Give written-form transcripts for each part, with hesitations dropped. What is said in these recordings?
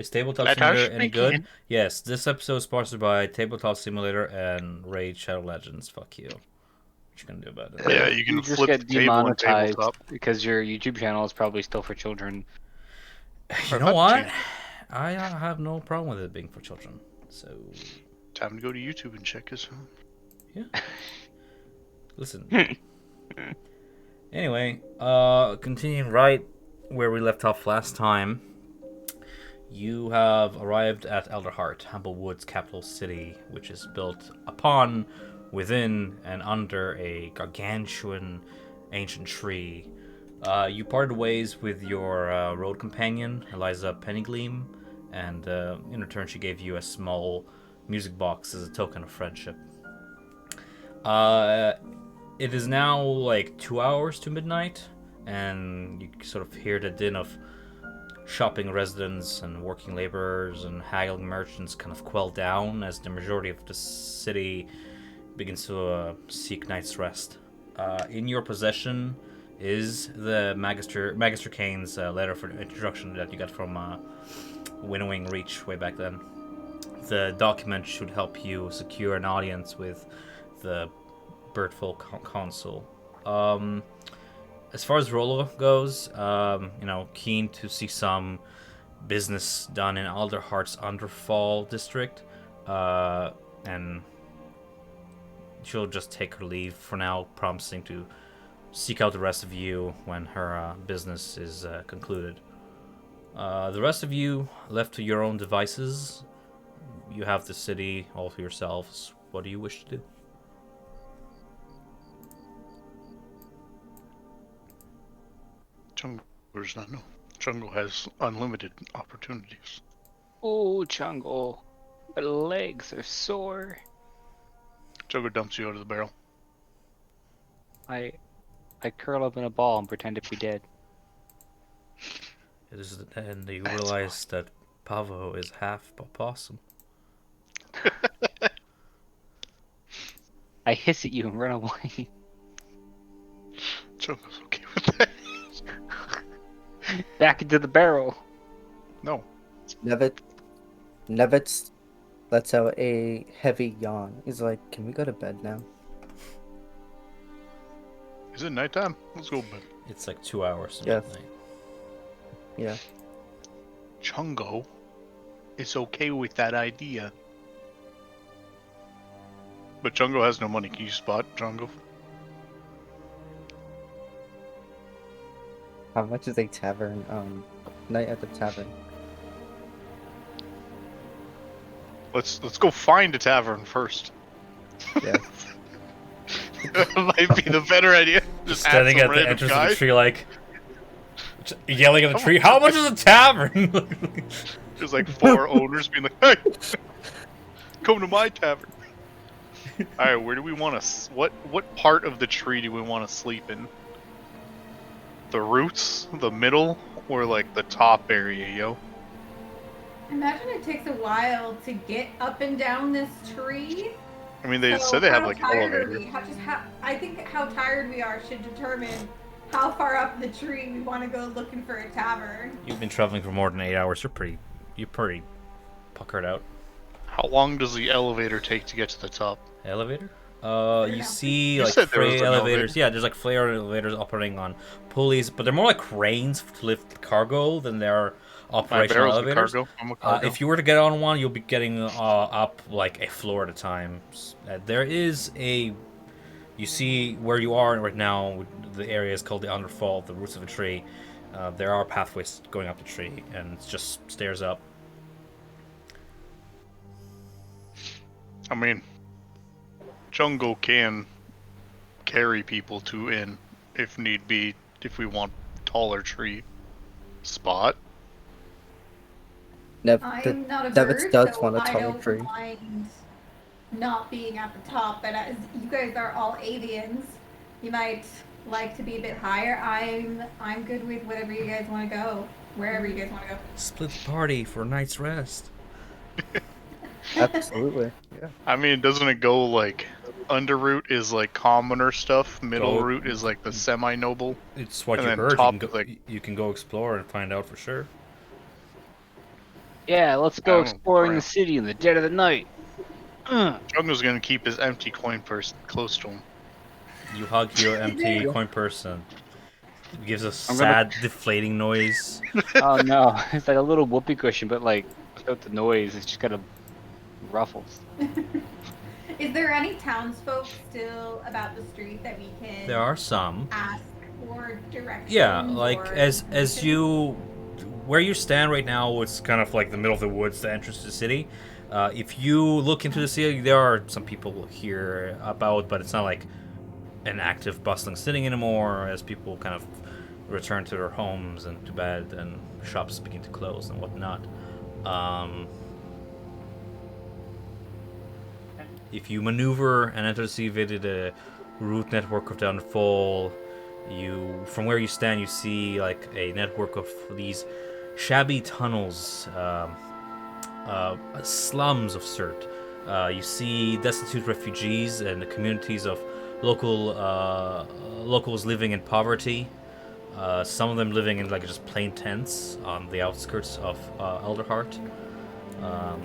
Is Tabletop Let Simulator us any good? begin. Yes, this episode is sponsored by Tabletop Simulator and Raid Shadow Legends. Fuck you. What you gonna do about it? Yeah, you You can just flip the get table in demonetized tabletop. because your YouTube channel is probably still for children. You I've know had to what? change it. I have no problem with it being for children. So, Time to go to YouTube and check this out. yeah. Listen. Anyway, continuing right where we left off last time, you have arrived at Elderheart, Humblewood's capital city, which is built upon, within, and under a gargantuan ancient tree. You parted ways with your road companion, Eliza Pennygleam, and in return, she gave you a small music box as a token of friendship. Uh, it is now like 2 hours to midnight, and you sort of hear the din of shopping residents and working laborers and haggling merchants kind of quell down as the majority of the city begins to seek night's rest. In your possession is the Magister Kane's letter for introduction that you got from Winnowing Reach way back then. The document should help you secure an audience with the Birdful Consul. As far as Rolo goes, keen to see some business done in Alderheart's Underfall district, and she'll just take her leave for now, promising to seek out the rest of you when her business is concluded. The rest of you, left to your own devices, you have the city all to yourselves. What do you wish to do? Jungle does not know. Jungle has unlimited opportunities. Oh, Chungo, my legs are sore. Jungle dumps you out of the barrel. I curl up in a ball and pretend to be dead. And you realize that Pavel is half possum. I hiss at you and run away. Jungle's okay with that. Back into the barrel. No. Nevitz lets out a heavy yawn. He's like, "Can we go to bed now?" Is it nighttime? Let's go to bed. It's like 2 hours. Yes. Yeah. Chungo is okay with that idea. But Chungo has no money. Can you spot Chungo? How much is a tavern? Night at the tavern. Let's go find a tavern first. Yeah. That might be the better idea. Just add standing some at the random entrance guy. of the tree, like yelling at the tree. How much is a tavern? There's like 4 owners being like, "Hey, come to my tavern." All right, where do we want to? What part of the tree do we want to sleep in? The roots, the middle, or like the top area, yo? Imagine it takes a while to get up and down this tree. I mean, they So said they have how like tired are elevators. we? I think how tired we are should determine how far up the tree we want to go looking for a tavern. You've been traveling for more than 8 hours. You're pretty puckered out. How long does the elevator take to get to the top? Elevator? You Yeah. see You like said there was freight an elevators. elevator. Yeah, there's like freight elevators operating on pulleys, but they're more like cranes to lift cargo than they're My operational barrel's the elevators. cargo. I'm a cargo. If you were to get on one, you'll be getting up like a floor at a time. There is a. You see where you are right now. The area is called the Underfall, the roots of a tree. There are pathways going up the tree, and it's just stairs up. I mean, Jungle can carry people to inn if need be, if we want taller tree spot. I'm not averse, Nevitz does so want a I taller don't tree. mind not being at the top. But as you guys are all avians, you might like to be a bit higher. I'm good with whatever you guys want to go, wherever you guys want to go. Split the party for a night's rest. Absolutely. Yeah. I mean, doesn't it go like under route is like commoner stuff, middle Go- route is like the semi-noble? It's what And you then heard. top You can, is like- you can go explore and find out for sure. Yeah, let's go Oh, exploring the crap. city in the dead of the night. Jungo's gonna keep his empty coin purse close to him. You hug your empty Yeah. coin purse and it gives a I'm gonna. sad, deflating noise. Oh no, it's like a little whoopee cushion, but like without the noise, it's just kind of ruffles. Is there any townsfolk still about the street that we There can are some. ask for Yeah, directions like or as information? you where you stand right now, it's kind of like the middle of the woods, the entrance to the city. If you look into the city, there are some people here about, but it's not like an active, bustling city anymore. As people kind of return to their homes and to bed, and shops begin to close and whatnot. Um, if you maneuver and enter the city via the route network of the Underfall, from where you stand, you see like a network of these shabby tunnels, slums of Surt. You see destitute refugees and the communities of locals living in poverty. Some of them living in like just plain tents on the outskirts of Elderheart.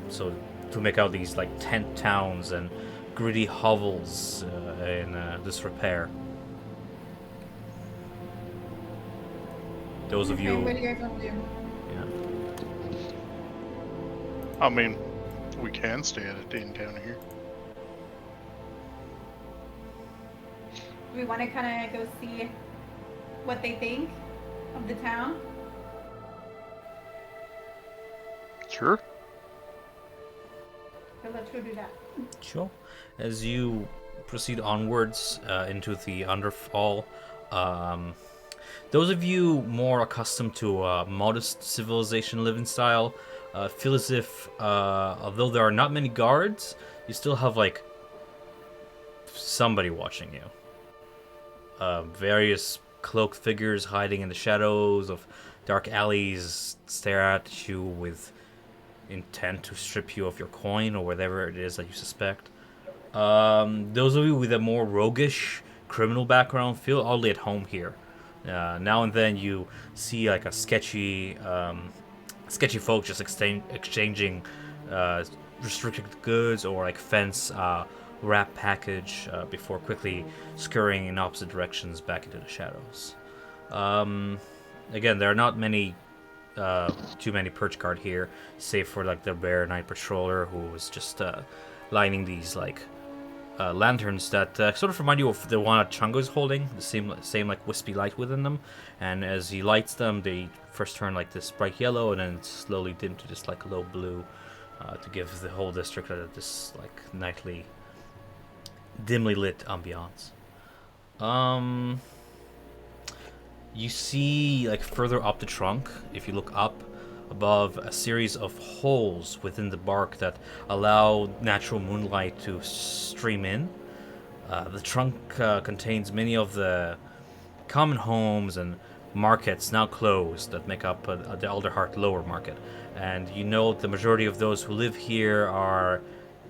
So to make out these like tent towns and gritty hovels in disrepair. Those of Okay, you, what do you guys want to do? yeah. I mean, we can stay at a inn down here. Do we want to kind of go see what they think of the town? Sure. So let's go do that. Sure. As you proceed onwards into the Underfall, um, those of you more accustomed to modest civilization living style feel as if, although there are not many guards, you still have like somebody watching you. Various cloaked figures hiding in the shadows of dark alleys stare at you with intent to strip you of your coin or whatever it is that you suspect. Those of you with a more roguish criminal background feel oddly at home here. Now and then you see like a sketchy folk just exchanging restricted goods or like fence wrap package before quickly scurrying in opposite directions back into the shadows. Again, there are not too many perch guard here, save for like the rare night patroller who was just lining these like lanterns that sort of remind you of the one that Chungo's holding, the same like wispy light within them. And as he lights them, they first turn like this bright yellow and then slowly dim to this like low blue to give the whole district this like nightly, dimly lit ambiance. You see, like further up the trunk, if you look up above, a series of holes within the bark that allow natural moonlight to stream in. The trunk contains many of the common homes and markets now closed that make up the Alderheart Lower Market. And you know the majority of those who live here are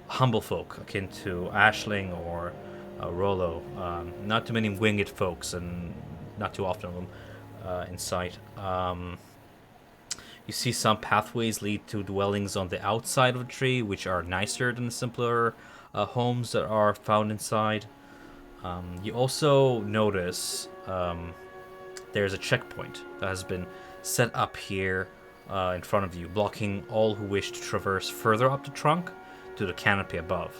humble folk, akin to Ashling or Rollo. Not too many winged folks, and not too often of them in sight. You see some pathways lead to dwellings on the outside of the tree, which are nicer than the simpler homes that are found inside. You also notice there's a checkpoint that has been set up here in front of you, blocking all who wish to traverse further up the trunk to the canopy above.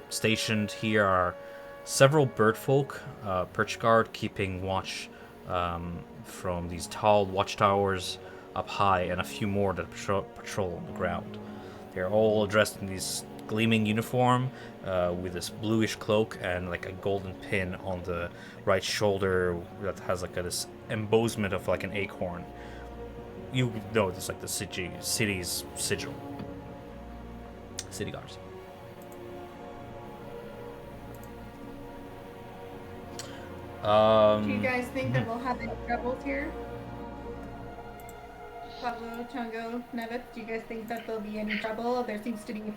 Stationed here are several birdfolk, perch guard keeping watch from these tall watchtowers up high, and a few more that patrol on the ground. They're all dressed in these gleaming uniform with this bluish cloak and like a golden pin on the right shoulder that has like this embossment of like an acorn. You know it's like the city's sigil. City guards. Do you guys think that we'll have any troubles here? Pablo, Chungo, Nevis, do you guys think that there'll be any trouble? There seems to be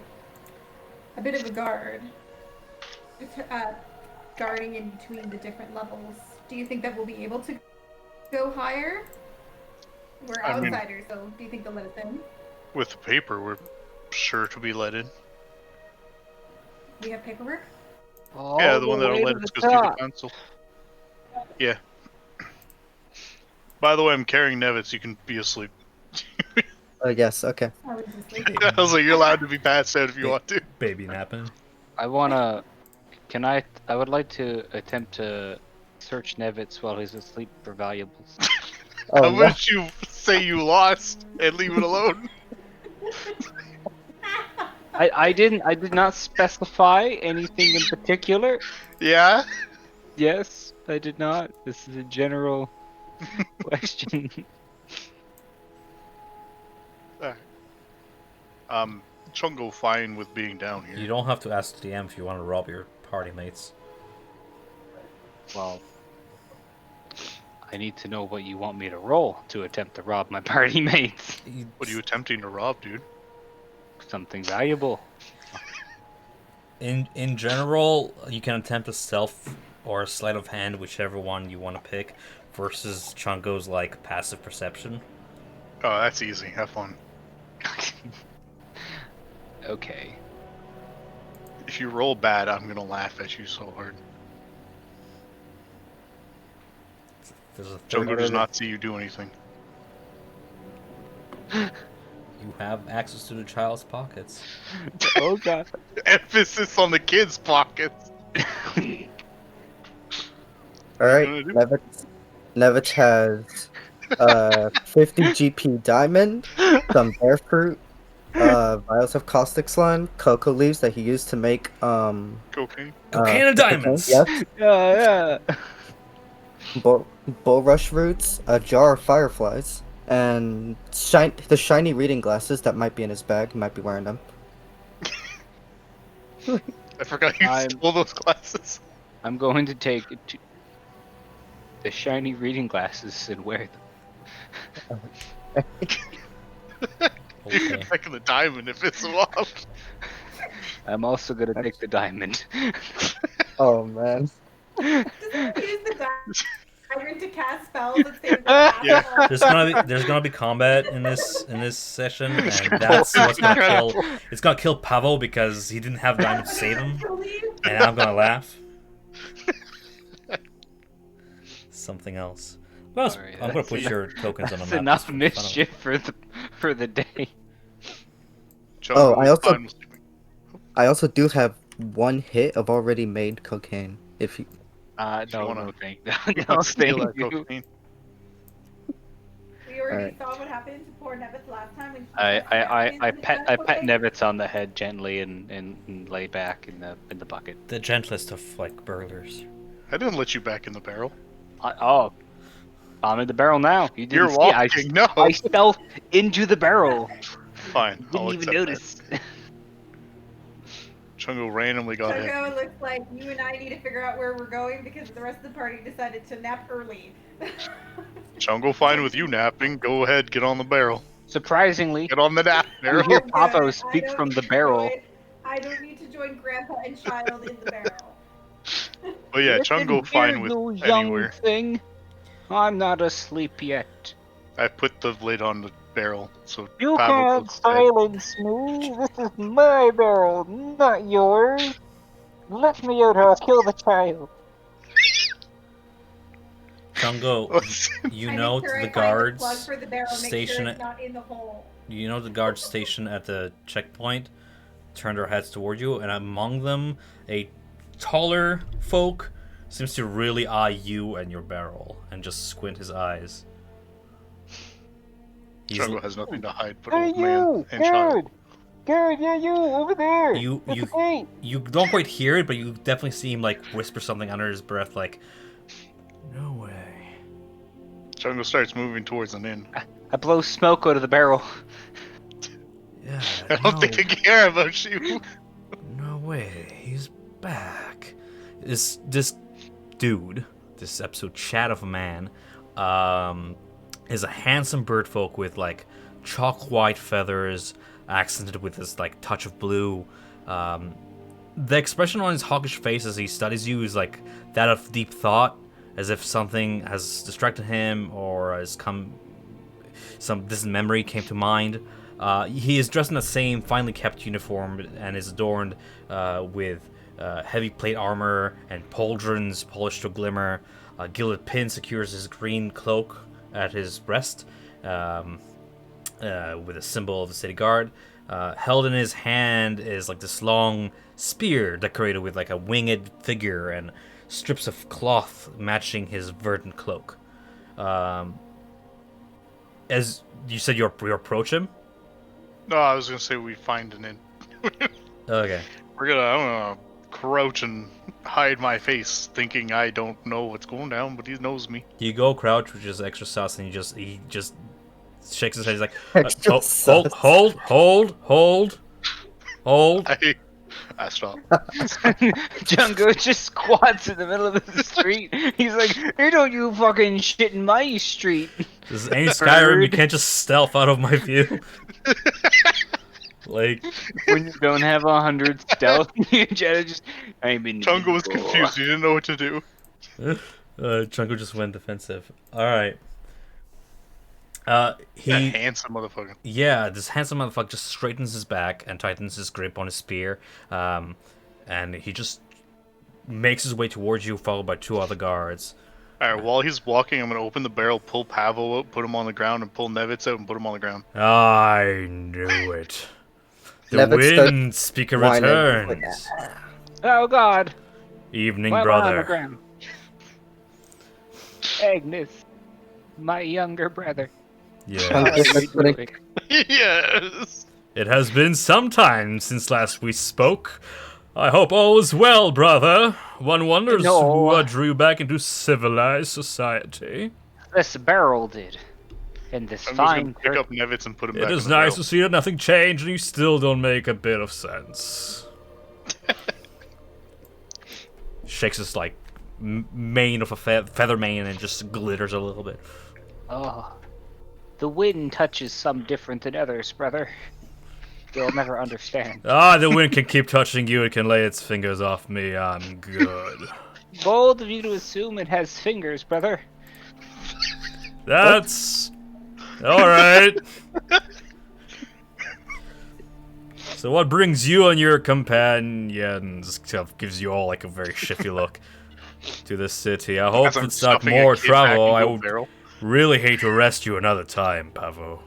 a bit of a guard guarding in between the different levels. Do you think that we'll be able to go higher? We're I mean- outsiders, so do you think they'll let us in? With the paper, we're sure to be let in. We have paperwork? Yeah, the one that'll let us go see the council. Yeah. By the way, I'm carrying Nevitz. You can be asleep. Yes, okay. I was just sleeping. I was like, you're allowed to be passed out if you want to. Baby napping. I wanna. Can I? I would like to attempt to search Nevitz while he's asleep for valuables. Oh, How no. about you say you lost and leave it alone? I did not specify anything in particular. Yeah? Yes, I did not. This is a general question. Chungo fine with being down here. You don't have to ask the DM if you want to rob your party mates. Well, I need to know what you want me to roll to attempt to rob my party mates. What are you attempting to rob, dude? Something valuable. In general, you can attempt a stealth or a sleight of hand, whichever one you want to pick, versus Chungo's like passive perception. Oh, that's easy. Have fun. Okay. If you roll bad, I'm gonna laugh at you so hard. There's a Chungo third. does not see you do anything. You have access to the child's pockets. Oh god. Emphasis on the kids' pockets. Alright, gonna do? Nevitz has 50 GP diamond, some bear fruit, vials of caustic slime, cocoa leaves that he used to make Cocaine. Cocaine and diamonds. Yes, Yeah. bulrush roots, a jar of fireflies, and the shiny reading glasses that might be in his bag. He might be wearing them. I forgot you stole those glasses. I'm going to take the shiny reading glasses and wear them. You Okay. can take the diamond if it's off. I'm also gonna take the diamond. Oh man. Does he use the diamond to cast spells that save the Yeah. castle? There's gonna be combat in this session, and that's what's gonna kill. It's gonna kill Pavel because he didn't have diamond to save him, and I'm gonna laugh. Something else. Well, Sorry, I'm gonna that's put enough- your tokens on the That's map. enough just for fun of it. mischief for the day. Oh, I also- Fine with sleeping. I also do have one hit of already made cocaine. If you No, wanna- no, thank You no, want to steal thank that you. cocaine? We already Alright. saw what happened to poor Nevitz last time. When she I tested pet everything. Nevitz on the head gently and lay back in the bucket. The gentlest of like burglars. I didn't let you back in the barrel. I'm in the barrel now. You didn't You're see walking. No. I stealthed into the barrel. Fine. Didn't I'll even accept notice. that. Chungo randomly got hit. Chungo, it looks like you and I need to figure out where we're going because the rest of the party decided to nap early. Chungo fine with you napping. Go ahead, get on the barrel. Surprisingly, Get on the nap barrel. hear I'm Pavo good. speak I don't from the need to barrel. I don't need to join Grandpa and Child in the barrel. But yeah, "Listen Chungo fine here, with you young anywhere. thing. I'm not asleep yet. I put the lid on the barrel, so You Pavel can't goes to bed. silence me. This is my barrel, not yours. Let me out or I'll kill the child. Chungo, I you make know sure I the find guards plug for the barrel, make sure station. it's not in the hole. You know the guards stationed at the checkpoint turn their heads toward you, and among them, a taller folk seems to really eye you and your barrel and just squint his eyes. He's, Chungo has nothing to hide but Hey, old man you! and child. Guard, yeah, you! Over there! you At you the gate! you don't quite hear it, but you definitely see him like whisper something under his breath, like, "No way." Chungo starts moving towards an inn. I blow smoke out of the barrel. Yeah, I don't think I care about you. no way, he's back. This dude, this episode chat of a man, is a handsome bird folk with like chalk white feathers, accented with this like touch of blue. The expression on his hawkish face as he studies you is like that of deep thought, as if something has distracted him or has come some distant memory came to mind. He is dressed in the same finely kept uniform and is adorned with heavy plate armor and pauldrons polished to glimmer. A gilded pin secures his green cloak at his breast, with a symbol of the city guard. Held in his hand is like this long spear decorated with like a winged figure and strips of cloth matching his verdant cloak. As you said, you approach him. No, I was gonna say we find an inn. Okay. I'm gonna crouch and hide my face, thinking I don't know what's going down, but he knows me. You go crouch, which is extra sus, and he just shakes his head. He's like, Extra sus. hold. I stop. Django just squats in the middle of the street. He's like, "Hey, don't you fucking shit in my street." This is any Skyrim. You can't just stealth out of my view. Like, When you don't have 100 stealth, you just, I ain't been. Chungo was confused. He didn't know what to do. Chungo just went defensive. All right. That handsome motherfucker. Yeah, this handsome motherfucker just straightens his back and tightens his grip on his spear, and he just makes his way towards you, followed by two other guards. Alright, while he's walking, I'm gonna open the barrel, pull Pavel out, put him on the ground, and pull Nevitz out and put him on the ground. I knew it. The Nevitz wind speaker whining. returns. Oh God! Evening, Why am I on the brother. ground? Agnes, my younger brother. Yeah. How are you doing? Yes! It has been some time since last we spoke. I hope all is well, brother. One wonders No. who drew you back into civilized society. This barrel did, and this I'm just gonna fine. pick up Nevitz and put him back It is in the nice barrel. to see that nothing changed and you still don't make a bit of sense. Shakes his like mane of a feather mane and just glitters a little bit. Oh, the wind touches some different than others, brother. You'll never understand. Ah, the wind can keep touching you. It can lay its fingers off me. I'm good. Bold of you to assume it has fingers, brother. That's all right. So what brings you and your companions? Kind of gives you all like a very shifty look to this city. I hope As I'm it's not stuffing a more kid back travel. I into a would barrel. really hate to arrest you another time, Pavel.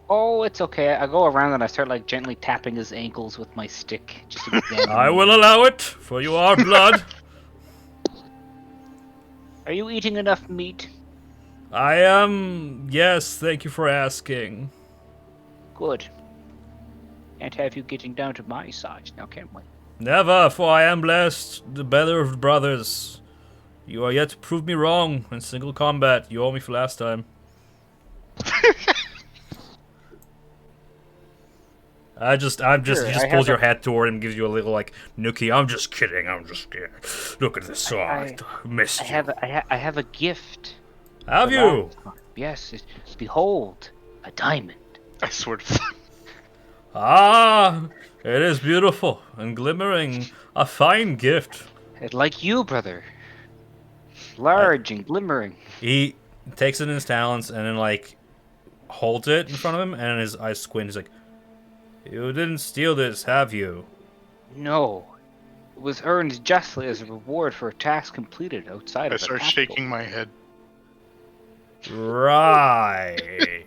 Oh, it's okay. I go around and I start like gently tapping his ankles with my stick. Just examining I will him. allow it, for you are blood. Are you eating enough meat? I am. Yes, thank you for asking. Good. Can't have you getting down to my size now, can we? Never, for I am blessed, the better of brothers. You are yet to prove me wrong in single combat. You owe me for last time. I'm just, Sure, he just I pulls have your a- hat toward him, gives you a little like nookie. I'm just kidding. Look at this sword. Missed you. I have a gift. Have for you? last time. Yes. Behold, a diamond. I swear to fuck. Ah, it is beautiful and glimmering. A fine gift. Like you, brother. Large and glimmering. He takes it in his talons and then like holds it in front of him, and his eyes squint. He's like, "You didn't steal this, have you?" No. It was earned justly as a reward for a task completed outside I of the start capital. shaking my head. Right.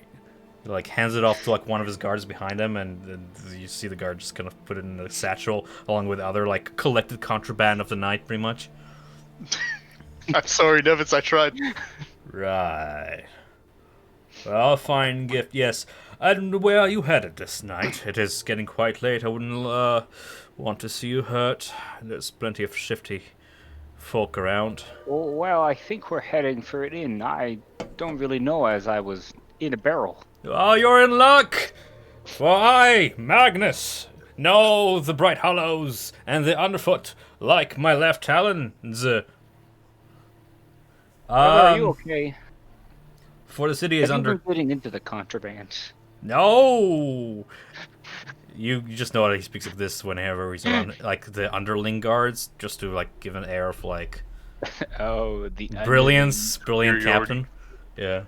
He like hands it off to like one of his guards behind him, and you see the guard just kind of put it in a satchel along with other like collected contraband of the night, pretty much. I'm sorry, Nevitz, I tried. Right. Well, a fine gift, yes. And where are you headed this night? It is getting quite late. I wouldn't want to see you hurt. There's plenty of shifty folk around. Oh, well, I think we're heading for an inn. I don't really know, as I was in a barrel. Oh, you're in luck! For I, Magnus, know the bright hollows and the underfoot like my left talons. Are you okay? For the city is Have under... you been getting into the contraband? No! You just know that he speaks of this whenever he's around, like, the underling guards, just to, like, give an air of, like, Oh, the brilliance, brilliant Superiority. captain. Yeah.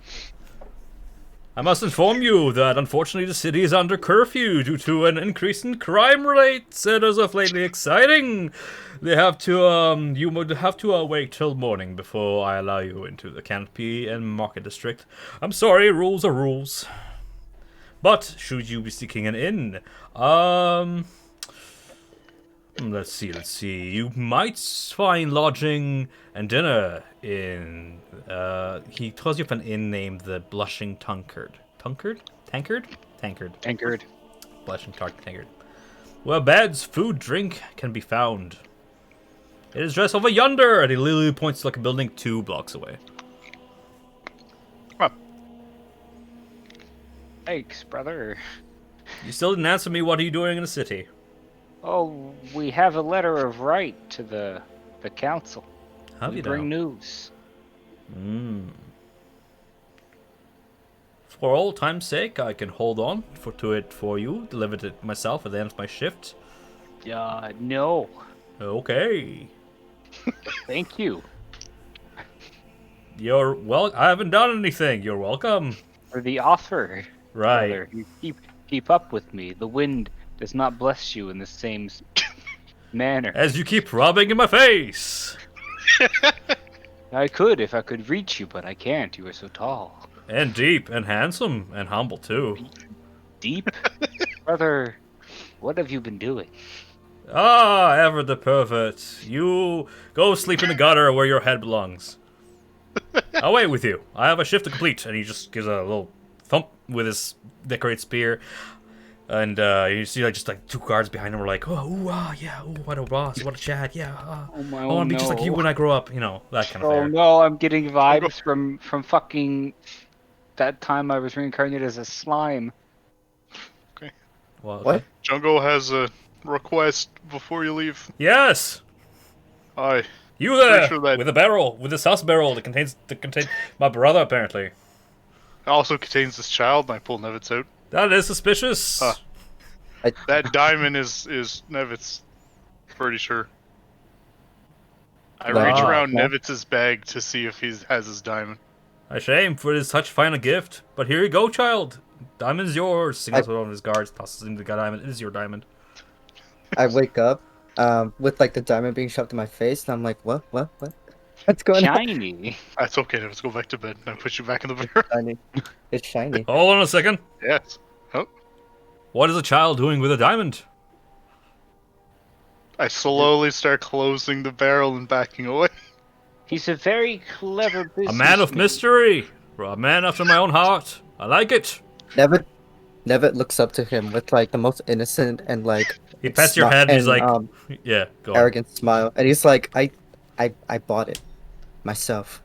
I must inform you that unfortunately the city is under curfew due to an increase in crime rates. It is of lately exciting. They have to, you would have to wait till morning before I allow you into the canopy and market district. I'm sorry, rules are rules. But should you be seeking an inn, let's see. You might find lodging and dinner in. He tells you of an inn named the Blushing Tankard. Tankard. Blushing Tankard. Where beds, food, drink can be found. It is just over yonder, and he literally points to like a building 2 blocks away. Huh. Thanks, brother. You still didn't answer me. What are you doing in the city? Oh, we have a letter of right to the council. How We you bring know? news. For old time's sake, I can hold on to it for you, deliver it myself at the end of my shift. No. Okay. Thank you You're I haven't done anything. You're welcome. for the offer. Right. Brother. You keep up with me. The wind does not bless you in the same manner. As you keep rubbing in my face. I could if I could reach you, but I can't. You are so tall. And deep and handsome and humble too. Deep? Brother, what have you been doing? Ah, ever the pervert. You go sleep in the gutter where your head belongs. I'll wait with you. I have a shift to complete. And he just gives a little thump with his decorated spear. And you see like just like 2 guards behind him are like, yeah, what a boss, what a Chad, yeah. I want to be just like you when I grow up, you know, that kind of Oh thing. no, I'm getting vibes from fucking that time I was reincarnated as a slime. Well, What? Jungle has a request before you leave. Yes! Aye. You there! Sure that- With a barrel, with a sauce barrel that contains my brother, apparently. It also contains this child, and I pull Nevitz out. That is suspicious. That diamond is Nevitz. Pretty sure. I reach Ah. around Yeah. Nevitz's bag to see if he has his diamond. A shame, for it is such fine a gift. But here you go, child. Diamond's yours. Signals with one of his guards, tosses him the diamond. It is your diamond. I wake up with like the diamond being shoved in my face, and I'm like, what? What's going on? Shiny. That's okay, Nevitz. Go back to bed. I put you back in the barrel. Shiny. It's shiny. Hold on a second. Yes. Oh. What is a child doing with a diamond? I slowly start closing the barrel and backing away. He's a very clever A businessman. man of mystery. A man after my own heart. I like it. Nevitt looks up to him with like the most innocent and like He pats your head and he's like, and, yeah, go on. arrogant smile, and he's like, I bought it myself.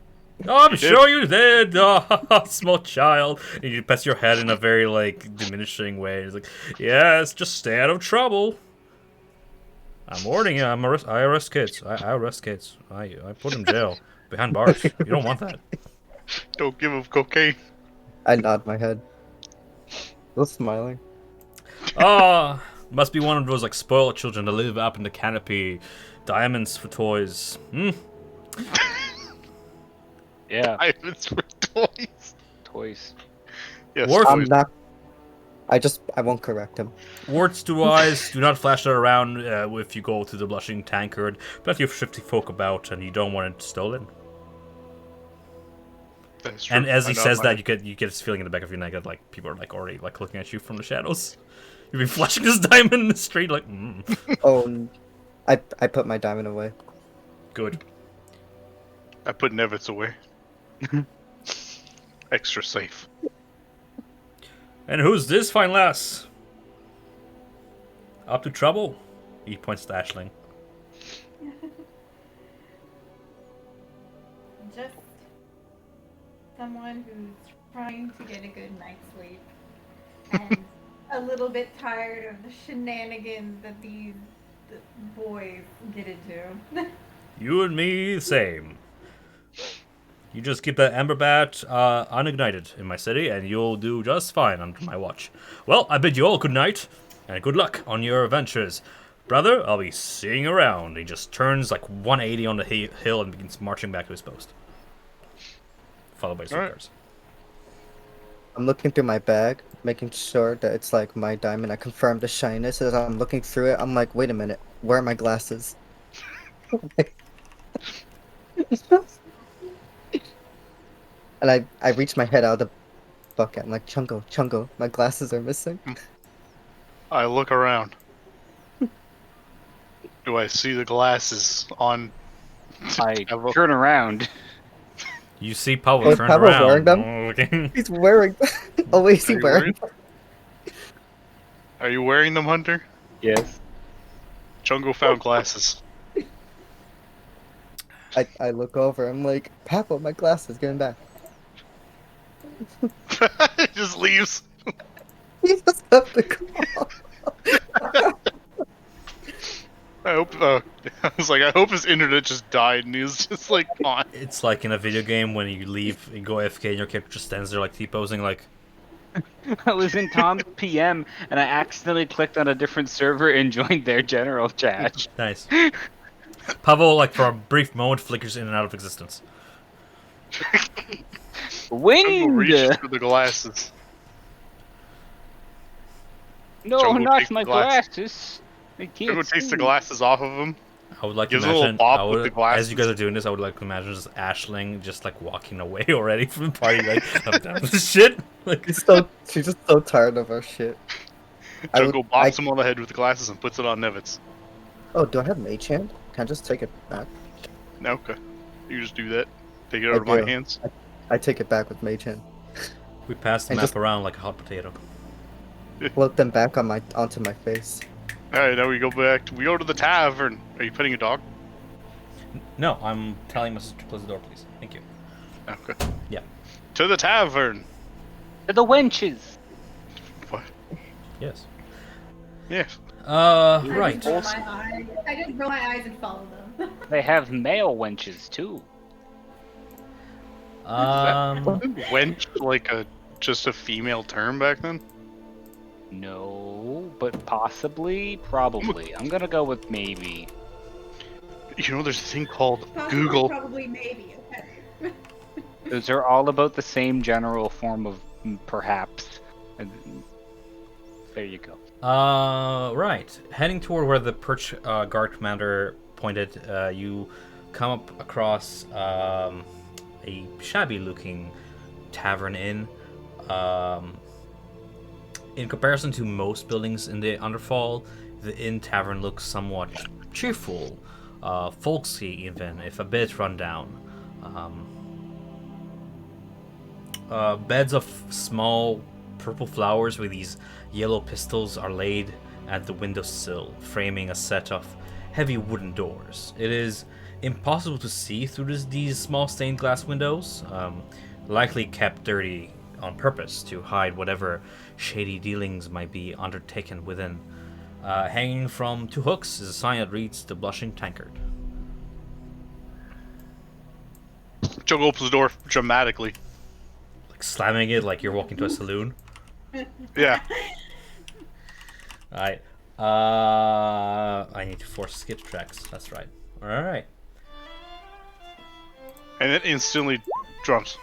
Oh, I'm sure you did, small child. And he pats your head in a very, like, diminishing way. He's like, yes, just stay out of trouble. I'm warning you, I arrest kids. I arrest kids. I put them in jail, behind bars. You don't want that. Don't give him cocaine. I nod my head. Still smiling. Ah, must be one of those, like, spoiled children that live up in the canopy. Diamonds for toys. Yeah, Diamonds for toys. toys. Yes, Worth- I'm toys. not. I won't correct him. Words to eyes, do not flash that around if you go to the Blushing Tankard. Plenty of shifty folk about, and you don't want it stolen. That's true. And as I he nod says my that, head. you get this feeling in the back of your neck that like people are like already like looking at you from the shadows. You've been flashing this diamond in the street, like, Oh, I put my diamond away. good. I put Nevitz away. Extra safe. And who's this fine lass? Up to trouble? He points to Aisling. Just someone who's trying to get a good night's sleep and a little bit tired of the shenanigans that these boys get into. You and me, the same. You just keep that amber bat unignited in my city, and you'll do just fine under my watch. Well, I bid you all good night, and good luck on your adventures. Brother, I'll be seeing you around. He just turns like 180 on the hill and begins marching back to his post. Followed by his Alright. soldiers. I'm looking through my bag, making sure that it's like my diamond. I confirm the shyness as I'm looking through it. I'm like, wait a minute, where are my glasses? And I reach my head out of the bucket. I'm like, Chungo, Chungo, my glasses are missing. I look around. Do I see the glasses on? I Pavel? turn around. You see Pavel Was turn Pavel wearing around. them? He's wearing. Oh wait, is he Are you wearing? Are you wearing them, Hunter? Yes. Chungo found glasses. I look over. I'm like, Pavel, my glasses, get him back. It just leaves. He just left the call. I hope. I was like, I hope his internet just died and he's just like gone. It's like in a video game when you leave and go AFK and your character just stands there like T-posing like... I was in Tom's PM and I accidentally clicked on a different server and joined their general chat. Nice. Pavel, like, for a brief moment, flickers in and out of existence. Chungo Wind! reaches for the glasses. No, Jungle not takes my the glasses. glasses. I can't Chungo takes the see. glasses off of him. I would like to Gives a little imagine, bop with the glasses. as you guys are doing this, I would like to imagine just Ashling just like walking away already from the party, like, I'm done with this shit. Like, She's just so tired of our shit. I Jungo would- bops him on the head with the glasses and puts it on Nevitz. Oh, do I have mage hand? Can I just take it back? No, okay. You just do that. Take it I out of my do. hands. I take it back with mage hand. we pass the And map just- around like a hot potato. Float them back onto my face. Alright, now we go back. We go to the tavern. Are you petting a dog? No, I'm telling my sister to close the door, please. Thank you. Okay. Yeah. To the tavern. To the wenches. What? Yes. Yeah. Right. I just roll my eyes and follow them. They have male wenches too. Wasn't wench like just a female term back then? No, but possibly, probably. I'm gonna go with maybe. You know, there's a thing called Possibly, Google. Probably, maybe. Okay. Those are all about the same general form of perhaps. And there you go. Right. Heading toward where the perch guard commander pointed, you come up across a shabby-looking tavern inn. In comparison to most buildings in the Underfall, the inn tavern looks somewhat cheerful, folksy even, if a bit run down. Beds of small purple flowers with these yellow pistils are laid at the windowsill, framing a set of heavy wooden doors. It is impossible to see through these small stained glass windows, likely kept dirty on purpose to hide whatever shady dealings might be undertaken within. Hanging from two hooks is a sign that reads "The Blushing Tankard." Jungle opens the door dramatically. Like slamming it like you're walking to a saloon. Yeah. Alright. I need to force skip tracks. That's right. Alright. And it instantly drums.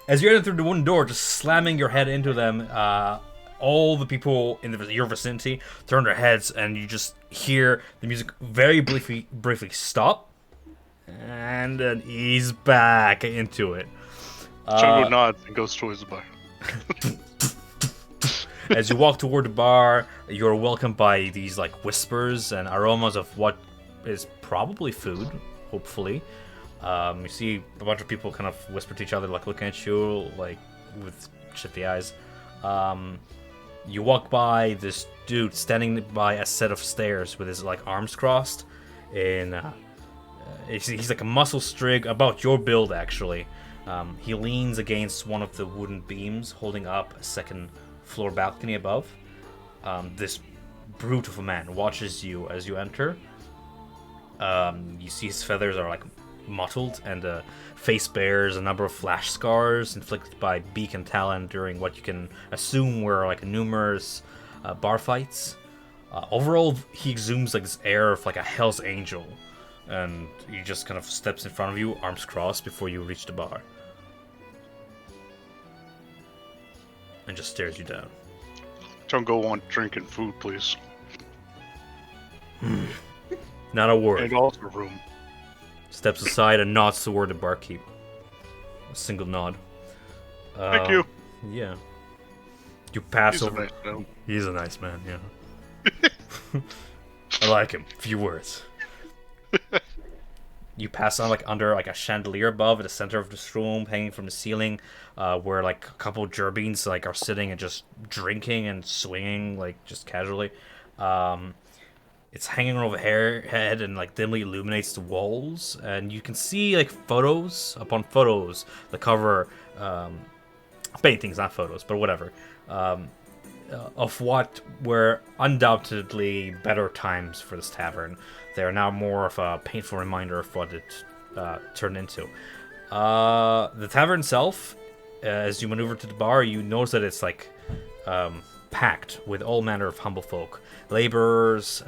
As you enter through the wooden door, just slamming your head into them, all the people in your vicinity turn their heads, and you just hear the music very briefly stop, and then ease back into it. Chungo nods and goes towards the bar. As you walk toward the bar, you're welcomed by these like whispers and aromas of what is probably food, hopefully. You see a bunch of people kind of whisper to each other, like looking at you, like with shifty eyes. You walk by this dude standing by a set of stairs with his like arms crossed. He's like a muscle strig, about your build actually. He leans against one of the wooden beams, holding up a second floor balcony above. This brute of a man watches you as you enter. You see his feathers are like mottled, and the face bears a number of flash scars inflicted by beak and talon during what you can assume were like numerous bar fights. Overall, he exudes like this air of like a Hell's Angel, and he just kind of steps in front of you, arms crossed, before you reach the bar. and just stares you down. Chungo want drink and food, please. Not a word. And also room. Steps aside and nods toward the barkeep. A single nod. Thank you. Yeah. You pass He's a over. nice man. He's a nice man, yeah. I like him. Few words. You pass on like under like a chandelier above at the center of this room, hanging from the ceiling, where like a couple of gerbeens like are sitting and just drinking and swinging like just casually. It's hanging over head and like dimly illuminates the walls, and you can see like photos upon photos. The cover paintings, not photos, but whatever. Of what were undoubtedly better times for this tavern. They are now more of a painful reminder of what it turned into. The tavern itself, as you maneuver to the bar, you notice that it's like packed with all manner of humble folk. Laborers,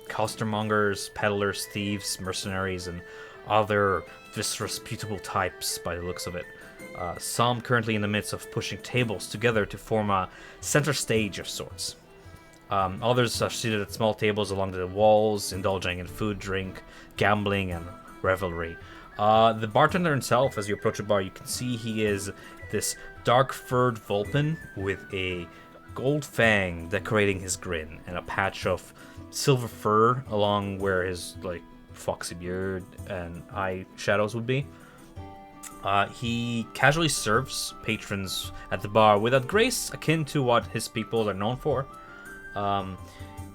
costermongers, peddlers, thieves, mercenaries, and other disreputable types by the looks of it. Some currently in the midst of pushing tables together to form a center stage of sorts. Others are seated at small tables along the walls, indulging in food, drink, gambling, and revelry. The bartender himself, as you approach the bar, you can see he is this dark-furred Vulcan with a gold fang decorating his grin and a patch of silver fur along where his like foxy beard and eye shadows would be. He casually serves patrons at the bar with a grace akin to what his people are known for.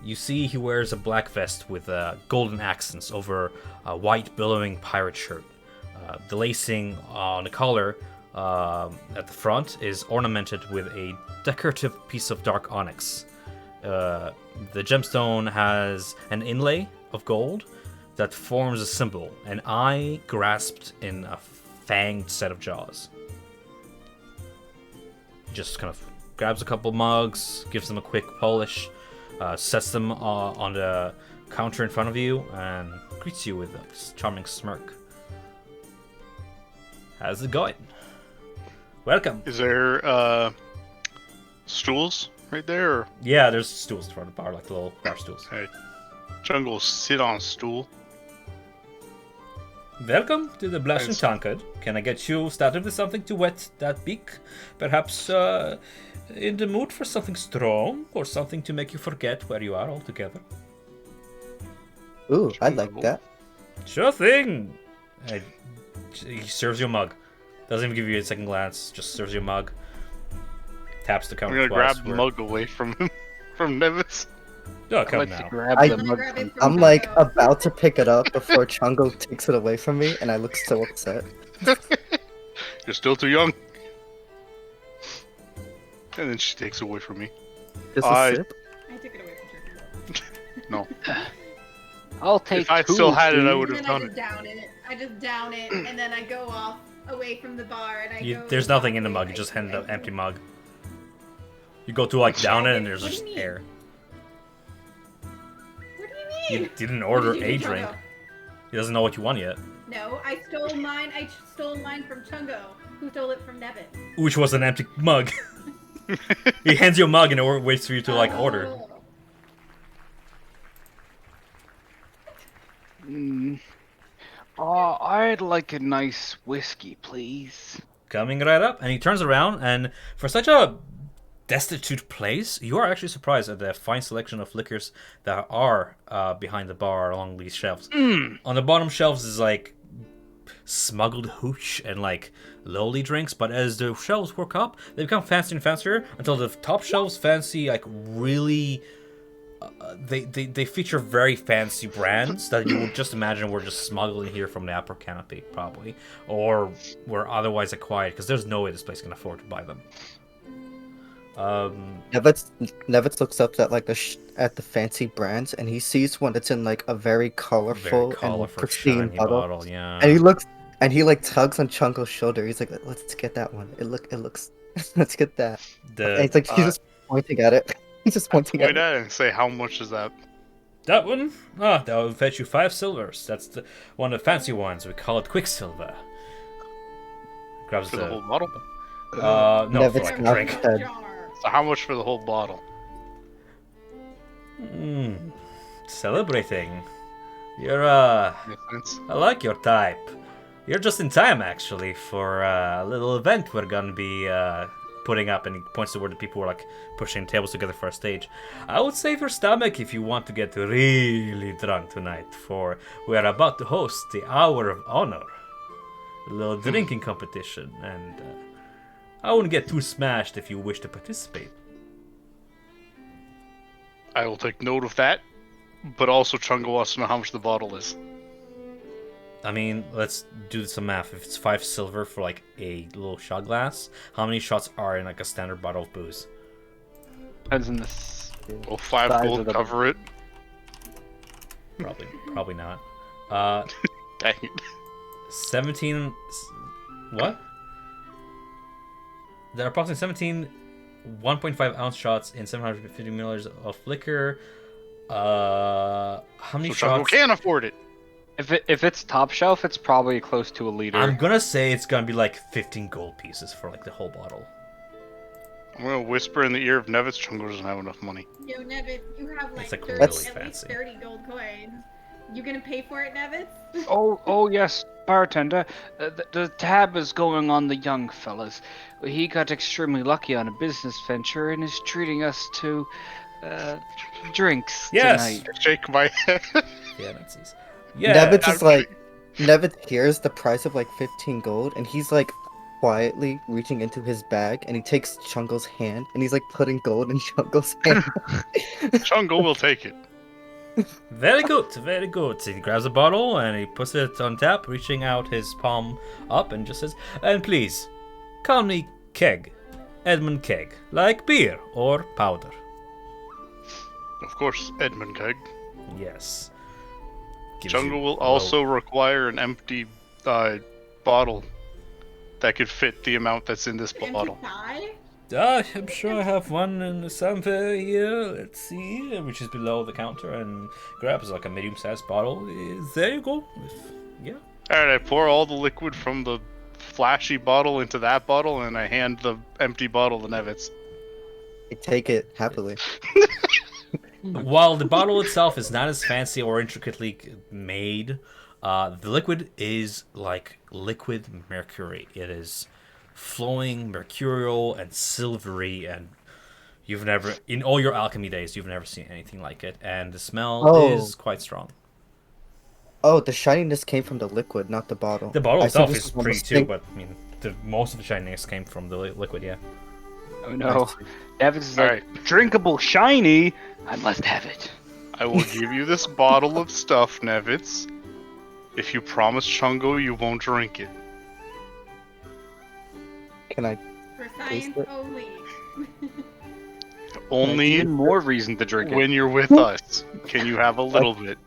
You see he wears a black vest with golden accents over a white billowing pirate shirt. The lacing on the collar at the front is ornamented with a decorative piece of dark onyx. The gemstone has an inlay of gold that forms a symbol, an eye grasped in a fanged set of jaws. Just kind of grabs a couple mugs, gives them a quick polish, sets them on the counter in front of you, and greets you with a charming smirk. How's it going? Welcome. Is there stools right there? Or... Yeah, there's stools in front of the bar, like little bar stools. Hey, Jungle, sit on stool. Welcome to the Blushing Tankard. Can I get you started with something to wet that beak? Perhaps in the mood for something strong, or something to make you forget where you are altogether? Ooh, I like that. Sure thing! He serves you a mug. Doesn't even give you a second glance, just serves you a mug. Taps the I'm counter gonna twice. grab the mug away from him, from Nevis. Oh, I'd come like to now. grab I- the I'm mug. gonna grab it from I'm like Chungo. about to pick it up before Chungo takes it away from me, and I look so upset. You're still too young. And then she takes it away from me. Just I- a sip. I took it away from Chungo. No. I'll take If I two, still had it, I dude. would And have then I done just it. down it. I just down it, and then I go off away from the bar, and I go. There's nothing in the mug, you I- just hand I- an empty mug. You go to like down it and there's What do just you mean? air. What do you mean? You didn't order What did a you do, drink. Chungo? He doesn't know what you want yet. No, I stole mine. I stole mine from Chungo, who stole it from Nevin. Which was an empty mug. He hands you a mug and waits for you to like order. Oh. I'd like a nice whiskey, please. Coming right up, and he turns around, and for such a destitute place, you are actually surprised at the fine selection of liquors that are behind the bar along these shelves. On the bottom shelves is like smuggled hooch and like lowly drinks, but as the shelves work up, they become fancier and fancier until the top shelves fancy like really. They feature very fancy brands that you would just imagine were just smuggled in here from the upper canopy, probably, or were otherwise acquired, because there's no way this place can afford to buy them. Nevitz looks up at like at the fancy brands, and he sees one that's in like a very colorful, Very colorful, and pristine shiny bottle. bottle, yeah. And he looks, and he like tugs on Chungo's shoulder. He's like, "Let's get that one. It looks. Let's get that." And it's like he's just pointing at it. He's just pointing at Point it. at it and say, how much is that? That one? Ah, that will fetch you 5 silvers. That's the one of the fancy ones. We call it Quicksilver. Grabs For the whole bottle? No, Never for like a smelled drink. it. Jar. So how much for the whole bottle? Celebrating. You're, Makes sense. I like your type. You're just in time, actually, for a little event we're gonna be putting up, and he points to where the people were like pushing tables together for a stage. I would save your stomach if you want to get really drunk tonight, for we are about to host the Hour of Honor, a little drinking competition, and I wouldn't get too smashed if you wish to participate. I will take note of that. But also, Chungo wants to know how much the bottle is. I mean, let's do some math. If it's 5 silver for like a little shot glass, how many shots are in like a standard bottle of booze? Depends on this. Will 5 Size gold of the- cover it? Probably not. Dang it. 17. What? There are approximately 17 1.5 ounce shots in 750 milliliters of liquor. How many So Chungo shots? can't afford it. If it's top shelf, it's probably close to a liter. I'm gonna say it's gonna be like 15 gold pieces for like the whole bottle. I'm gonna whisper in the ear of Nevitz. Chungo doesn't have enough money. Yo, Nevitz, you have like, It's, like, 30, really at least fancy. 30 gold coins. You gonna pay for it, Nevitz? Oh yes, bartender. The tab is going on the young fellas. He got extremely lucky on a business venture and is treating us to drinks Yes. tonight. Shake my head. Yeah, Nazis. Yeah. Nevitz is like, Nevitz hears the price of like 15 gold, and he's like quietly reaching into his bag, and he takes Chungo's hand, and he's like putting gold in Chungo's hand. Chungo will take it. Very good, very good. He grabs a bottle and he puts it on tap, reaching out his palm up and just says, "And please, call me Keg. Edmund Keg. Like beer or powder." Of course, Edmund Keg. Yes. Gives you Chungo will low- also require an empty bottle that could fit the amount that's in this bottle. Empty I'm sure I have one in somewhere here. Let's see. Which is below the counter and grabs like a medium-sized bottle. There you go. Yeah. Alright, I pour all the liquid from the flashy bottle into that bottle, and I hand the empty bottle to Nevitz. I take it happily. While the bottle itself is not as fancy or intricately made, the liquid is like liquid mercury. It is flowing, mercurial, and silvery, and you've never, in all your alchemy days, you've never seen anything like it. And the smell Oh. is quite strong. Oh, the shininess came from the liquid, not the bottle. The bottle I itself think is this one pretty was too, think- but I mean, most of the shininess came from the liquid. Yeah. Oh no. Evans is like, Alright. drinkable shiny. I must have it. I will give you this bottle of stuff, Nevitz, if you promise Chungo you won't drink it. Can I? For science it? only. Only Even more reason to drink it. when you're with us can you have a little bit.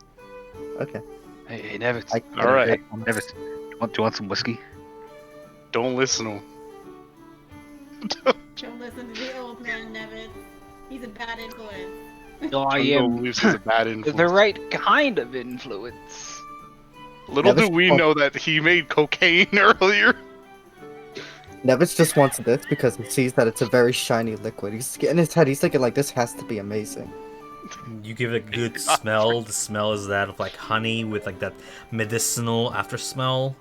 Okay. Hey, Nevitz. I All right. Hey, Nevitz, do you want some whiskey? Don't listen to him. Don't listen to the old man, Nevitz. He's a bad influence. No, I Chungo am believes he's a bad influence. the right kind of influence. Little do Nevitz- we know that he made cocaine earlier. Nevitz just wants this because he sees that it's a very shiny liquid. He's in his head. He's thinking like, this has to be amazing. You give it a good smell. The smell is that of like honey with like that medicinal after smell.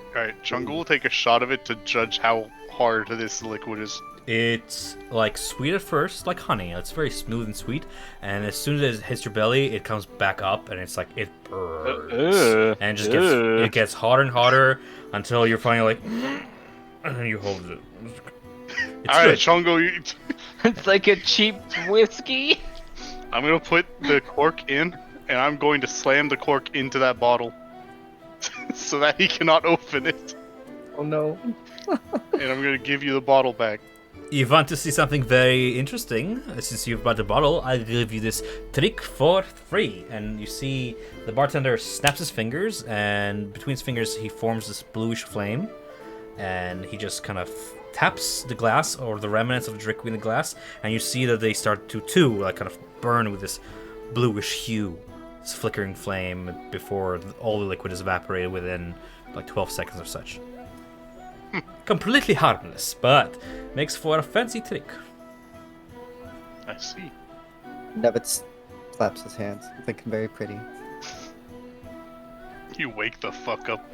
Alright, Chungo will take a shot of it to judge how hard this liquid is. It's like sweet at first, like honey. It's very smooth and sweet, and as soon as it hits your belly, it comes back up, and it's like it burns, and it just gets hotter and hotter until you're finally like, and then you hold it. It's Alright, good. Chungo, It's like a cheap whiskey. I'm gonna put the cork in, and I'm going to slam the cork into that bottle so that he cannot open it. Oh no. And I'm gonna give you the bottle back. You want to see something very interesting? Since you've bought the bottle, I'll give you this trick for free. And you see the bartender snaps his fingers, and between his fingers he forms this bluish flame, and he just kind of taps the glass or the remnants of the drink in the glass, and you see that they start to too like kind of burn with this bluish hue, this flickering flame before all the liquid is evaporated within like 12 seconds or such. Completely harmless, but makes for a fancy trick. I see. Nevitz slaps his hands, looking very pretty. You wake the fuck up.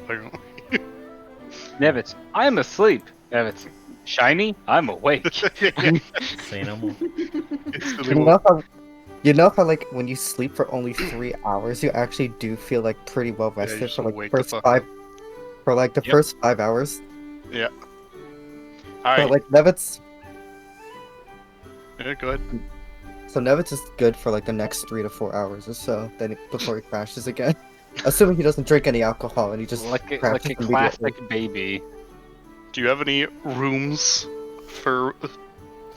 Nevitz, I'm asleep. Nevitz, Shiny, I'm awake. Say no more. You know how like when you sleep for only 3 hours, you actually do feel like pretty well you rested just for like wake the the first fuck five up. for like the Yep. first 5 hours. Yeah. But Alright. like Nevitz, Yeah, go ahead. so Nevitz is good for like the next 3 to 4 hours or so. Then before he crashes again, assuming he doesn't drink any alcohol and he just like a crashes immediately. classic baby. Do you have any rooms for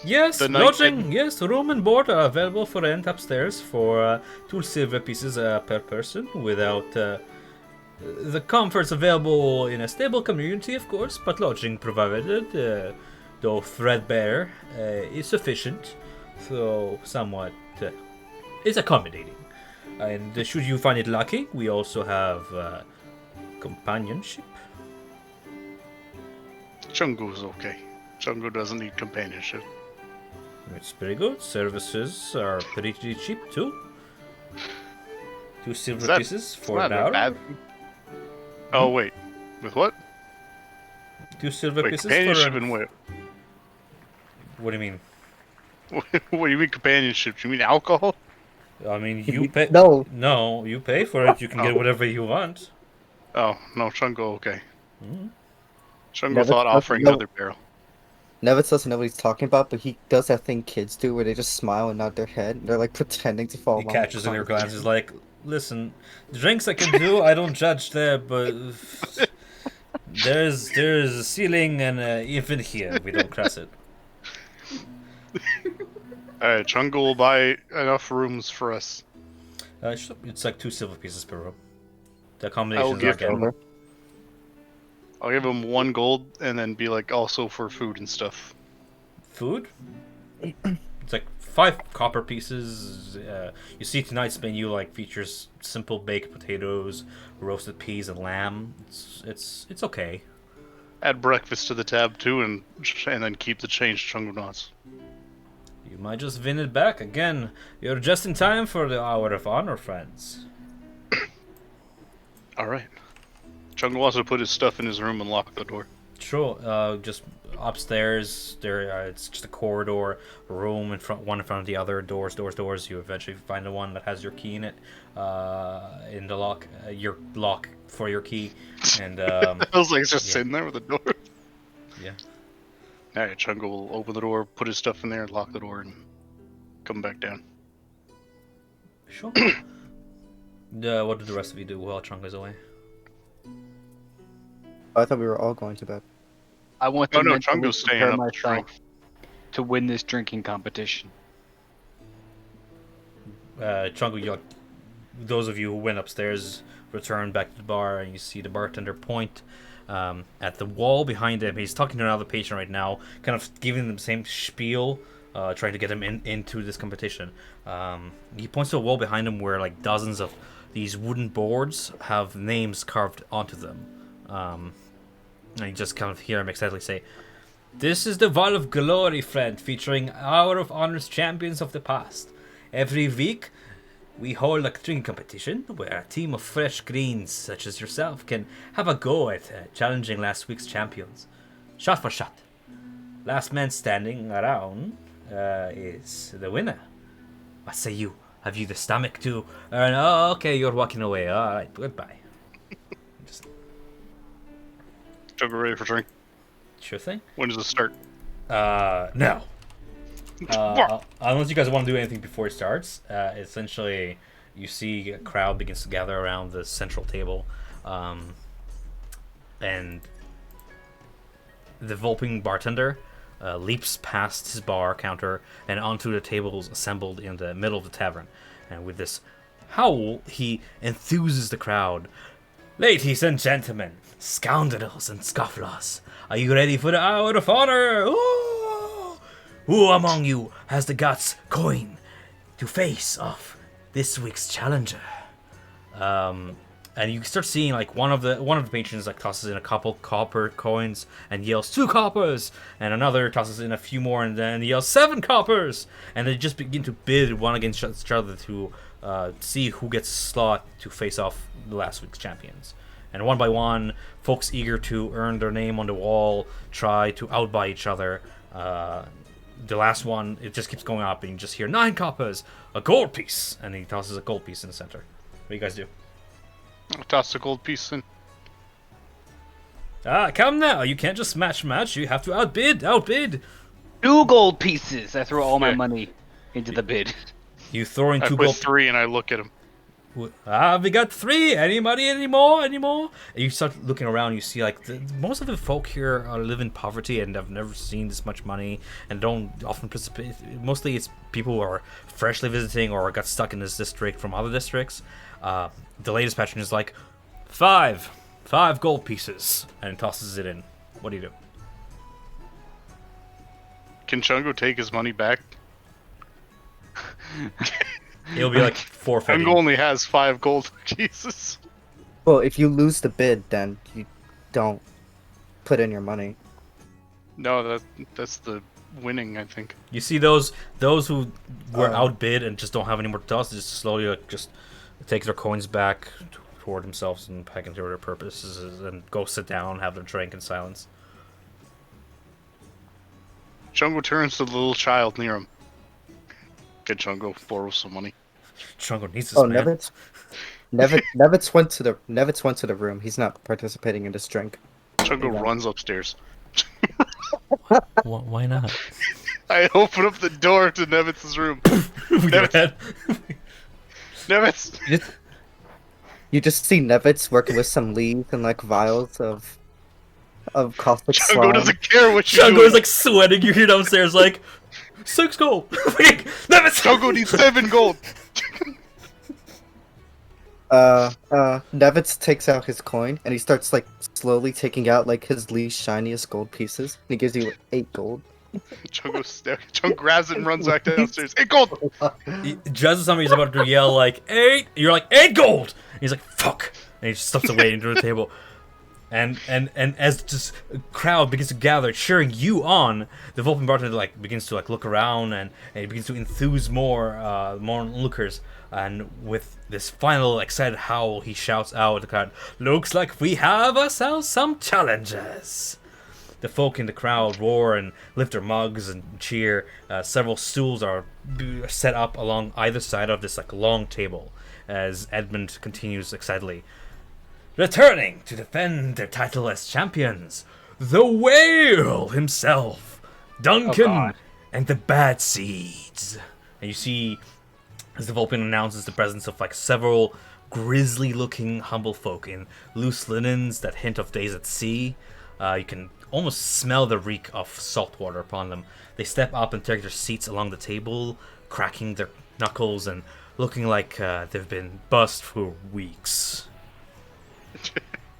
Yes, The night lodging. Yes, room and board are available for rent upstairs for 2 silver pieces per person, without the comforts available in a stable community, of course, but lodging provided, though threadbare, is sufficient, so somewhat is accommodating. And should you find it lacking, we also have companionship. Chungo's okay. Chungo doesn't need companionship. It's pretty good. Services are pretty cheap too. 2 silver that- pieces for Not an a hour. bad. Oh wait, with what? 2 silver Wait, pieces companionship for. and what? What do you mean? What do you mean companionship? Do you mean alcohol? I mean, you pay. No. No, you pay for it. You can get Oh. whatever you want. Oh no, Chungo okay. Mhm. Chungo Never thought touched offering no- another barrel. Nevitz doesn't know what he's talking about, but he does that thing kids do where they just smile and nod their head. They're like pretending to fall. He catches in your glance. He's like, "Listen, drinks I can do. I don't judge there, but there's a ceiling and even here we don't cross it." Alright, Chungo will buy enough rooms for us. It's like 2 silver pieces per room. The I will accommodations are give again. him. I'll give him 1 gold and then be like also for food and stuff. Food. It's like 5 copper pieces. You see tonight's menu like features simple baked potatoes, roasted peas, and lamb. It's okay. Add breakfast to the tab too, and then keep the change, Chungo nods. You might just win it back again. You're just in time for the hour of honor, friends. All right. Chungo wants to put his stuff in his room and lock the door. Sure. Just upstairs. There. It's just a corridor, room in front, one in front of the other. Doors. You eventually find the one that has your key in it. In the lock. Your lock for your key. And I was like, it's just yeah. sitting there with the door. yeah. All right, Chungo will open the door, put his stuff in there, lock the door, and come back down. Sure. What did the rest of you do while Chung is away? I thought we were all going to bed. I want Oh to no, mentally Chungo's staying prepare up to drink. myself to win this drinking competition. Chungu, those of you who went upstairs return back to the bar, and you see the bartender point at the wall behind him. He's talking to another patient right now, kind of giving them the same spiel, trying to get him into this competition. He points to a wall behind him where like dozens of these wooden boards have names carved onto them. And you just kind of hear him excitedly say, "This is the Wall of Glory, friend, featuring Hour of Honor's champions of the past. Every week, we hold a drinking competition where a team of fresh greens such as yourself can have a go at challenging last week's champions. Shot for shot. Last man standing around is the winner. What say you? Have you the stomach to earn? Oh, okay, you're walking away. All right, goodbye." Just Chungo ready for drink. sure thing. When does it start? No. Unless you guys want to do anything before it starts, essentially you see a crowd begins to gather around the central table, and the Vulcan bartender leaps past his bar counter and onto the tables assembled in the middle of the tavern, and with this howl, he enthuses the crowd. "Ladies and gentlemen, scoundrels and scofflaws, are you ready for the Hour of Honor? Ooh! Who among you has the guts coin to face off this week's challenger?" And you start seeing like one of the patrons like tosses in a couple copper coins and yells 2 coppers, and another tosses in a few more and then yells 7 coppers, and they just begin to bid one against each other to see who gets a slot to face off the last week's champions. And one by one, folks eager to earn their name on the wall try to outbuy each other. The last one, it just keeps going up, and you just hear 9 coppers, a gold piece, and he tosses a gold piece in the center. What do you guys do? I'll toss a gold piece in. Come now, you can't just match, you have to outbid. 2 gold pieces. I throw all my Yeah. money into the bid. You throw in I 2 put gold. 3 and I look at him. We got 3. Any money anymore? And you start looking around. You see like most of the folk here live in poverty and have never seen this much money and don't often participate. Mostly it's people who are freshly visiting or got stuck in this district from other districts. The latest patron is like 5 gold pieces and tosses it in. What do you do? Can Chungo take his money back? It'll be like forfeiting. Chungo only has 5 gold. Jesus. Well, if you lose the bid, then you don't put in your money. No, that's the winning, I think. You see those who were outbid and just don't have any more to toss, just slowly like just take their coins back toward themselves and pack into their purposes and go sit down, have their drink in silence. Chungo turns to the little child near him. Can Chungo borrow some money? Chungo needs this, Oh, man. Nevitz went to the room. He's not participating in this drink. Chungo runs upstairs. Why not? I open up the door to Nevitz's room. Nevitz! Nevitz! You just see Nevitz working with some leaves and like vials of caustic Chungo slime. doesn't care what you're Chungo doing. is like sweating. You hear downstairs like 6 gold. Nevis! Chungo needs 7 gold. Nevitz takes out his coin and he starts like slowly taking out like his least shiniest gold pieces. And he gives you 8 gold. Chungo grabs it and runs back downstairs. 8 gold! Just as somebody's about to yell like 8, you're like 8 gold. And he's like fuck, and he just steps away into the table. And as just a crowd begins to gather, cheering you on, the Vulcan bartender like begins to like look around and he begins to enthuse more onlookers. And with this final excited howl, he shouts out at the crowd, "Looks like we have ourselves some challengers." The folk in the crowd roar and lift their mugs and cheer. Several stools are set up along either side of this like long table as Edmund continues excitedly. Returning to defend their title as champions, the Whale himself, Duncan and the Bad Seeds. And you see, as the Vulcan announces the presence of like several grisly-looking humble folk in loose linens that hint of days at sea. You can almost smell the reek of salt water upon them. They step up and take their seats along the table, cracking their knuckles and looking like they've been buzzed for weeks.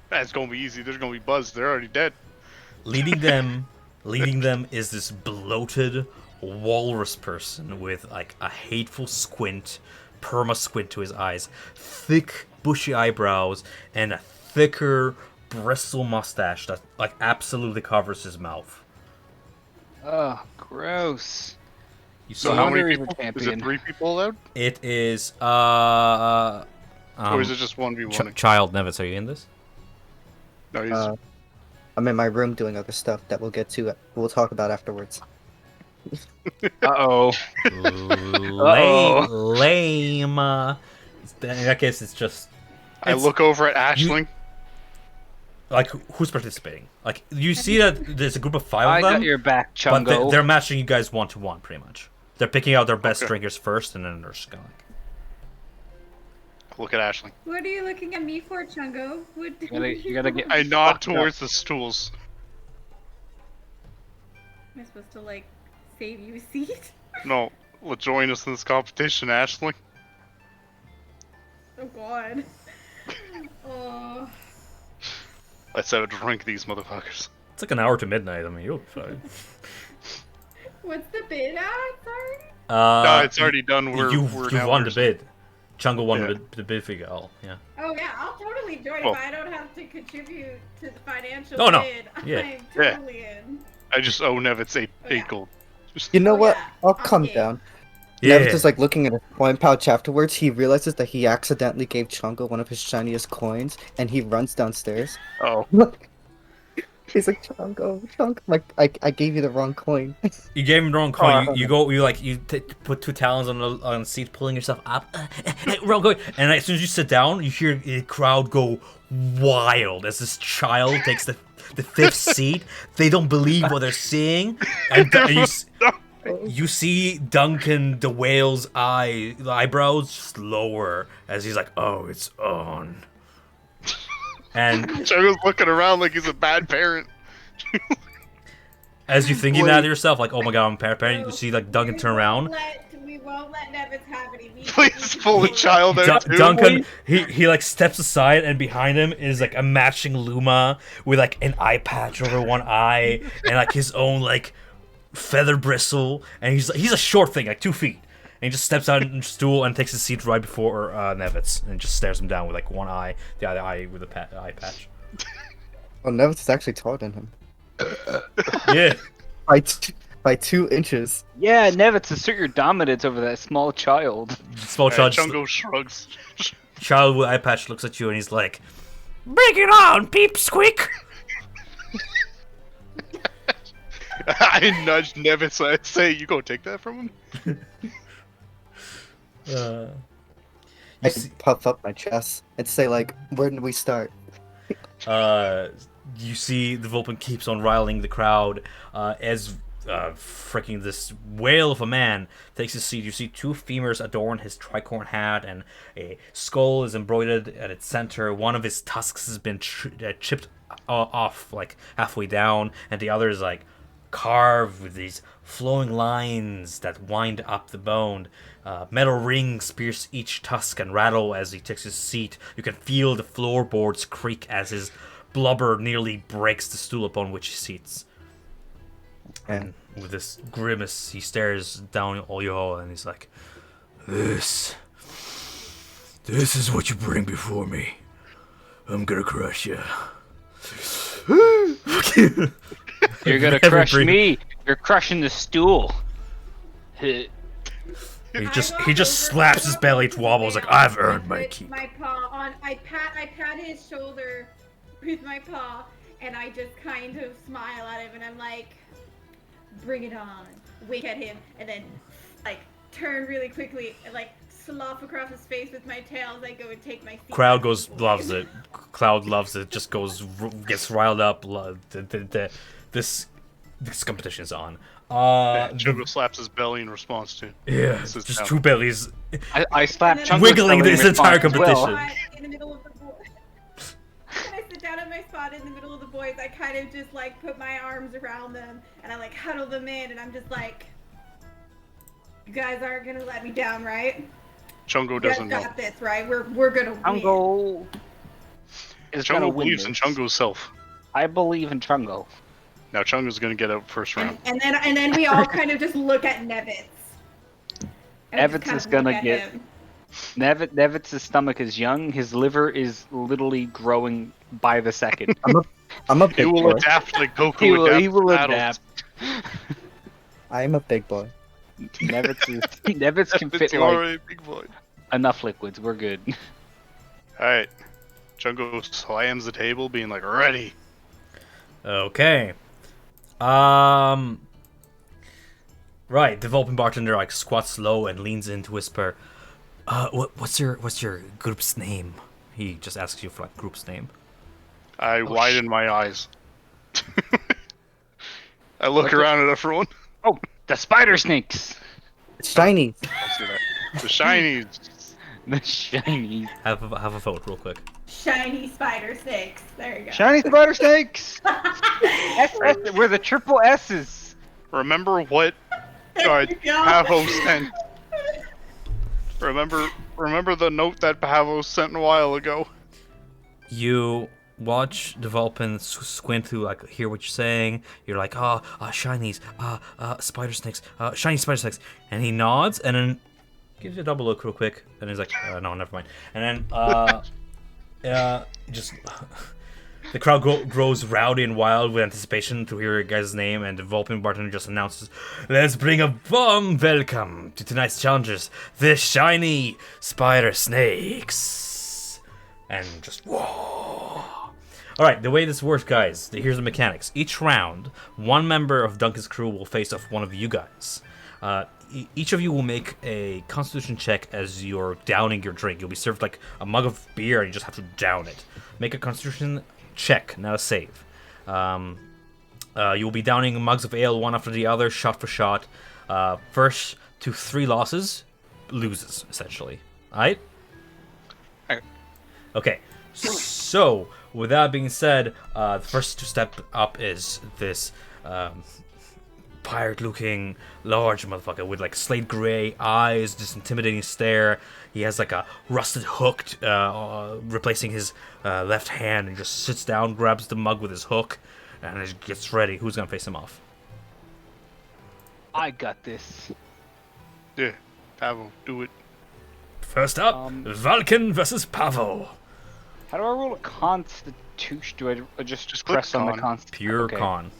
That's gonna be easy. There's gonna be buzz. They're already dead. Leading them is this bloated walrus person with like a hateful squint, perma squint to his eyes, thick bushy eyebrows, and a thicker bristle mustache that like absolutely covers his mouth. Oh, gross. You So see, how wonder many he's a people? Is it champion. 3 people allowed? it is Or is it just 1v1? Child Nevitz, are you in this? No, he's... I'm in my room doing other stuff that we'll get to. We'll talk about afterwards. Uh-oh. Lame. In that case, it's just. I look over at Aisling. Like, who's participating? Like, you see that there's a group of 5 I of them, got your back, but Chungo. they're matching you guys 1-to-1, pretty much. They're picking out their best Okay. drinkers first, and then they're just going like. Look at Aisling. What are you looking at me for, Chungo? What You gotta get- I nod Fucked up. towards the stools. Am I supposed to like save you a seat? No, join us in this competition, Aisling. Oh God. Oh. Let's have a drink, these motherfuckers. It's like an hour to midnight. I mean, you'll be fine. What's the bid at? Sorry. No, it's already done. You We're won the hours. bid. Chungo won the bid for you all. Yeah. Oh yeah, I'll totally join Well- if I don't have to contribute to the financial No, no. bid. Yeah. I'm totally in. I just owe Nevitz eight Oh, yeah. gold. You know Oh, what? yeah, I'll I'm come game. down. Yeah. Nevis is like looking at his coin pouch afterwards. He realizes that he accidentally gave Chungo one of his shiniest coins, and he runs downstairs. Oh, He's like, Chungo, like I gave you the wrong coin. You gave him the wrong coin. Oh, You put two talons on the seat, pulling yourself up. Wrong coin. And as soon as you sit down, you hear the crowd go wild as this child takes the fifth seat. They don't believe what they're seeing, and you see Duncan the whale's eyebrows lower as he's like, "Oh, it's on." And Chungo's looking around like he's a bad parent. as you're thinking that to yourself, like, "Oh my god, I'm a parent," you see like Duncan turn around. We won't let Nevitz have any. Please pull the child out too. Duncan, he like steps aside, and behind him is like a matching Luma with like an eye patch over one eye and like his own like feather bristle, and he's a short thing, like 2 feet, and he just steps out in the stool and takes his seat right before Nevitz and just stares him down with like one eye, the other eye with a eye patch. Oh, Nevis is actually taller than him Yeah. by 2 inches. Yeah, Nevitz, assert your dominance over that small child. Small child, Chungo shrugs. child with eye patch looks at you and he's like, "Bring it on, peep squeak." I nudge Nevitz. I say, "You go take that from him." I puff up my chest and say like, where did we start? You see the Vulcan keeps on riling the crowd as freaking this whale of a man takes his seat. You see 2 femurs adorn his tricorn hat, and a skull is embroidered at its center. One of his tusks has been chipped off like halfway down, and the other is like carved with these flowing lines that wind up the bone. Metal rings pierce each tusk and rattle as he takes his seat. You can feel the floorboards creak as his blubber nearly breaks the stool upon which he sits. And with this grimace, he stares down at Olyo and he's like, This is what you bring before me. I'm gonna crush you. You're gonna crush me. You're crushing the stool. He just slaps his belly, wobbles like, I've earned my keep. My paw on. I pat his shoulder with my paw, and I just kind of smile at him, and I'm like, "Bring it on!" Wink at him, and then like turn really quickly and like slough across his face with my tail as I go and take my seat. Crowd loves it. Cloud loves it. Just gets riled up. This competition's on. Chungo slaps his belly in response to. Yeah, This is just down. 2 bellies. I slap And then Chungo's Wiggling belly in this entire response as well. competition. In the middle of the when I sit down at my spot in the middle of the boys, I kind of just like put my arms around them and I like huddle them in, and I'm just like, "You guys aren't gonna let me down, right? Chungo You guys doesn't know. got this, right? We're gonna win." Chungo is gonna Chungo win believes in this. Chungo's self. I believe in Chungo. Now Chungo's gonna get out first round. And then we all kind of just look at Nevitz. And we just Nevitz kind is of gonna look at get- him. Nevitz's stomach is young. His liver is literally growing by the second. I'm a He big will boy. adapt like Goku he will, adapts he will to battles. adapt. I'm a big boy. Nevitz can fit It's like already big boy. enough liquids. We're good. Alright. Chungo slams the table, being like, ready. Okay. Right, the Vulcan bartender like squats low and leans in to whisper, what's your group's name? He just asks you for like group's name. I widen my eyes. I look around at everyone. Oh, the spider snakes. Shiny. I see that. The shinies. The shiny. Have a vote real quick. Shiny spider snakes. There you go. Shiny spider snakes. We're the triple S's. Remember what There you go. Pavel sent. Remember the note that Pavel sent a while ago. You watch the Vulcan squint through, like, hear what you're saying. You're like, shinies, spider snakes, shiny spider snakes. And he nods, and then gives you a double look real quick, and he's like, no, never mind. And then just the crowd grows rowdy and wild with anticipation to hear your guys' name, and the Vulcan bartender just announces, "Let's bring a warm welcome to tonight's challengers, the shiny spider snakes." And just whoa. Alright, the way this works, guys, here's the mechanics. Each round, one member of Duncan's crew will face off one of you guys. Each of you will make a constitution check as you're downing your drink. You'll be served like a mug of beer and you just have to down it. Make a constitution check, not a save. You'll be downing mugs of ale one after the other, shot for shot. First to 3 losses loses, essentially. Alright? Okay, so with that being said, the first to step up is this pirate-looking large motherfucker with like slate gray eyes, this intimidating stare. He has like a rusted hook replacing his left hand, and just sits down, grabs the mug with his hook, and it gets ready. Who's gonna face him off? I got this. Yeah, Pavel, do it. First up, Vulcan versus Pavel. How do I roll a constitution? Do I just click press on the con. constitution? Pure Okay. con.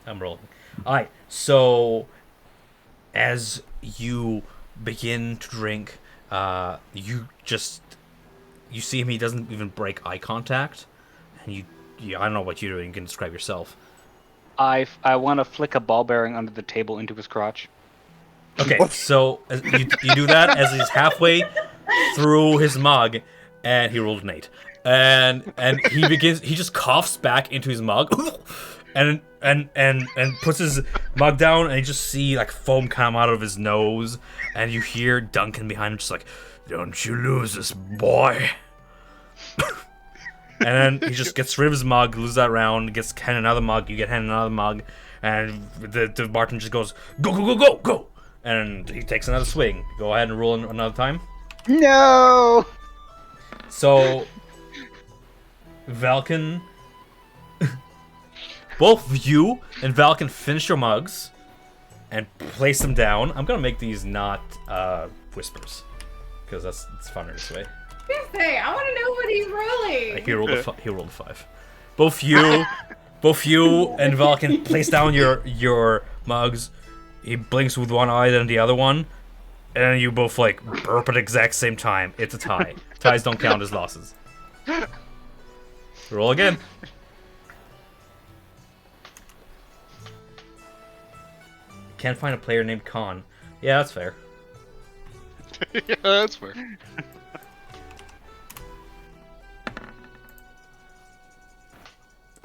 I'm rolling. Alright, so as you begin to drink, you see him, he doesn't even break eye contact, and I don't know what you're doing, you can describe yourself. I want to flick a ball bearing under the table into his crotch. Okay, so you do that as he's halfway through his mug, and he rolled an 8. And he just coughs back into his mug, and puts his mug down, and you just see like foam come out of his nose, and you hear Duncan behind him just like, "Don't you lose this, boy." And then he just gets rid of his mug, loses that round, gets handed another mug, you get handed another mug, and the bartender just goes, "Go, go, go, go, go!" And he takes another swing. Go ahead and roll another time. No! So, Vulcan, both you and Vulcan finish your mugs and place them down. I'm gonna make these not whispers, because it's funner this way. Say, I want to know what he's rolling. He rolled a 5. Both you and Vulcan place down your mugs. He blinks with one eye, then the other one, and then you both like burp at the exact same time. It's a tie. Ties don't count as losses. Roll again. Can't find a player named Khan. Yeah, that's fair. Yeah, that's fair.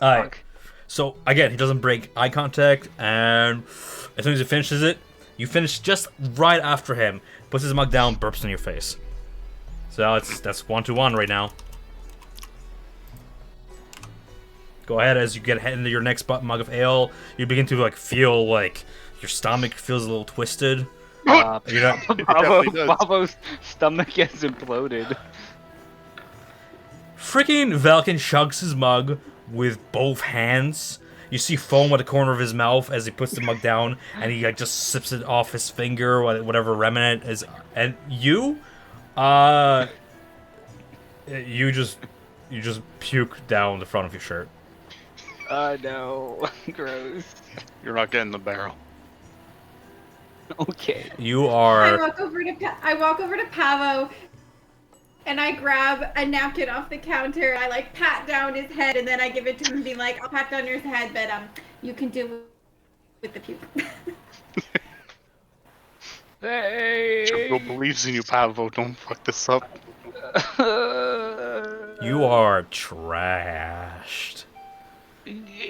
Alright. So again, he doesn't break eye contact, and as soon as he finishes it, you finish just right after him. Puts his mug down, burps in your face. So that's 1-1 right now. Go ahead as you get into your next mug of ale. You begin to like feel like your stomach feels a little twisted. You know, Bravo's stomach gets imploded. freaking Vulcan chugs his mug with both hands. You see foam at the corner of his mouth as he puts the mug down, and he like just sips it off his finger, whatever remnant is. And you just puke down the front of your shirt. No. Gross. You're not getting the barrel. Okay. You I are. walk over to Pavo, and I grab a napkin off the counter. I like pat down his head, and then I give it to him, being like, "I'll pat down your head, but you can do with the puke." Hey. Joe believes in you, Pavel. Don't fuck this up. You are trashed.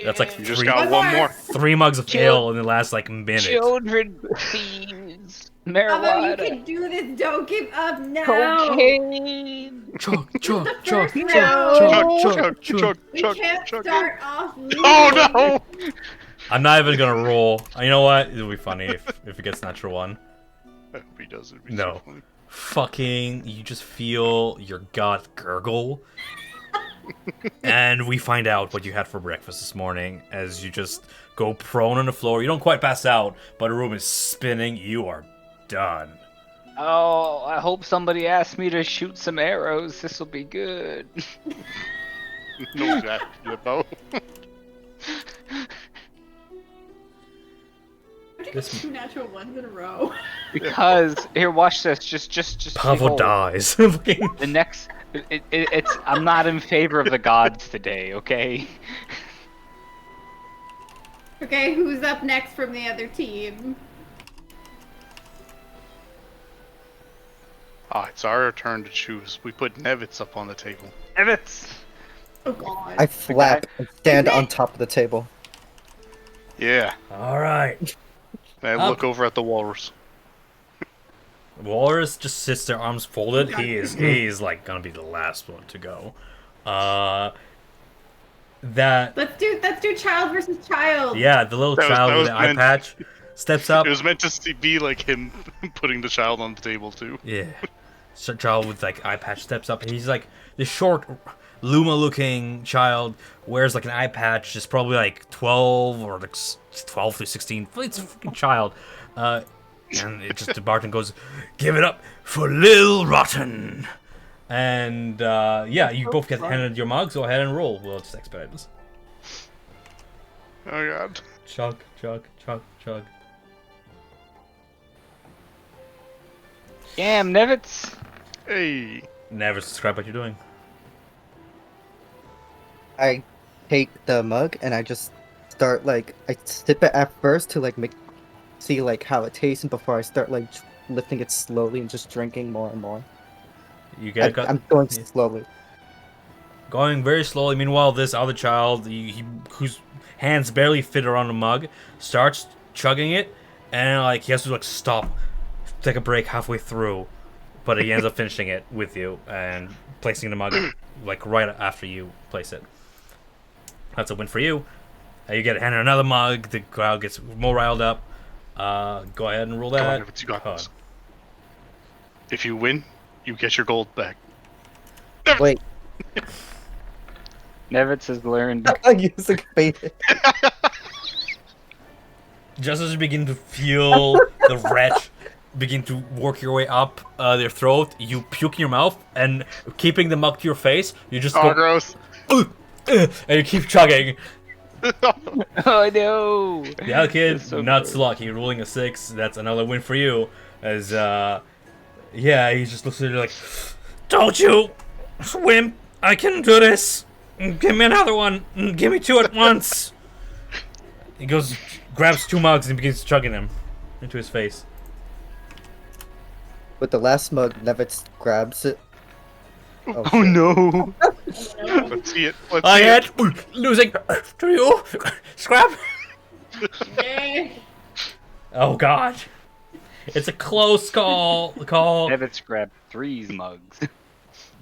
That's like You just three, got one more. 3 mugs of ale in the last like minute. Children, please. Pavo, you Marijuana. can do this. Don't give up now. Cocaine. Chug, chug, The chug, first chug, round. chug, chug, chug. We can't start off. Oh no! I'm not even gonna roll. You know what? It'll be funny if it gets natural 1. I hope he does. It'd be No. so funny. Fucking, you just feel your gut gurgle. And we find out what you had for breakfast this morning as you just go prone on the floor. You don't quite pass out, but the room is spinning. You are done. Oh, I hope somebody asks me to shoot some arrows. This will be good. No, that the bow. This- Two natural ones in a row. Because here, watch this. Just Pavel behold. dies. The next, it's. I'm not in favor of the gods today. Okay. Okay, who's up next from the other team? Ah, it's our turn to choose. We put Nevitz up on the table. Evans. Oh god. I flap and stand on top of the table. Yeah. All right. And I look over at the walrus. Walrus just sits there, arms folded. He is like gonna be the last one to go. That Let's do child versus child. yeah, the little That was- child that with was the eye meant- patch steps up. It was meant to be like him putting the child on the table too. Yeah, so child with like eye patch steps up. He's like this short, Luma-looking child wears like an eye patch. Is probably like 12 or like 12 to 16. It's a freaking child. And it just the Barton goes, "Give it up for Lil Rotten." And yeah, you both get handed your mugs. Go ahead and roll. We'll just expedite this. Oh god. Chug, chug, chug, chug. Damn, Nevitz. Hey. Never describe what you're doing. I take the mug and I just start like I sip it at first to like see like how it tastes before I start like lifting it slowly and just drinking more and more. You get I'm going yeah. slowly. Going very slowly. Meanwhile, this other child, whose hands barely fit around the mug, starts chugging it, and like he has to like stop, take a break halfway through, but he ends up finishing it with you and placing the mug like right after you place it. That's a win for you. You get handed another mug. The crowd gets more riled up. Go ahead and roll Come on, that. Nevitz, you got Hold this. on. If you win, you get your gold back. Wait, Nevitz has learned. I'm using fate. Just as you begin to feel the wretch begin to work your way up their throat, you puke in your mouth, and keeping the mug to your face, you just Oh, go, gross. and you keep chugging. Oh no! The other kid, That's so not gross. so lucky, rolling a 6. That's another win for you. As, yeah, he just looks at you like, "Don't you, wimp, I can do this. Give me another one. Give me 2 at once." He goes, grabs 2 mugs and begins chugging them into his face. With the last mug, Nevitz grabs it. Oh shit. no. Let's see it. Let's I see it. had losing to you, scrap. Yeah. Oh God, it's a close call. Nevitz grabbed 3's mugs.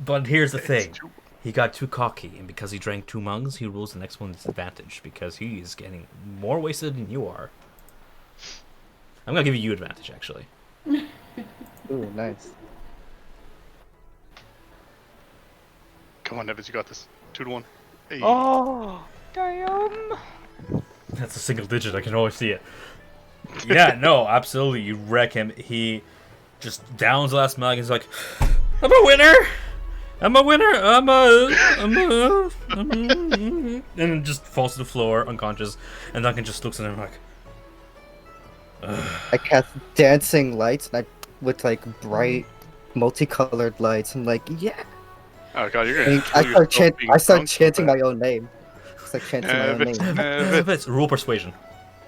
But here's the thing: too- he got too cocky, and because he drank 2 mugs, he rules the next one disadvantage because he is getting more wasted than you are. I'm gonna give you advantage, actually. Ooh, nice. Come on, Nevitz, you got this. 2-1. Hey. Oh, damn! That's a single digit. I can always see it. Yeah, no, absolutely. You wreck him. He just downs the last mug. And he's like, "I'm a winner. I'm a winner. And then just falls to the floor, unconscious. And Duncan just looks at him like, I cast dancing lights and with like bright, multicolored lights. I'm like, yeah. Oh god, you're And gonna I start chanting my own name. It's like chanting my own name. It's rule persuasion.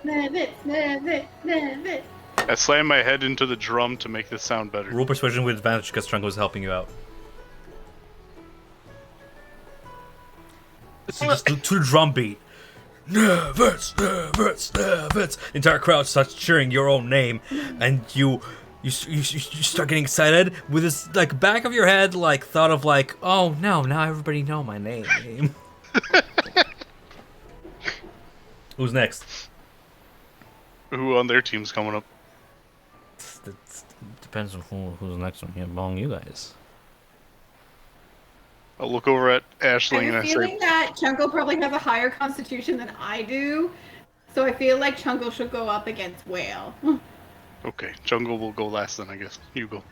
Nevitz. I slammed my head into the drum to make this sound better. Rule persuasion with advantage because Trungo was helping you out. So just to the drum beat. Nevitz, Nevitz, Nevitz. The entire crowd starts cheering your own name, and you start getting excited with this like back of your head like thought of like, oh no, now everybody know my name. Who's next? Who on their team's coming up? It depends on who's next one here among you guys. I'll look over at I Aisling and have I a feeling say, that Chungo probably has a higher constitution than I do, so I feel like Chungo should go up against Whale. okay, Jungle will go last then, I guess. You go.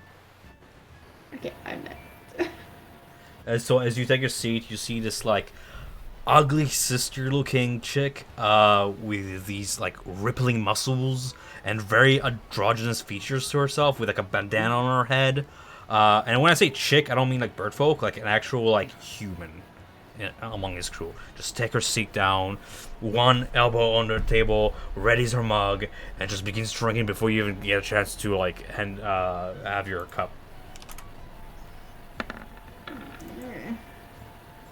Okay, I'm next. And so as you take your seat, you see this like ugly sister-looking chick with these like rippling muscles and very androgynous features to herself, with like a bandana on her head. And when I say chick, I don't mean like bird folk, like an actual like human among his crew. Just take her seat down, one elbow on the table, readies her mug, and just begins drinking before you even get a chance to like have your cup.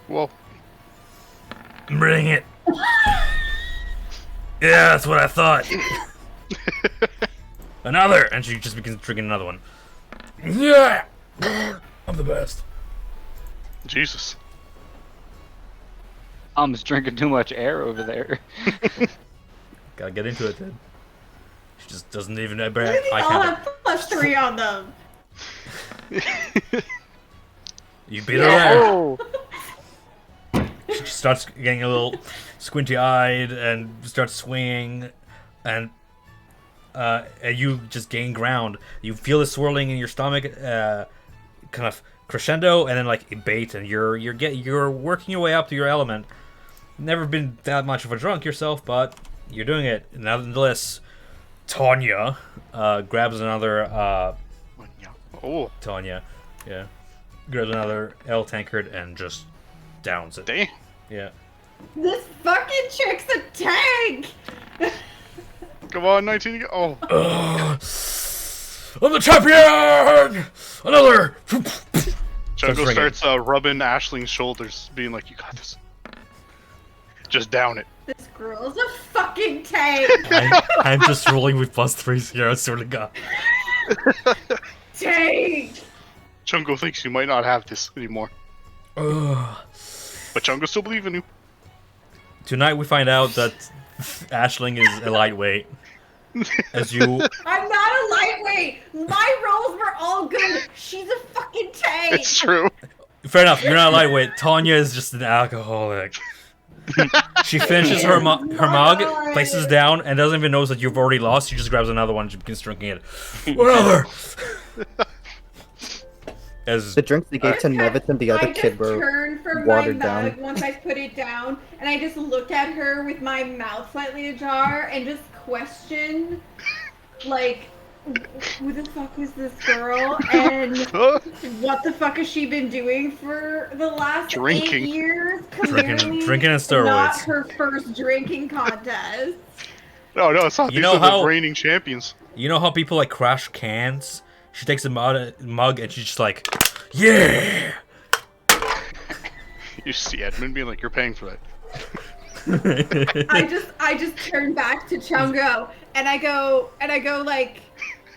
Well, Bring it. Yeah, that's what I thought. Another, and she just begins drinking another one. Yeah, I'm the best. Jesus. Tom's drinking too much air over there. Gotta get into it then. She just doesn't even Look at these all have +3 on them. You beat her there. Oh, She starts getting a little squinty-eyed and starts swinging, and you just gain ground. You feel the swirling in your stomach, kind of crescendo, and then like abate, and you're working your way up to your element. Never been that much of a drunk yourself, but you're doing it. Nonetheless, Tanya grabs another Tanya, yeah, grabs another L tankard and just downs it. Damn. Yeah. This fucking chick's a tank! Come on, 19. Oh. I'm the champion! Another! Jungle starts rubbing Aisling's shoulders, being like, you got this. Just down it. This girl's a fucking tank! I'm just rolling with +3s here, I swear to God. Tank! Jungle thinks you might not have this anymore. But Jungle still believes in you. Tonight we find out that Aisling is a lightweight. As you... I'm not a lightweight! My rolls were all good! She's a fucking tank! It's true. Fair enough, you're not a lightweight. Tanya is just an alcoholic. She finishes her mug, places it down, and doesn't even notice that you've already lost. She just grabs another one and she begins drinking it. Whatever! As The drinks they gave to Nevitz and the other I kid just were turned from watered my mug down. once I put it down, and I just looked at her with my mouth slightly ajar and just questioned, like, who the fuck is this girl, and what the fuck has she been doing for the last Drinking. 8 years? Drinking Clearly and steroids. Not her first drinking contest. No, it's not. You These know are how- the reigning champions. You know how people like crash cans? She takes a mug and she's just like, yeah! You see Edmund being like, you're paying for that. I just turn back to Chungo and I go like,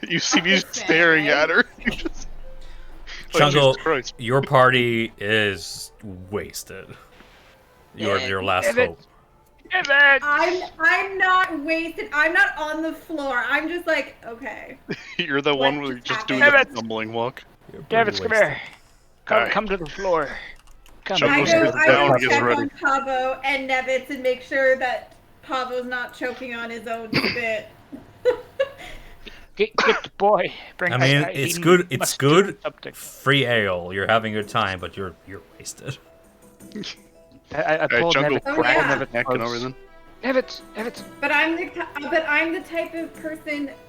You see me Okay, staring fam. at her. You just- Oh, Chungo, Jesus Christ. your party is wasted. You're your last hope. I'm not wasted. I'm not on the floor. I'm just like, okay. You're the What one where you're just just doing happened? the stumbling walk. You're pretty Davitz, come wasted. here. Alright. Come to the floor. Come. Chungo I Almost go, sits I down go and gets check ready. on Pavo and Nevitz and make sure that Pavo's not choking on his own spit. Get the boy. Bring I that mean, guy. it's He good. It's must do good. something. Free ale. You're having a good time, but you're wasted. I pulled Jungle Nevitz. Oh, yeah. Nevitz neck and close. everything. Nevitz. But I'm the type of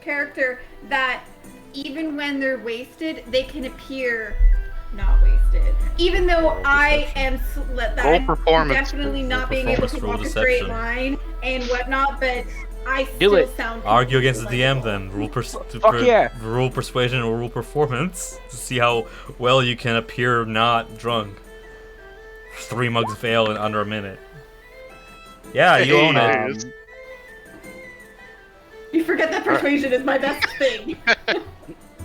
character that even when they're wasted, they can appear not wasted. Even though I am that Roll I'm performance. definitely Roll not being able to performance, roll walk a straight deception. line and whatnot, but I Do still it. sound Argue against the DM delightful. then. Fuck yeah. Rule persuasion or rule performance to see how well you can appear not drunk. 3 mugs of ale in under a minute. Yeah, you own Hey, it. You forget that persuasion is my best thing.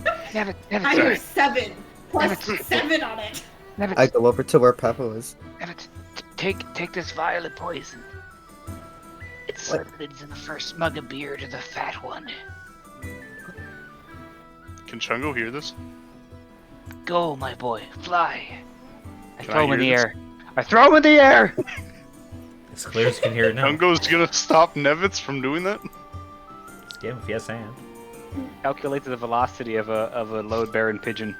Nevitz. I have 7 plus 7 on it. I Nevitz. go over to where Pavel is. Nevitz. Take this vial of poison. It's in the first mug of beer to the fat one. Can Chungo hear this? Go, my boy. Fly. I Can throw I him in the hear air. I throw him in the air! As clear as you can hear it now. Chungo's gonna stop Nevitz from doing that? Yeah, if yes and. Calculate the velocity of a load-bearing pigeon.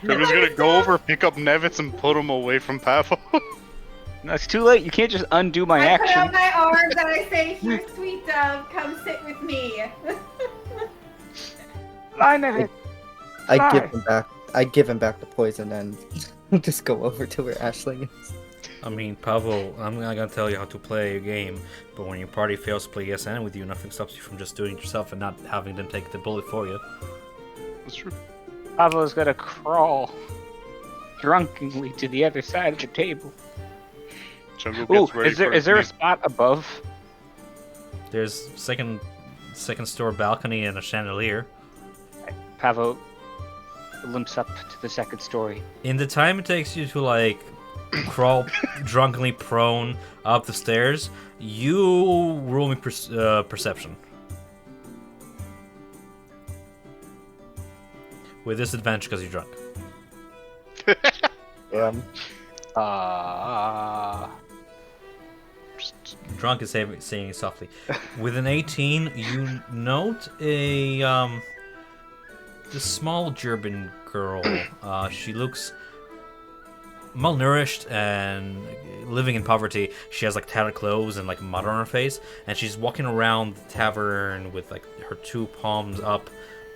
Chungo's gonna go over, pick up Nevitz, and put him away from Pavel. No, it's too late. You can't just undo my I put action. out my arms and I say, "Here, sweet dove, come sit with me." Line of it. I give him back the poison and just go over to where Ashling is. I mean, Pavel, I'm not gonna tell you how to play a game, but when your party fails to play yes and with you, nothing stops you from just doing it yourself and not having them take the bullet for you. That's true. Pavel's gonna crawl drunkenly to the other side of the table. Chungo Ooh, gets ready is there a spot above? There's second store balcony and a chandelier. Pavel limps up to the second story. In the time it takes you to like crawl drunkenly prone up the stairs, you roll me perception. With disadvantage because you're drunk. Drunk is saying it softly. With an 18, you note this small German girl. She looks malnourished and living in poverty. She has like tattered clothes and like mud on her face, and she's walking around the tavern with like her two palms up,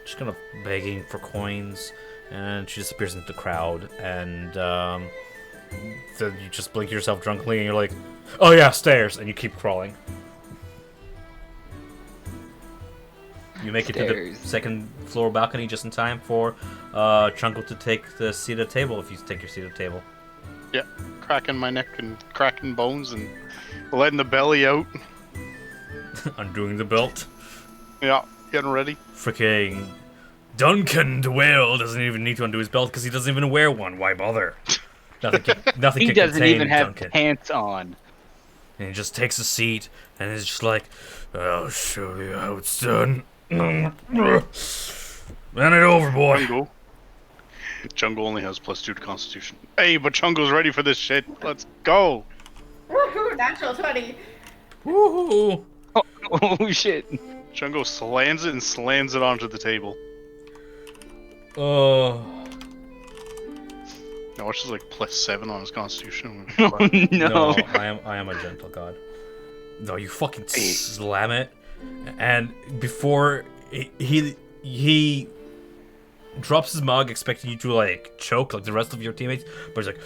just kind of begging for coins. And she disappears into the crowd, and then you just blink yourself drunkenly, and you're like, "Oh yeah, stairs," and you keep crawling. You make it to the second floor balcony just in time for Chungo to take the seat at the table. If you take your seat at the table. Yeah, cracking my neck and cracking bones and letting the belly out. Undoing the belt. Yeah, getting ready. Freaking Duncan the whale doesn't even need to undo his belt because he doesn't even wear one. Why bother? Nothing He can doesn't contain even have Duncan. pants on. And he just takes a seat and is just like, "I'll show you how it's done. Run it over, boy." Chungo. Chungo only has +2 to Constitution. Hey, but Chungo's ready for this shit. Let's go. Woohoo! Natural 20. Woohoo! Oh shit! Chungo slams it and slams it onto the table. Now watch is like +7 on his Constitution. Oh no! I am a gentle god. No, you fucking slam it, and before he drops his mug, expecting you to like choke like the rest of your teammates, but he's like,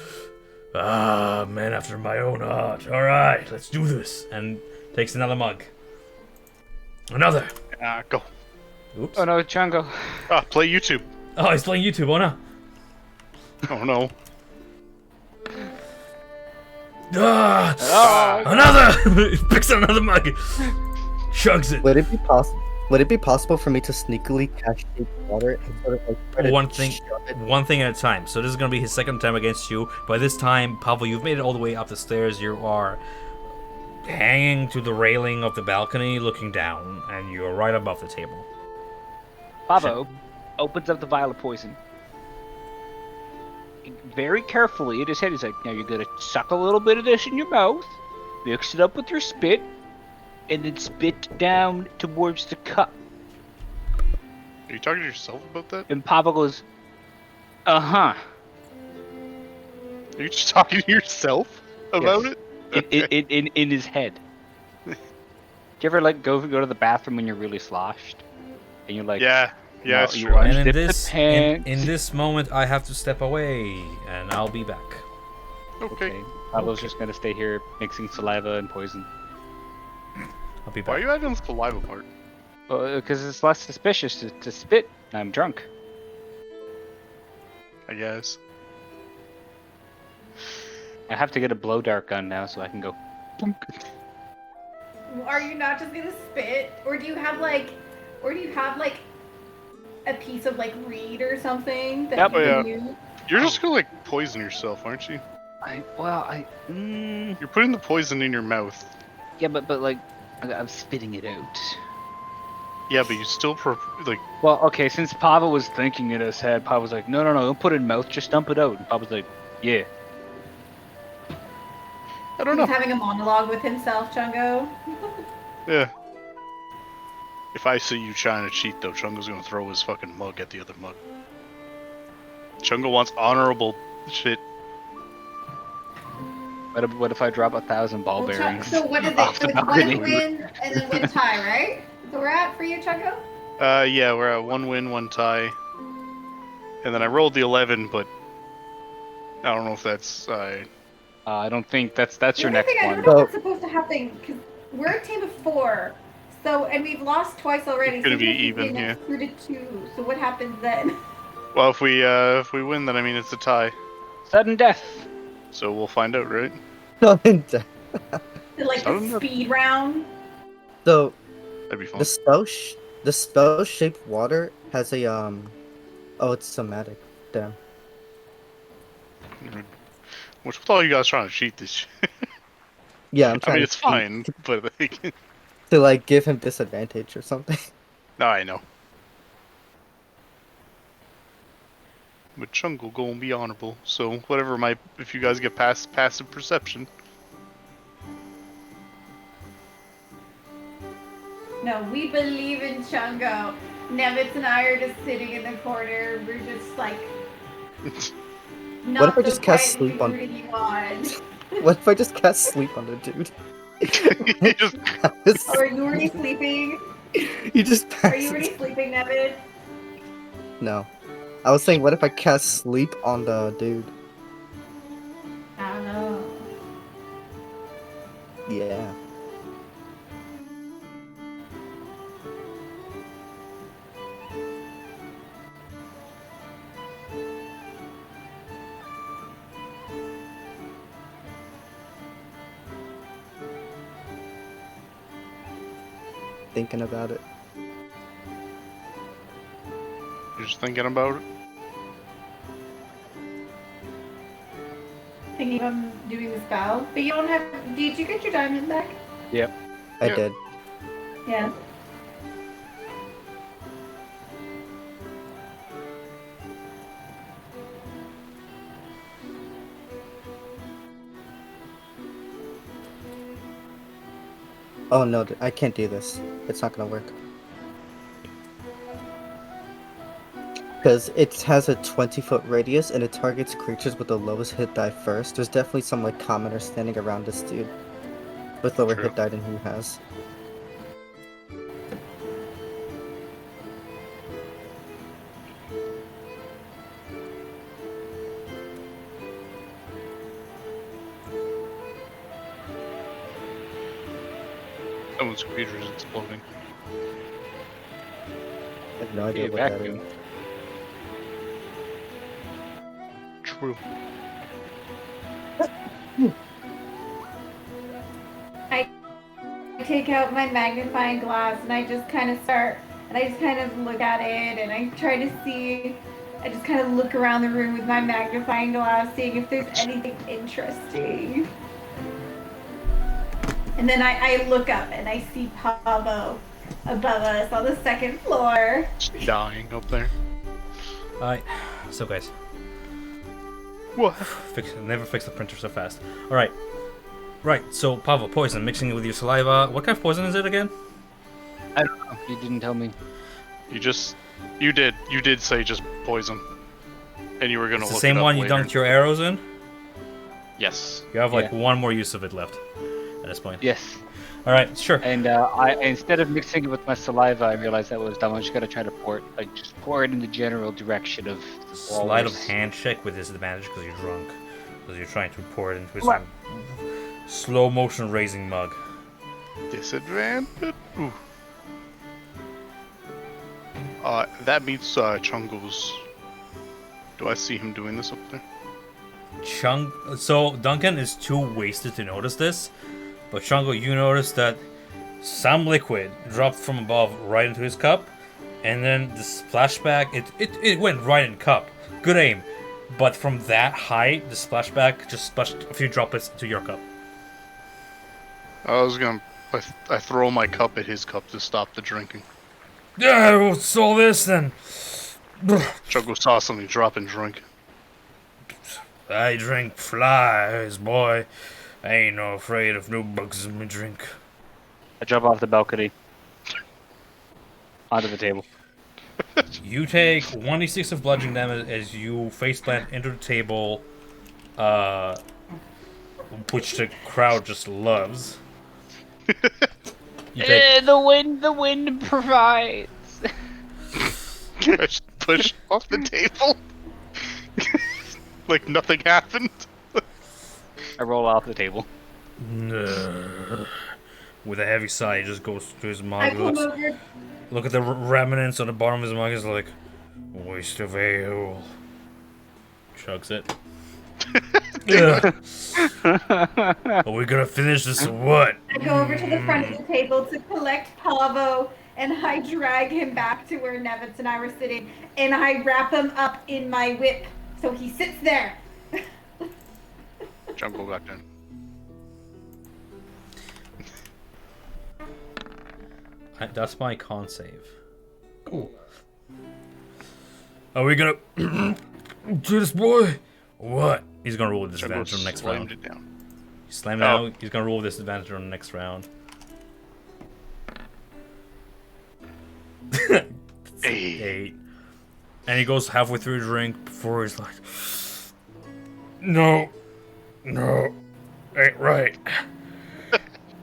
"Ah, man after my own heart. All right, let's do this," and takes another mug. Another. Go. Oops. Oh no, Chungo. Play YouTube. Oh, he's playing YouTube. Oh no. Oh no. Another. Picks up another mug. Chugs it. Would it be possible for me to sneakily catch the water and sort of like try to One thing at a time. So this is gonna be his second time against you. By this time, Pavel, you've made it all the way up the stairs. You are hanging to the railing of the balcony, looking down, and you're right above the table. Pavo opens up the vial of poison. Very carefully in his head, he's like, "Now you're gonna suck a little bit of this in your mouth, mix it up with your spit, and then spit down towards the cup." Are you talking to yourself about that? And Papa goes, "Uh-huh." Are you just talking to yourself about Yes. it? In his head. Do you ever like go to the bathroom when you're really sloshed, and you're like, Yeah, No, it's you true. are- And Unzip the pants. in this moment, I have to step away, and I'll be back. Okay. Pablo's just gonna stay here mixing saliva and poison. I'll be Why are back. you adding the saliva part? Because it's less suspicious to spit. I'm drunk. I guess. I have to get a blow dart gun now so I can go. Are you not just gonna spit, or do you have like a piece of like reed or something that Yep. you can Oh, use? You're just gonna like poison yourself, aren't you? Yeah, You're putting the poison in your mouth. but like, I'm spitting it out. Yeah, but you still like. Well, okay, since Pavel was thinking in his head, Pavel was like, no, don't put it in mouth, just dump it out. And Pavel was like, yeah. I don't He's know. having a monologue with himself, Chungo. Yeah. If I see you trying to cheat, though, Chungo's gonna throw his fucking mug at the other mug. Chungo wants honorable shit. What if I drop 1,000 ball Well, bearings? so what is off it? the So it's balcony? one win and then one tie, right? So we're at for you, Chungo? Yeah, we're at 1 win, 1 tie. And then I rolled the 11, but I don't know if that's. I don't think that's The your other next thing, I don't one. know So- what's supposed to happen, because we're a team of 4. So, and we've lost twice already. It's gonna so be if we even, win, yeah. it's 2-2. So what happens then? Well, if we win, then I mean it's a tie. Sudden death. So we'll find out, right? So Like Sudden the death. speed round? That'd be fun. the spell shaped water has a oh, it's somatic. Damn. What's with all you guys trying to cheat this shit? Yeah, I'm I trying mean, to it's cheat fine, but like, to like give him disadvantage or something. no, I know. But Chungo gonna be honorable, so whatever if you guys get past passive perception. No, we believe in Chungo. Nevitz and I are just sitting in the corner. We're just like. What if I just cast quietly sleep on- rooting you on. What if I just cast sleep on the dude? You just Oh, are you already sleeping? He just Are you passes. already sleeping, Nevitz? No. I was saying, what if I cast sleep on the dude? I don't know. Yeah. Thinking about it. you're just thinking about it. Thinking of doing the spell. But you don't have. Did you get your diamond back? I Yeah. did. Yeah. Oh no, I can't do this. It's not gonna work. Because it has a 20-foot radius and it targets creatures with the lowest hit die first. There's definitely some like commoner standing around this dude with lower True. hit die than he has. Someone's computer is exploding. I have no idea Yeah, what that vacuum. is. True. I take out my magnifying glass and I just kind of look at it and I try to see. I just kind of look around the room with my magnifying glass, seeing if there's anything interesting. And then I look up and I see Pavel above us on the second floor. Just dying up there. Alright, so guys, What? never fix the printer so fast. Alright, right, so Pavel, poison, mixing it with your saliva. What kind of poison is it again? I don't know. You didn't tell me. You did say just poison. And you were gonna It's the look same it up one you later. dunked your arrows in? Yes. You have like Yeah. one more use of it left at this point. Yes. Alright, sure. And I instead of mixing it with my saliva, I realized that was dumb. I just gotta try to pour it in the general direction of the Sleight of walrus. hand check with disadvantage because you're drunk. Because you're trying to pour it into his What? slow motion raising mug. Disadvantage. Ooh. That meets Chungo's. Do I see him doing this up there? So Duncan is too wasted to notice this, but Chungo, you notice that some liquid dropped from above right into his cup, and then the splashback, it went right in cup. Good aim. But from that height, the splashback just splashed a few droplets into your cup. I was gonna. I throw my cup at his cup to stop the drinking. Yeah, what's all this then? Jungle saw something drop and drink. I drink flies, boy. I ain't no afraid of no bugs in my drink. I jump off the balcony. Onto the table. You take 1d6 of bludgeoning damage as you faceplant into the table, which the crowd just loves. You take The wind provides. I just push off the table. Like nothing happened. I roll off the table. with a heavy sigh, he just goes to his I mug. come over. Look at the remnants on the bottom of his mug. He's like, waste of ale. Chugs it. Are we gonna finish this or what? I go over to the front of the table to collect Pavo, and I drag him back to where Nevitz and I were sitting, and I wrap him up in my whip so he sits there. Jungle got in. That's my con save. Cool. Are we gonna do this, boy? What? He's gonna roll with disadvantage on the next Slammed round. it down. He slammed it out. He's gonna roll with disadvantage on the next round. Hey. 8. And he goes halfway through the drink before he's like, no, ain't right.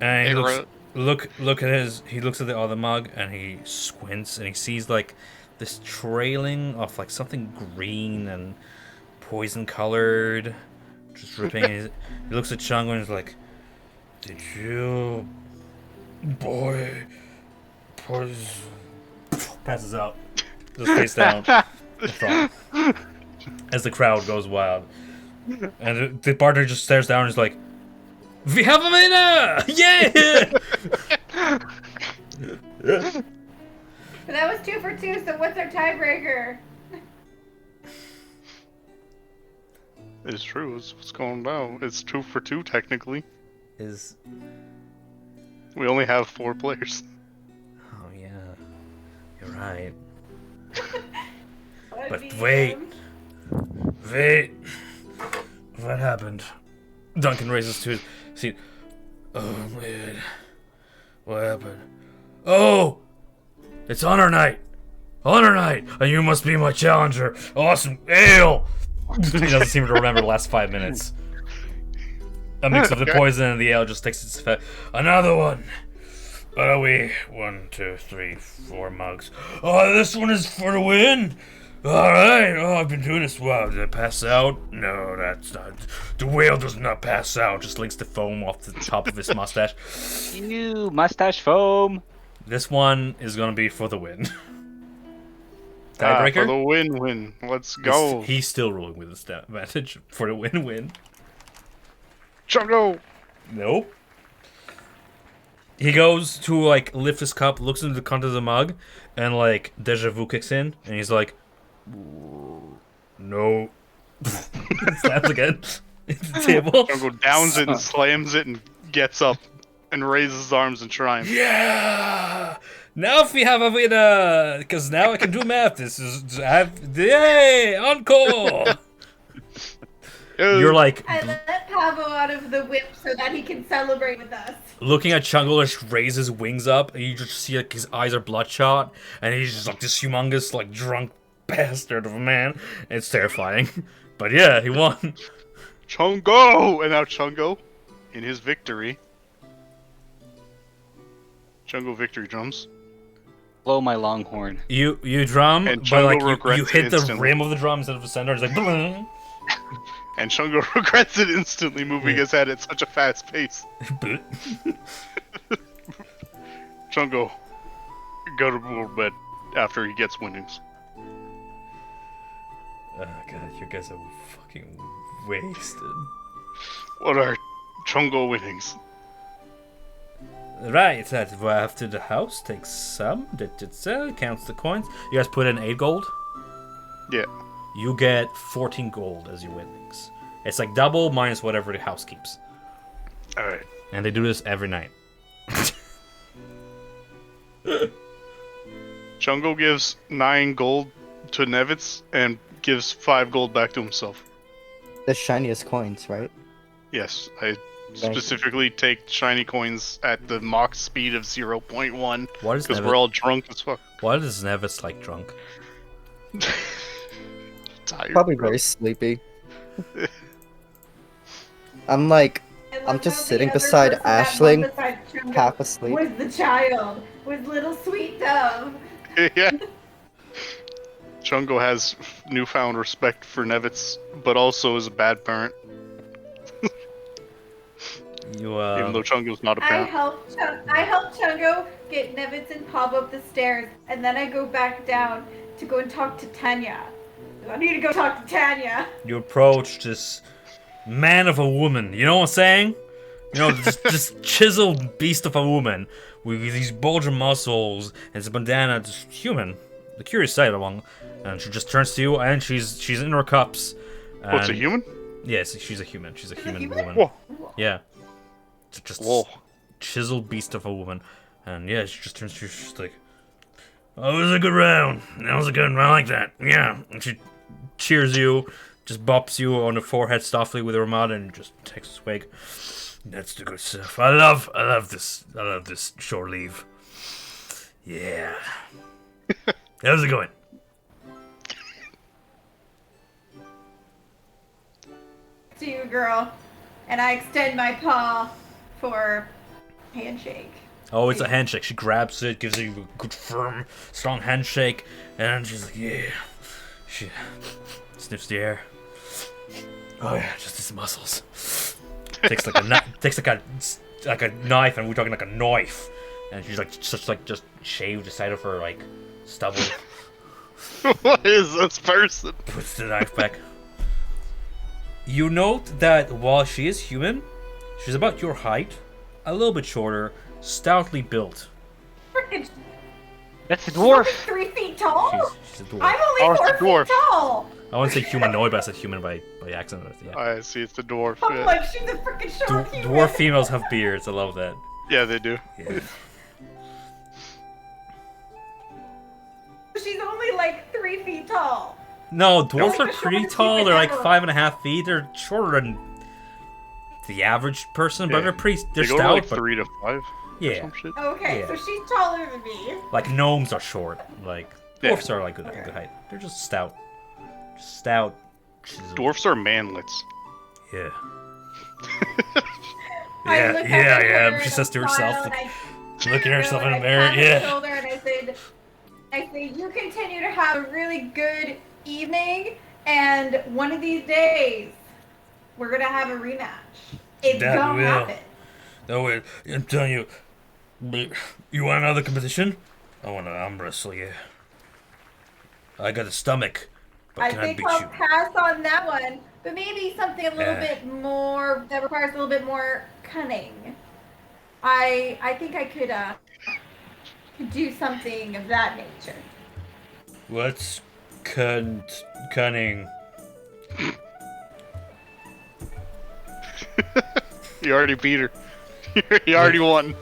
And he Ain't looks, right. look at his. He looks at the other mug and he squints and he sees like this trailing of like something green and poison colored, just dripping. He looks at Chungo and he's like, "Did you, boy, poison?" Passes out, just face down, as the crowd goes wild. And the bartender just stares down and is like, "We have a winner! Yeah!" But that was 2 for 2, so what's our tiebreaker? It's true. It's what's going down. It's 2 for 2 technically. Is We only have 4 players. oh yeah, you're right. What But do you wait. do? Wait, what happened? Duncan raises to his seat. Oh man, what happened? Oh, it's honor night, and you must be my challenger. Awesome ale. He doesn't seem to remember the last 5 minutes. A mix of the poison and the ale just takes its effect. Another one. What are we? 1, 2, 3, 4 mugs. Oh, this one is for the win. All right. Oh, I've been doing this a while. Did I pass out? No, that's not. The whale does not pass out. Just licks the foam off the top of his mustache. You mustache foam. This one is gonna be for the win. For Tiebreaker. the win-win. Let's go. He's still rolling with his advantage for the win-win. Jungle. Nope. He goes to like lift his cup, looks into the content of the mug, and like deja vu kicks in, and he's like, "No." Slams again into the table. Jungle downs it and slams it and gets up and raises his arms in triumph. Yeah. Now if we have a winner, because now I can do math. This is yay encore. You're like I let Pavo out of the whip so that he can celebrate with us. looking at Chungo just raise his wings up, and you just see like his eyes are bloodshot, and he's just like this humongous like drunk bastard of a man. It's terrifying, but yeah, he won. Chungo! And now Chungo, in his victory. Chungo victory drums. Blow my longhorn. You drum, And but Chungo like regrets you hit it the instantly. rim of the drum instead of the center. It's like. Bling. And Chungo regrets it instantly, moving his head at such a fast pace. Chungo, go to bed after he gets winnings. Oh god, you guys are fucking wasted. What are Chungo winnings? Right, that after the house takes some, counts the coins. You guys put in 8 gold. Yeah. You get 14 gold as your winnings. It's like double minus whatever the house keeps. Alright. And they do this every night. Chungo gives 9 gold to Nevitz and gives 5 gold back to himself. The shiniest coins, right? Yes, I Thank you. specifically take shiny coins at the Mach speed of 0.1 What is because we're all drunk as fuck. Why does Nevis like drunk? Tired, Probably bro. very sleepy. I'm like, I I'm love just how the sitting other beside person that Aisling, went beside Chungo half asleep. was the child, was little sweet dove. Yeah. Chungo has newfound respect for Nevitz, but also is a bad parent, You even though Chungo's not a I parent. helped Chungo get Nevitz and Pop up the stairs, and then I go back down to go and talk to Tanya. I need to go talk to Tanya. you approach this man of a woman. You know what I'm saying? You know, this chiseled beast of a woman with these bulging muscles and this bandana, just human. The curious sight among, and she just turns to you, and she's in her cups. Oh, it's a and- human? Yes, she's a human. She's a human human? woman. Whoa. Yeah. Just Whoa. chiseled beast of a woman. And yeah, she just turns to you, she's like, "Oh, it was a good round. That was a good one. I like that. Yeah." And she cheers you, just bops you on the forehead softly with her mouth, and just takes a swig. "That's the good stuff. I love this shore leave. Yeah." How's it going? To you, girl, and I extend my paw for handshake. Oh, it's a handshake. She grabs it, gives you a good, firm, strong handshake, and she's like, "Yeah." She sniffs the air. "Oh yeah, just his muscles." Takes like a knife, and we're talking like a knife, and she's like just shaved the side of her like stubble. What is this person? Puts the knife back. You note that while she is human, she's about your height, a little bit shorter, stoutly built. Freaking That's a dwarf. 3 feet tall. She's a dwarf. I'm Oh, only it's a 4 dwarf. feet tall. I wouldn't say humanoid, but I said human by accident. Yeah. I see, it's the dwarf. I'm Yeah, like, she's a freaking short human. Dwarf females have beards. I love that. yeah they do. Yeah. She's only like 3 feet tall. No, dwarves Those are are the pretty shortest tall. human They're like ever. 5.5 feet. They're shorter than the average person, but Yeah. they're pretty. They're They go stout, to like but 3 to 5. yeah, Some shit. Okay, Yeah. so she's taller than me. like gnomes are short. Like Yeah. dwarfs are like good height. They're just stout. Stout. chiseled. Dwarfs are manlets. Yeah. I Yeah, look up yeah, at yeah. her She and says I to herself, smile like, and looking at herself in and the I mirror. pat her Yeah. shoulder and I say, you continue to have a really good evening, and one of these days, we're gonna have a rematch. It's That gonna will. happen. No, wait, I'm telling you. You want another competition? I want to arm wrestle you. I got a stomach, but I can I think beat I'll you? pass on that one, but maybe something a little Yeah. bit more that requires a little bit more cunning. I think I could do something of that nature. What's cunning? You already beat her. You already won.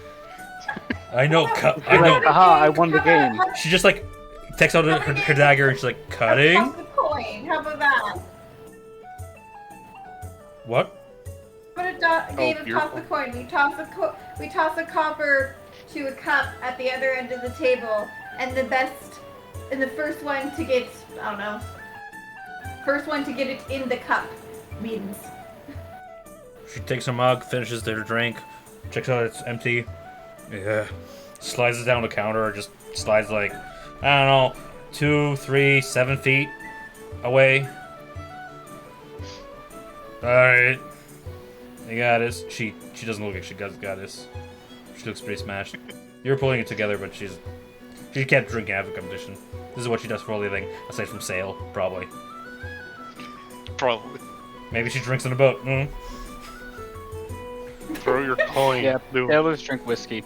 I know. I You're know. like, aha, I won the game. She just like takes out her dagger and she's like, Toss cutting. the coin. How about that? What? What a game of toss the beautiful. coin. We toss a copper to a cup at the other end of the table, and the first one to get, I don't know, first one to get it in the cup wins. She takes her mug, finishes their drink, checks out it's empty. Yeah. Slides it down the counter, or just slides like, I don't know, 2, 3, 7 feet away. Alright. You got this. She doesn't look like she got this. She looks pretty smashed. You were pulling it together, but she kept drinking out of the competition. This is what she does for a living, aside from sail, probably. Probably. Maybe she drinks on a boat. Throw your coin. Yeah, dude. sailors drink whiskey.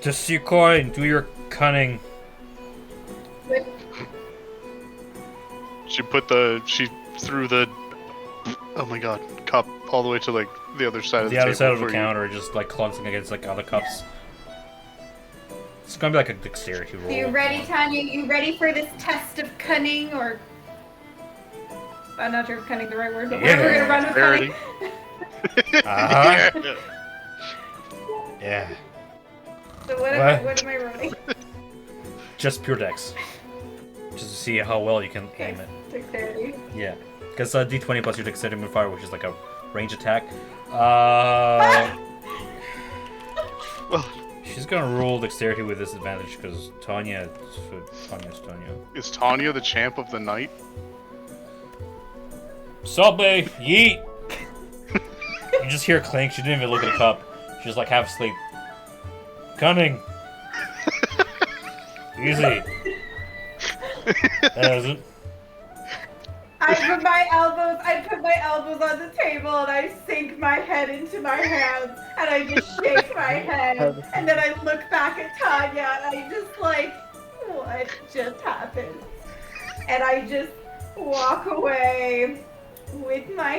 Just your coin, do your cunning. She threw the, oh my god, cup all the way to like the other side of the The other table side of the for you. counter, just like clunking against like other cups. It's gonna be like a dexterity roll. So you ready, Tanya? You ready for this test of cunning, or I'm not sure if cunning the right word, but Yeah. we're gonna run with Verity. cunning. Uh-huh. Yeah. So what am I rolling? Just pure dex. Just to see how well you can aim it. Dexterity. Yeah. Because d20 plus your dexterity modifier, which is like a range attack. Uh, Well, she's gonna roll dexterity with disadvantage because Tanya's Tanya. is Tanya the champ of the night? Subway, yeet! You just hear a clink. She didn't even look at the cup. She's just like half asleep. Cunning. Easy. That isn't. I put my elbows on the table and I sink my head into my hands and I just shake my head and then I look back at Tanya and I just like, what just happened? And I just walk away with my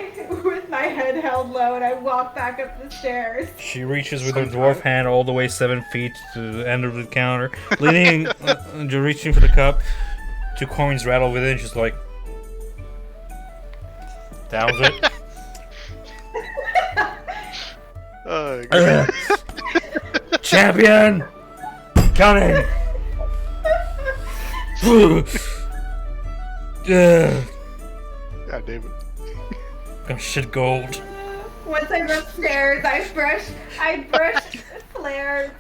head held low and I walk back up the stairs. She reaches with her dwarf hand all the way 7 feet to the end of the counter, leaning, reaching for the cup. 2 coins rattle within. She's like, downs it. Champion! Cunning! God damn it. Got shit gold. Once I'm upstairs, I brush Flair's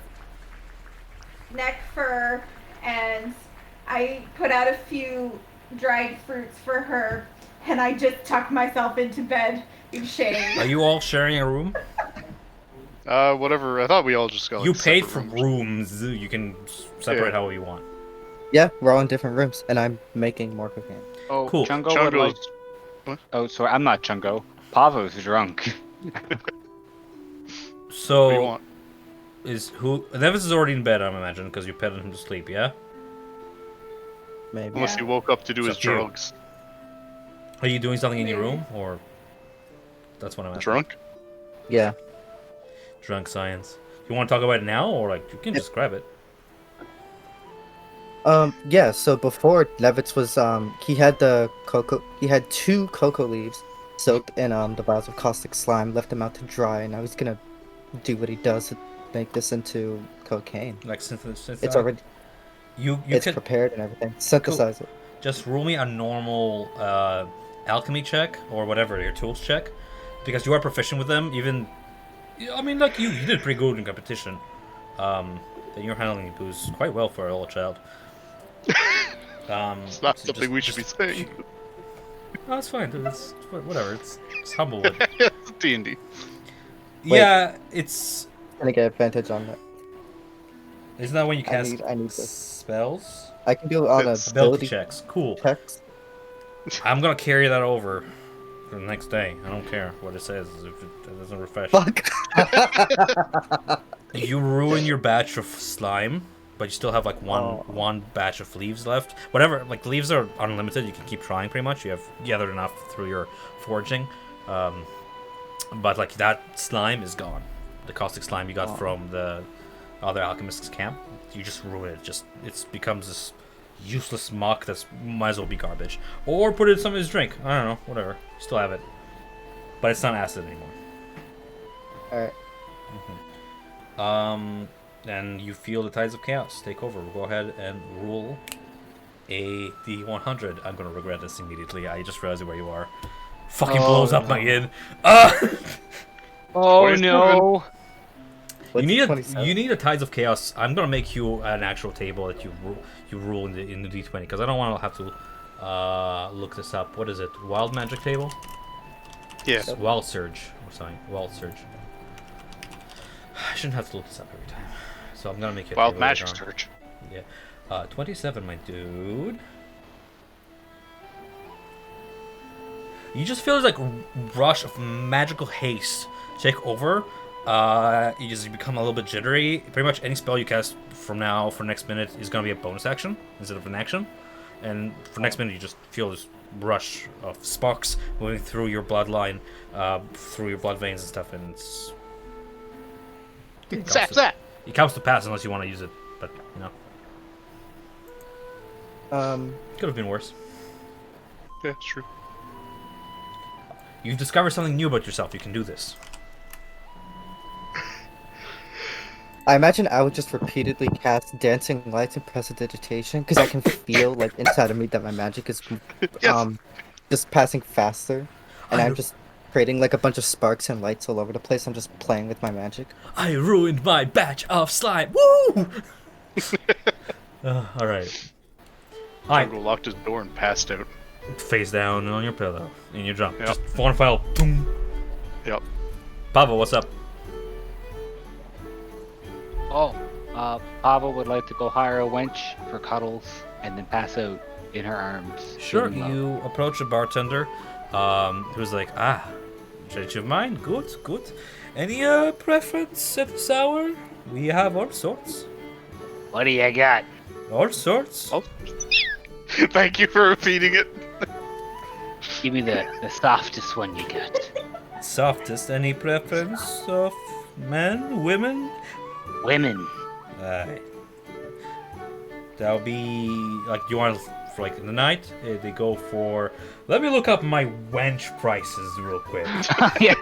neck fur and I put out a few dried fruits for her and I just tuck myself into bed in shame. Are you all sharing a room? Whatever. I thought we all just got. Like, You paid for separate rooms. You can separate Yeah. however you want. Yeah, we're all in different rooms, and I'm making more cocaine. Oh, Cool. Chungo would Chungo. like... What? Oh, sorry, I'm not Chungo. Pavel's drunk. What do you So, want? is who? Nevis is already in bed, I imagine, because you petted him to sleep, yeah? Maybe. Unless Yeah. he woke up to do It's his up to you. drugs. Are you doing something in your room, or that's what I'm asking? Drunk? Yeah. Drunk science. You want to talk about it now, or like you can Yeah. just grab it? Yeah, so before Levitz was, he had he had 2 cocoa leaves soaked in, the vials of caustic slime, left them out to dry, and I was gonna do what he does to make this into cocaine. Like since It's already, you it's can prepared and everything. Synthesize it. just roll me a normal alchemy check or whatever your tools check, because you are proficient with them. Even, I mean, like you did pretty good in competition. And you're handling booze quite well for a little child. It's not so something we should be saying. No, it's fine. It's whatever. It's Humblewood. It's D&D. Yeah, it's. Gonna get advantage on that. Isn't that when you cast I need this. spells? I can do it on It's Ability ability checks. Cool. checks. I'm gonna carry that over for the next day. I don't care what it says if it doesn't refresh. Fuck. You ruin your batch of slime, but you still have like one batch of leaves left. Whatever, like leaves are unlimited. You can keep trying pretty much. You have gathered enough through your foraging, but like that slime is gone. The caustic slime you got from the other alchemist's camp, you just ruin it. It becomes this useless muck that might as well be garbage. Or put it in some of his drink. I don't know. Whatever. Still have it, but it's not acid anymore. Alright. And you feel the tides of chaos take over. Go ahead and roll a d100. I'm gonna regret this immediately. I just realized where you are. Fucking blows up my id. Oh 27. no! What's You 27? need a tides of chaos. I'm gonna make you an actual table that you rule in the d20 because I don't want to have to look this up. What is it? Wild magic table? Yeah. It's Wild surge. I'm sorry, wild surge. I shouldn't have to look this up every time. So I'm gonna make it. Wild magic search. Yeah. 27, my dude. You just feel this like rush of magical haste take over. You just become a little bit jittery. Pretty much any spell you cast from now for next minute is gonna be a bonus action instead of an action. And for next minute, you just feel this rush of sparks moving through your bloodline, through your blood veins and stuff, and it's. Zap, zap. It comes to pass unless you want to use it, but Could have been worse. Yeah, it's true. You've discovered something new about yourself. You can do this. I imagine I would just repeatedly cast dancing lights and prestidigitation because I can feel like inside of me that my magic is Yes. just passing faster, and I- I'm just creating like a bunch of sparks and lights all over the place. I'm just playing with my magic. I ruined my batch of slime. Woo! All right. Hi. Jungle locked his door and passed out. Face down on your pillow in your jump. Yep. Just one file. Boom. Yep. Pavel, what's up? Oh, Pavel would like to go hire a wench for cuddles and then pass out in her arms. Sure. feeling love. You approach a bartender, who's like, change of mind. Good, good. Any preference at this hour? We have all sorts. What do you got? All sorts. Oh. Thank you for repeating it. Give me the softest one you got. Softest. Any preference of men, women? Women. Aye. That'll be like you want for like in the night. They go for. Let me look up my wench prices real quick. Yes.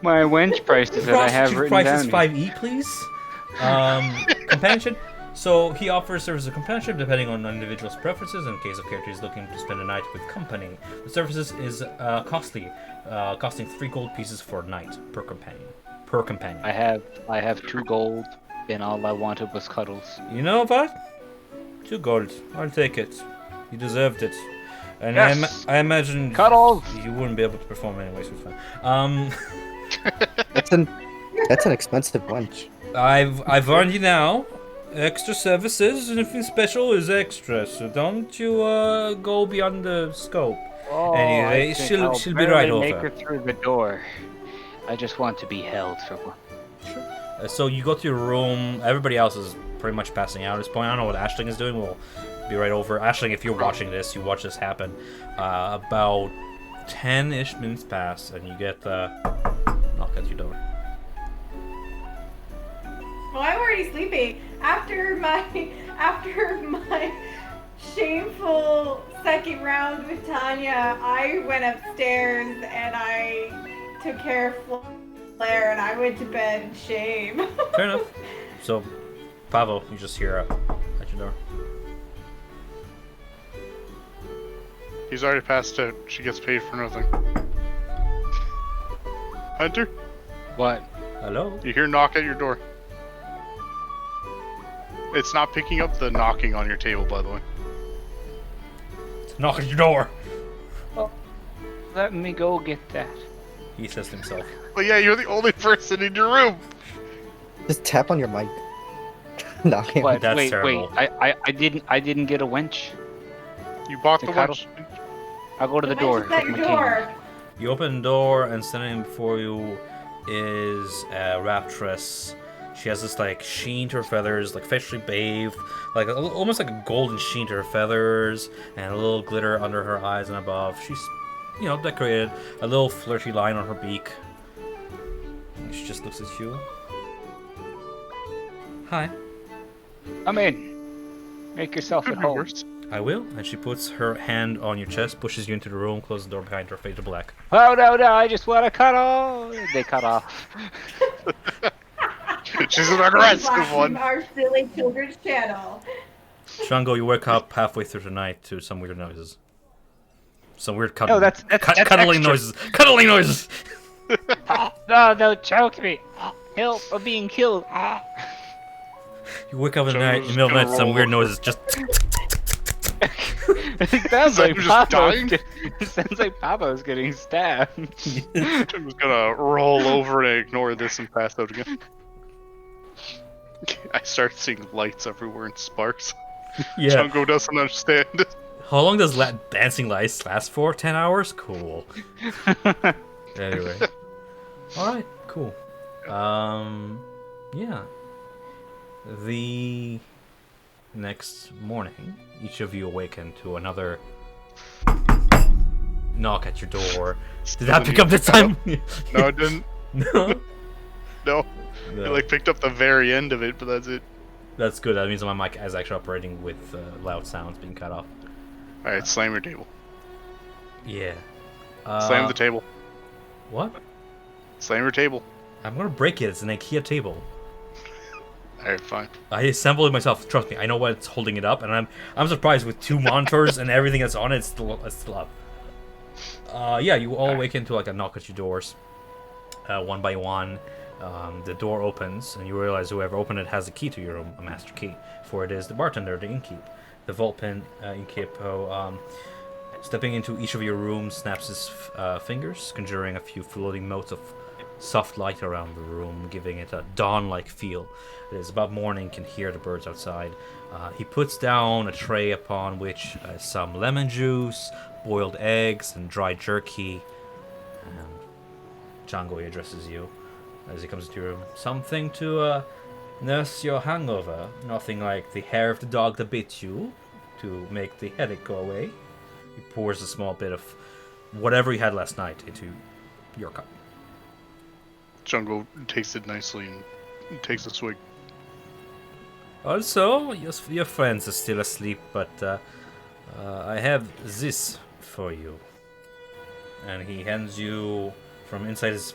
My wench prices that I have Prostitute written prices down. 5e, please. Companionship. So he offers service of companionship depending on an individual's preferences. In case of characters looking to spend a night with company, the services is costly, costing 3 gold pieces for a night per companion. I have 2 gold, and all I wanted was cuddles. You know what? 2 gold. I'll take it. You deserved it. And Yes! I imagine Cuddles! you wouldn't be able to perform anyway, so it's fine. That's an expensive wench. I've warned you now. Extra services, anything special is extra, so don't you go beyond the scope. Oh, Anyway, I think she'll I'll be right barely make over. her through the door. I just want to be held for one. So you go to your room. Everybody else is pretty much passing out at this point. I don't know what Aisling is doing. We'll be right over. Aisling, if you're watching this, you watch this happen. About 10-ish minutes pass, and you get knock at your door. Well, I'm already sleeping. After my shameful second round with Tanya, I went upstairs and I took care of Flair and I went to bed in shame. Fair enough. So, Pavel, you just hear at your door. He's already passed out. She gets paid for nothing. Hunter, What? Hello? you hear knock at your door. It's not picking up the knocking on your table, by the way. Knock at your door! Let me go get that. He says to himself. But yeah, you're the only person in your room. Just tap on your mic. Knock him. What? That's wait, terrible. wait. I didn't get a wench. You bought The the cuddle? lunch. I'll go to the Why door. don't you shut with your my cane. door. You open the door, and standing before you is a raptress. She has this like sheen to her feathers, like freshly bathed, like almost like a golden sheen to her feathers, and a little glitter under her eyes and above. She's, decorated, a little flirty line on her beak. And she just looks at you. Hi. Come in. Make yourself Could at be home. worse. I will. And she puts her hand on your chest, pushes you into the room, closes the door behind her, fade to black. Oh no, I just want to cut off. They cut off. She's an aggressive Watching one. our silly children's channel. Shango, you wake up halfway through the night to some weird noises. Some weird cuddling, No, that's cuddling extra. noises. Cuddling noises! No, choke me. Help, I'm being killed. You wake up in the night, in the Shango's middle of the gonna night, some roll weird over. noises just... It sounds like Is that Papa's just dying? It sounds like Papa's getting stabbed. I'm just gonna roll over and ignore this and pass out again. I start seeing lights everywhere and sparks. Yeah. Chungo doesn't understand. How long does dancing lights last for? 10 hours? Cool. Anyway. Alright, cool. Yeah. The next morning, each of you awaken to another knock at your door. Did that pick up this time? No, it didn't. No? No. It like picked up the very end of it, but that's it. That's good. That means my mic is actually operating with loud sounds being cut off. Alright, slam your table. Yeah. Slam the table. What? Slam your table. I'm gonna break it. It's an IKEA table. Alright, fine. I assembled it myself. Trust me, I know what's holding it up, and I'm surprised with 2 monitors and everything that's on it. It's still up. Yeah, you all awaken to like a knock at your doors, one by one. The door opens, and you realize whoever opened it has a key to your room, a master key, for it is the bartender, the innkeep, the Vulcan innkeep, who, stepping into each of your rooms, snaps his fingers, conjuring a few floating motes of soft light around the room, giving it a dawn-like feel. It is about morning, you can hear the birds outside. He puts down a tray upon which some lemon juice, boiled eggs, and dry jerky. And Django addresses you as he comes into your room. Something to nurse your hangover. Nothing like the hair of the dog that bit you to make the headache go away. He pours a small bit of whatever he had last night into your cup. Jungle takes it nicely and takes a swig. Also, your friends are still asleep, but I have this for you. And he hands you, from inside his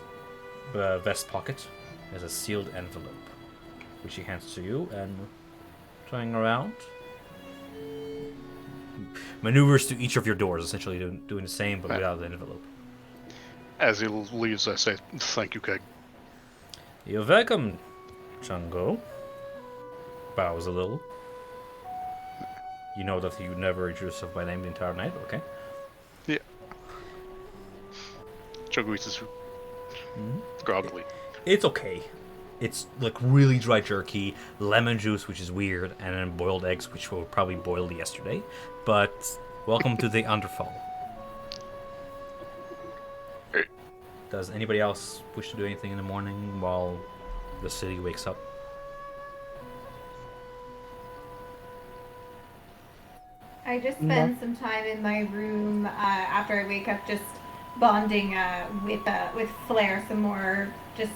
vest pocket, there's a sealed envelope, which he hands to you, and turning around, maneuvers to each of your doors, essentially doing the same, but without the envelope. As he leaves, I say, thank you, Keg. You're welcome, Django. Bows a little. You know that you never introduce yourself by name the entire night, okay? Yeah. Jungle eats his groggily. It's okay. It's like really dry jerky, lemon juice, which is weird, and then boiled eggs, which were probably boiled yesterday. But welcome to the Underfall. Hey. Does anybody else wish to do anything in the morning while the city wakes up? I just spend some time in my room after I wake up, just bonding with Flair some more, just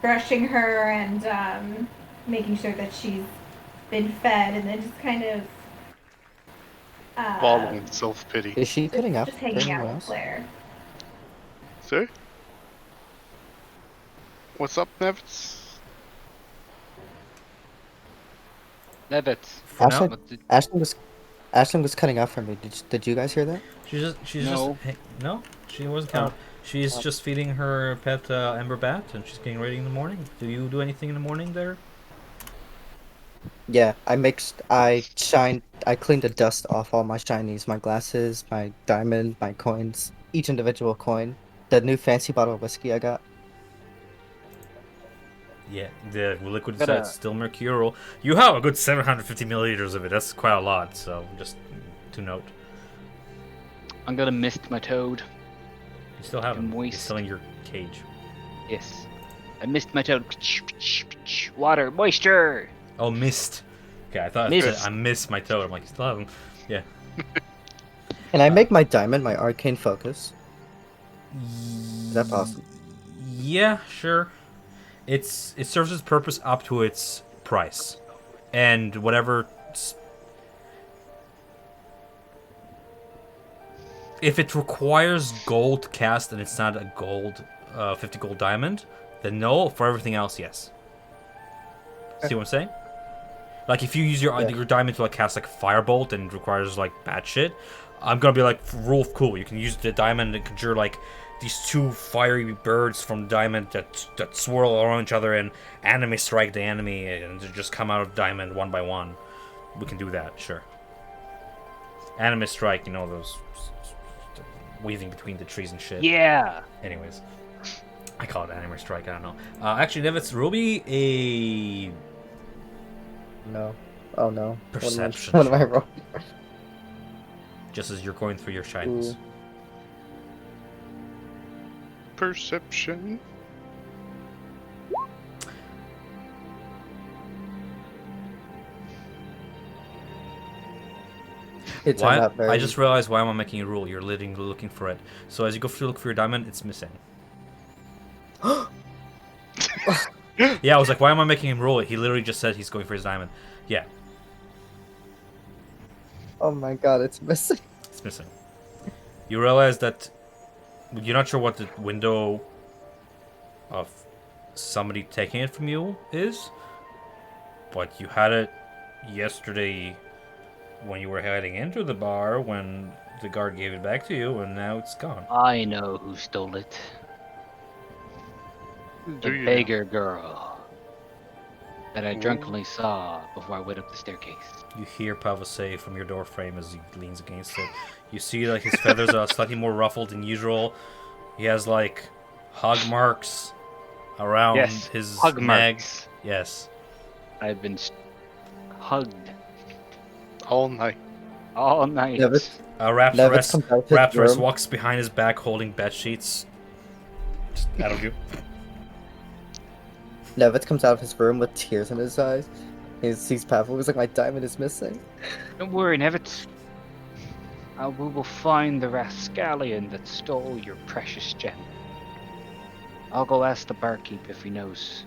brushing her and making sure that she's been fed, and then just kind of Following self-pity. Is she putting out just for hanging anyone out with else? Flair. See? What's up, Nevitz? Nevitz. For now? Ashley, What did- Ashley was cutting out for me. Did you guys hear that? She's No. just no. She wasn't counting. She's just feeding her pet Ember Bat, and she's getting ready in the morning. Do you do anything in the morning there? Yeah, I cleaned the dust off all my shinies, my glasses, my diamond, my coins, each individual coin. The new fancy bottle of whiskey I got. Yeah, the liquid Gotta- inside is still mercurial. You have a good 750 milliliters of it. That's quite a lot. So just to note, I'm gonna mist my toad. you still have them. Moist. It's still in your cage. Yes. I missed my toad. Water, moisture. Oh, mist. Okay, I thought Mist. I missed my toad. I'm like, you still have them. Yeah. Can I make my diamond my arcane focus? Is that possible? Yeah, sure. It serves its purpose up to its price, and whatever. If it requires gold cast and it's not a gold, 50 gold diamond, then no. For everything else, yes. See what I'm saying? Like if you use your diamond to like cast like firebolt and it requires like bad shit, I'm gonna be like, rule of cool. You can use the diamond and conjure like these 2 fiery birds from diamond that swirl around each other and anime strike the enemy and just come out of diamond one by one. We can do that, sure. Anime strike, you know, those weaving between the trees and shit. Yeah. Anyways, I call it anime strike. I don't know. Actually, Nevitz, Ruby a No. Oh no. Perception What am I wrong? just as you're going through your shinies. Ooh. Perception. It turned out very... I just realized why am I making a rule? You're looking for it. So as you go through look for your diamond, it's missing. Yeah, I was like, why am I making him roll it? He literally just said he's going for his diamond. Yeah, Oh my god, it's missing. it's missing. You realize that you're not sure what the window of somebody taking it from you is, but you had it yesterday when you were heading into the bar when the guard gave it back to you, and now it's gone. I know who stole it. Do The you? beggar girl that I Ooh. drunkenly saw before I went up the staircase. You hear Pavel say from your door frame as he leans against it. You see like his feathers are slightly more ruffled than usual. He has like hug marks around Yes, his hug neck. marks. Yes. I've been hugged All night. all night. Levitz, Levitz Raptoress comes out his room. walks behind his back holding bed sheets. Just out of you. Levitz comes out of his room with tears in his eyes. He sees Pavel. He's like, my diamond is missing. Don't worry, Nevitz. We will find the rascallion that stole your precious gem. I'll go ask the barkeep if he knows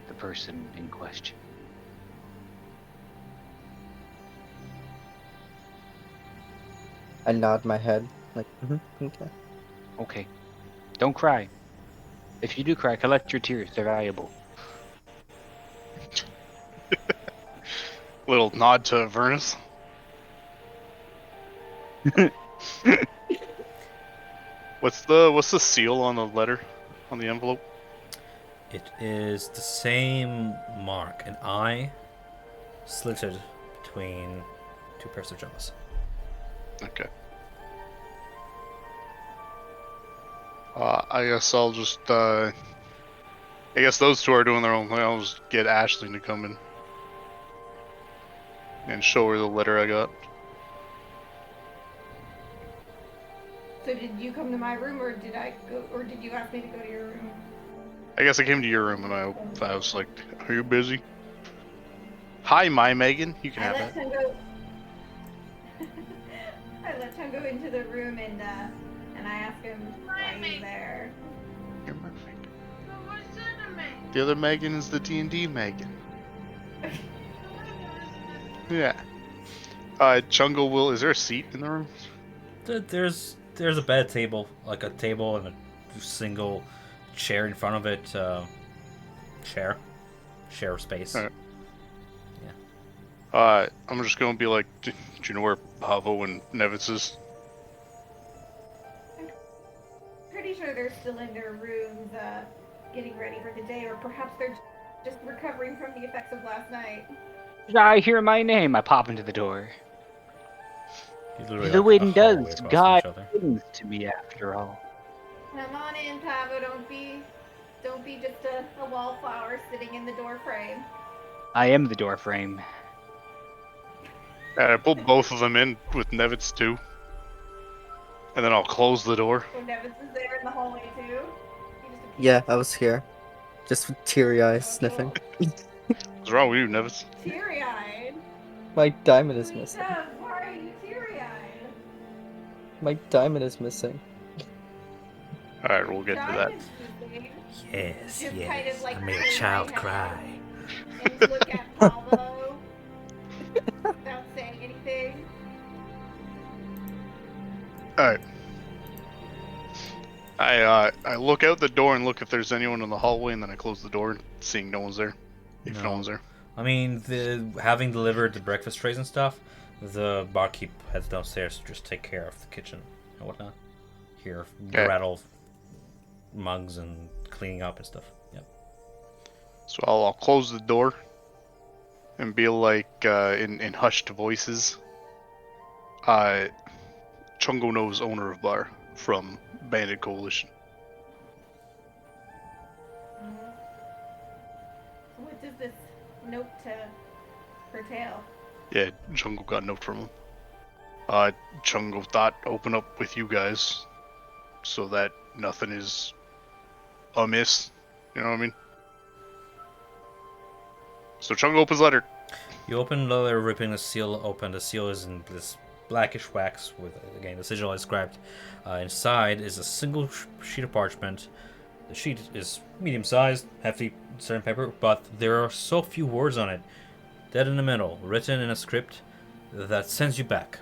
the person in question. I nod my head, like, okay. Okay. Don't cry. If you do cry, collect your tears. They're valuable. Little nod to Avernus. What's the seal on the letter, on the envelope? It is the same mark, an eye slitted between two pairs of jaws. Okay. I guess I'll just I guess those two are doing their own thing. I'll just get Ashley to come in and show her the letter I got. So did you come to my room, or did I go, or did you ask me to go to your room? I guess I came to your room and I was like, "Are you busy?" Hi, my Megan. You can I have let that. him go. I let him go into the room and I asked him why he's there. You're my Megan. The other Megan is the D&D Megan. Yeah. Chungo will. Is there a seat in the room? There's a bed table, like a table and a single chair in front of it. Share space. Alright. Yeah. I'm just gonna be like, do you know where Pavel and Nevitz is? Pretty sure they're still in their rooms, getting ready for the day, or perhaps they're just recovering from the effects of last night. Did I hear my name? I pop into the door. You're literally The like a wind hallway does across from guide each other. things to me after all. Come on in, Pavo. Don't be just a wallflower sitting in the door frame. I am the door frame. I pull both of them in with Nevitz too. And then I'll close the door. So Nevins is there in the hallway too. He just appeared. Yeah, I was here. Just with teary eyes, Oh, sniffing. cool. What's wrong with you, Nevitz? Teary-eyed. My diamond is Sweet missing. Dove, why are you teary-eyed? My diamond is missing. Alright, we'll get to that. Diamond's missing. Yes, Just yes. kind of like I made turn a child my head cry. And look at Pablo without saying anything. Alright. I look out the door and look if there's anyone in the hallway, and then I close the door, seeing no one's there. If no No. one's there. I mean, having delivered the breakfast trays and stuff, the barkeep heads downstairs to just take care of the kitchen and whatnot. Hear Okay. rattle of mugs and cleaning up and stuff. Yep. So I'll close the door and be like, in hushed voices, Chungo knows owner of bar from Bandit Coalition. What does this note to curtail? Yeah, Chungo got a note from him. Chungo thought open up with you guys so that nothing is amiss. You know what I mean? So Chungo opens letter. You open the letter, ripping the seal open. The seal is in this blackish wax with, again, the sigil I described. Inside is a single sheet of parchment The sheet is medium-sized, hefty, certain paper, but there are so few words on it, dead in the middle, written in a script that sends you back.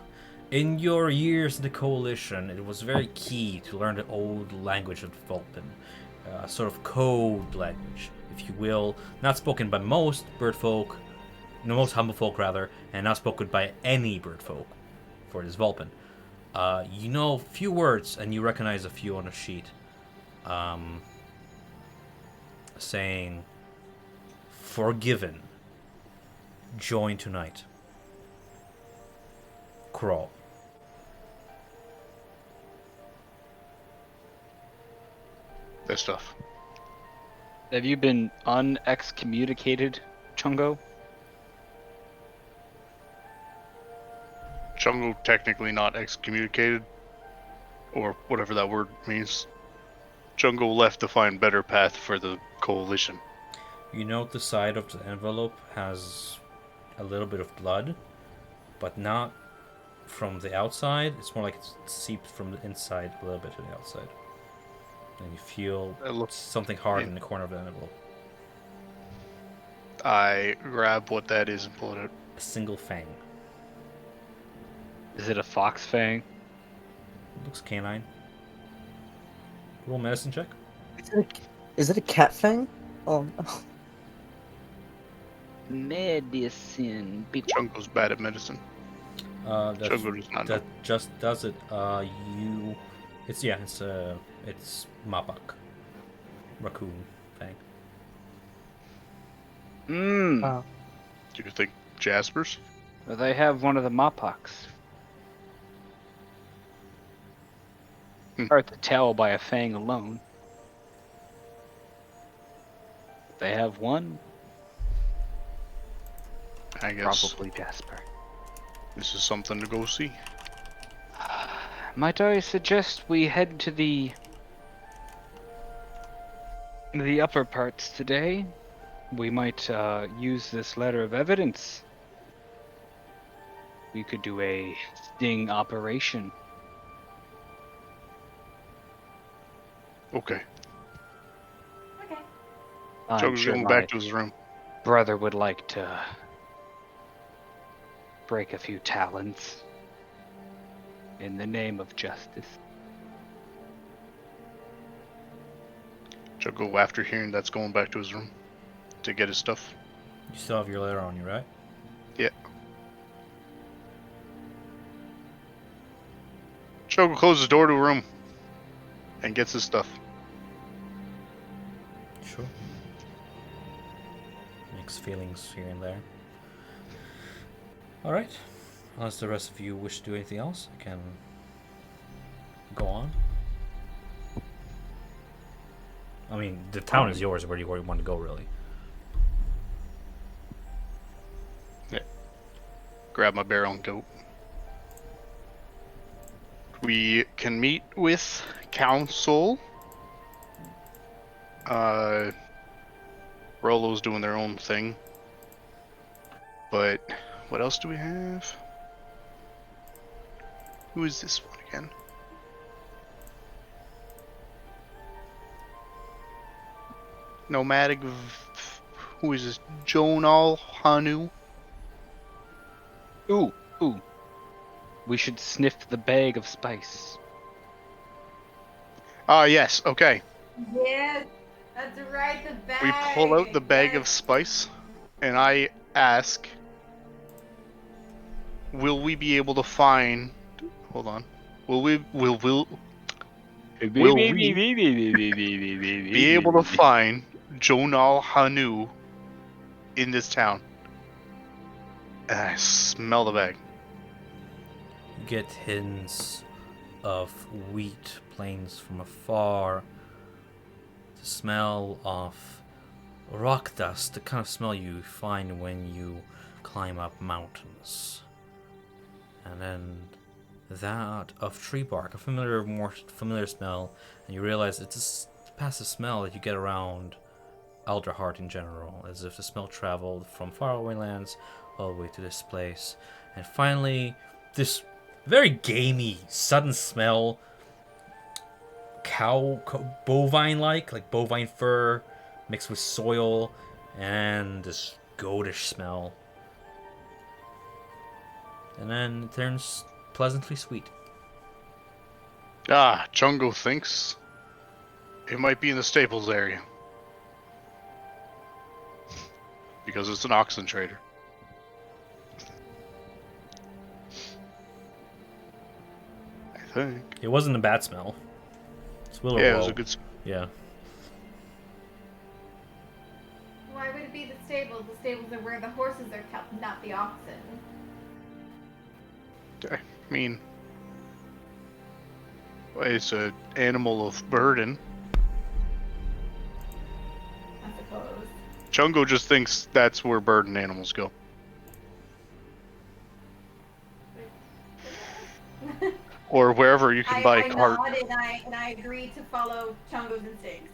In your years in the Coalition, it was very key to learn the old language of Vulcan, a sort of code language, if you will, not spoken by most birdfolk, no, most humble folk rather, and not spoken by any birdfolk, for it is Vulcan. You know few words, and you recognize a few on a sheet. Saying, "Forgiven. Join tonight. Crawl." This stuff. Have you been unexcommunicated, Chungo? Chungo technically not excommunicated, or whatever that word means. Chungo left to find better path for the Coalition. You note the side of the envelope has a little bit of blood, but not from the outside. It's more like it's seeped from the inside a little bit to the outside. And you feel something hard in the corner of the envelope. I grab what that is and pull it out. A single fang. Is it a fox fang? Looks canine. Roll medicine check. Is it a cat fang? Oh no. Medicine. Chungo's bad at medicine. Chungo does not know. That just does it. It's Mapak. Raccoon fang. Wow. Do you think Jasper's? Well, they have one of the Mopoks. Hard to tell by a fang alone. They have one. I guess Probably Jasper. this is something to go see. Might I suggest we head to the upper parts today? We might use this letter of evidence. We could do a sting operation. Okay. Okay. I'm Chungo's sure going my back to his room. brother would like to break a few talons in the name of justice. Chungo, after hearing that's going back to his room to get his stuff. You still have your letter on you, right? Yeah. Chungo closes the door to a room and gets his stuff. Sure. Mixed feelings here and there. Alright. Unless the rest of you wish to do anything else, I can go on. I mean, the town is yours. Where do you want to go, really? Grab my barrel and go. We can meet with council. Rolo's doing their own thing. But what else do we have? Who is this one again? Nomadic. Who is this? Jonal Hanu. Ooh. We should sniff the bag of spice. Ah, yes. Okay. Yes, that's right. The bag. We pull out the bag of spice, and I ask, "Will we be able to find?" Hold on. Will we be able to find Jonal Hanu in this town? And I smell the bag. You get hints of wheat plains from afar. The smell of rock dust, the kind of smell you find when you climb up mountains. And then that of tree bark, a more familiar smell, and you realize it's past the smell that you get around Alderheart in general, as if the smell traveled from faraway lands all the way to this place. And finally, this very gamey, sudden smell bovine-like bovine fur mixed with soil and this goatish smell. And then it turns pleasantly sweet. Ah, Chungo thinks it might be in the stables area. Because it's an oxen trader. I think. It wasn't a bad smell. It's Willow Yeah, it was Woe. a good Yeah. Why would it be the stables? The stables are where the horses are kept, not the oxen. I mean, it's an animal of burden. I suppose. Chungo just thinks that's where burden animals go. Or wherever you can buy I cart. nod and I agree to follow Chungo's instincts.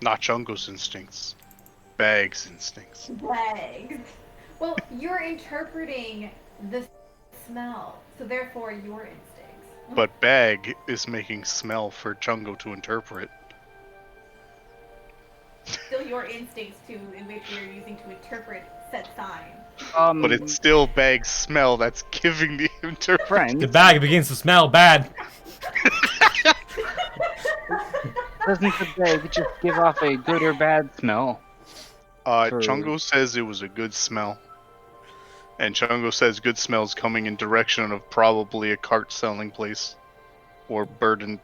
Not Chungo's instincts. Bag's instincts. Legs. Well, you're interpreting the smell, so therefore your instincts. But Bag is making smell for Chungo to interpret. Still your instincts to in which you're using to interpret said sign. But it's still Bag's smell that's giving the interpretation. friend. The bag begins to smell bad. Doesn't the bag just give off a good or bad smell? Chungo says it was a good smell. And Chungo says good smells coming in direction of probably a cart selling place. Or burden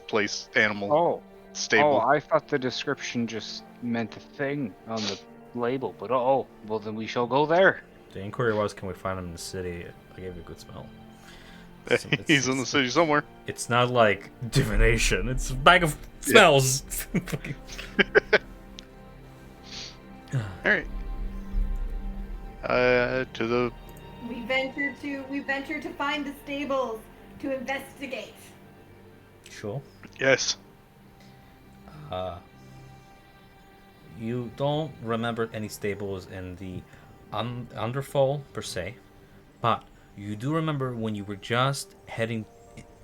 place, animal Oh, stable. I thought the description just meant a thing on the label, but well then we shall go there. The inquiry was, can we find him in the city? I gave it a good smell. He's in the city somewhere. It's not like divination. It's a bag of smells. Alright. To the... We venture to find the stables to investigate. Sure. Yes. You don't remember any stables in the Underfall per se, but you do remember when you were just heading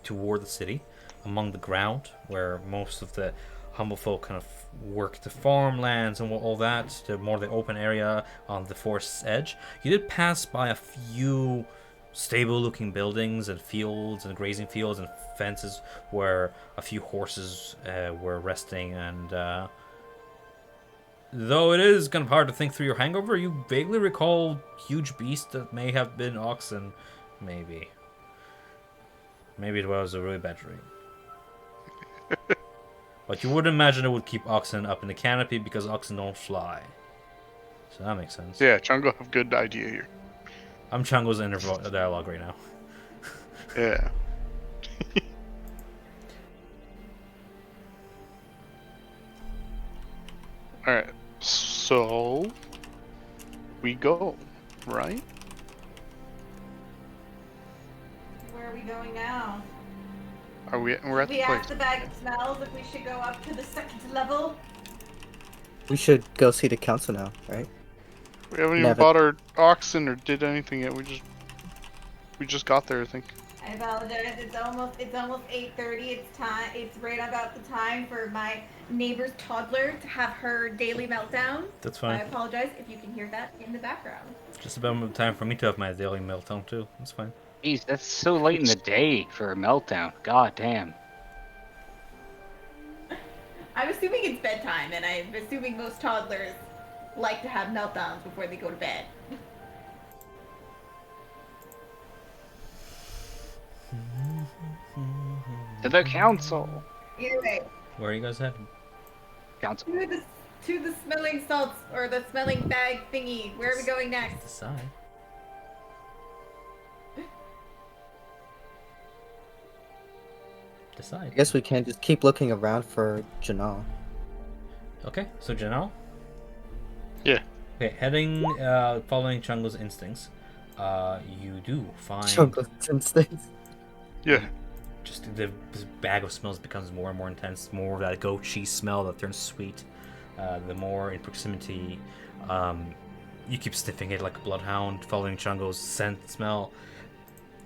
toward the city, among the ground, where most of the humble folk kind of work the farmlands and all that, the more the open area on the forest's edge. You did pass by a few stable-looking buildings and fields and grazing fields and fences where a few horses were resting, and though it is kind of hard to think through your hangover, you vaguely recall huge beasts that may have been oxen. Maybe it was a really bad dream. But you would imagine it would keep oxen up in the canopy because oxen don't fly. So that makes sense. Yeah, Chungo have good idea here. I'm Chungo's inner dialogue right now. Yeah. Alright, so we go, right? Where are we going now? We're at We the place. asked the bag of smells if we should go up to the second level. We should go see the council now, right? We haven't even Never. bought our oxen or did anything yet. We just got there, I think. I apologize. It's almost 8:30. It's time. It's right about the time for my neighbor's toddler to have her daily meltdown. That's I fine. apologize if you can hear that in the background. Just about time for me to have my daily meltdown too. That's fine. Jeez, that's so late in the day for a meltdown. God damn. I'm assuming it's bedtime, and I'm assuming most toddlers like to have meltdowns before they go to bed. To the council. Anyway, Where are you guys heading? Council. to the smelling salts or the smelling bag thingy. Where are we going next? Decide. Decide. I guess we can just keep looking around for Janal. Okay, so Janelle? Yeah. Okay, following Chungo's instincts, you do find Chungo's instincts. Yeah. just this bag of smells becomes more and more intense, more of that goat cheese smell that turns sweet. The more in proximity, you keep sniffing it like a bloodhound, following Chungo's scent smell.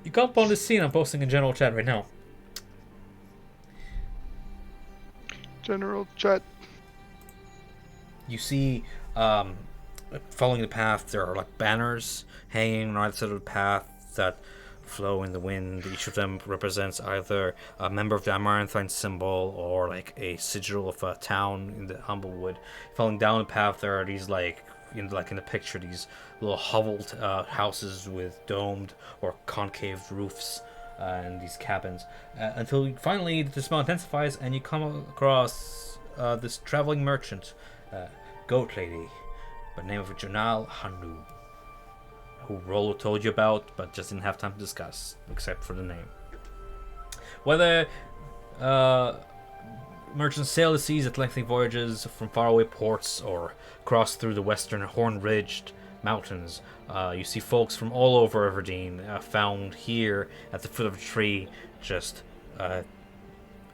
You come upon this scene I'm posting in general chat right now. General Chet. You see, following the path, there are like banners hanging on either side of the path that flow in the wind. Each of them represents either a member of the Amaranthine symbol or like a sigil of a town in the Humblewood. Following down the path, there are these like in the picture, these little hovelled houses with domed or concave roofs. And these cabins until finally the smell intensifies and you come across this traveling merchant, goat lady, by the name of Janal Hanu, who Rollo told you about but just didn't have time to discuss except for the name. Whether merchants sail the seas at lengthy voyages from faraway ports or cross through the western horn-ridged mountains, you see folks from all over Everdeen found here at the foot of a tree, just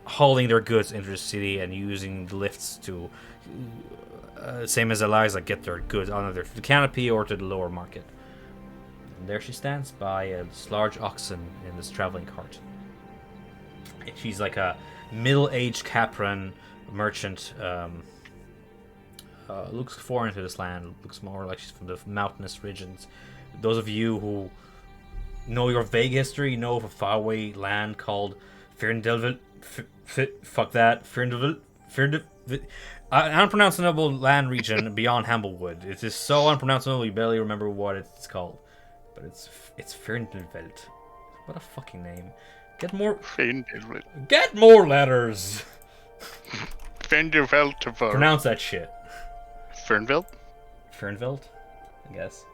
hauling their goods into the city and using the lifts to, same as Eliza, get their goods either to the canopy or to the lower market. And there she stands by this large oxen in this traveling cart. She's like a middle-aged Capran merchant. Looks foreign to this land. Looks more like she's from the mountainous regions. Those of you who know your vague history know of a faraway land called Firndelville. Fuck that. Firndelville. An unpronounceable land region beyond Humblewood. It is so unpronounceable you barely remember what it's called. But it's Firndelveld. What a fucking name. Get more letters. Firndelveld. Pronounce that shit. Fernveld? Fernveld, I guess.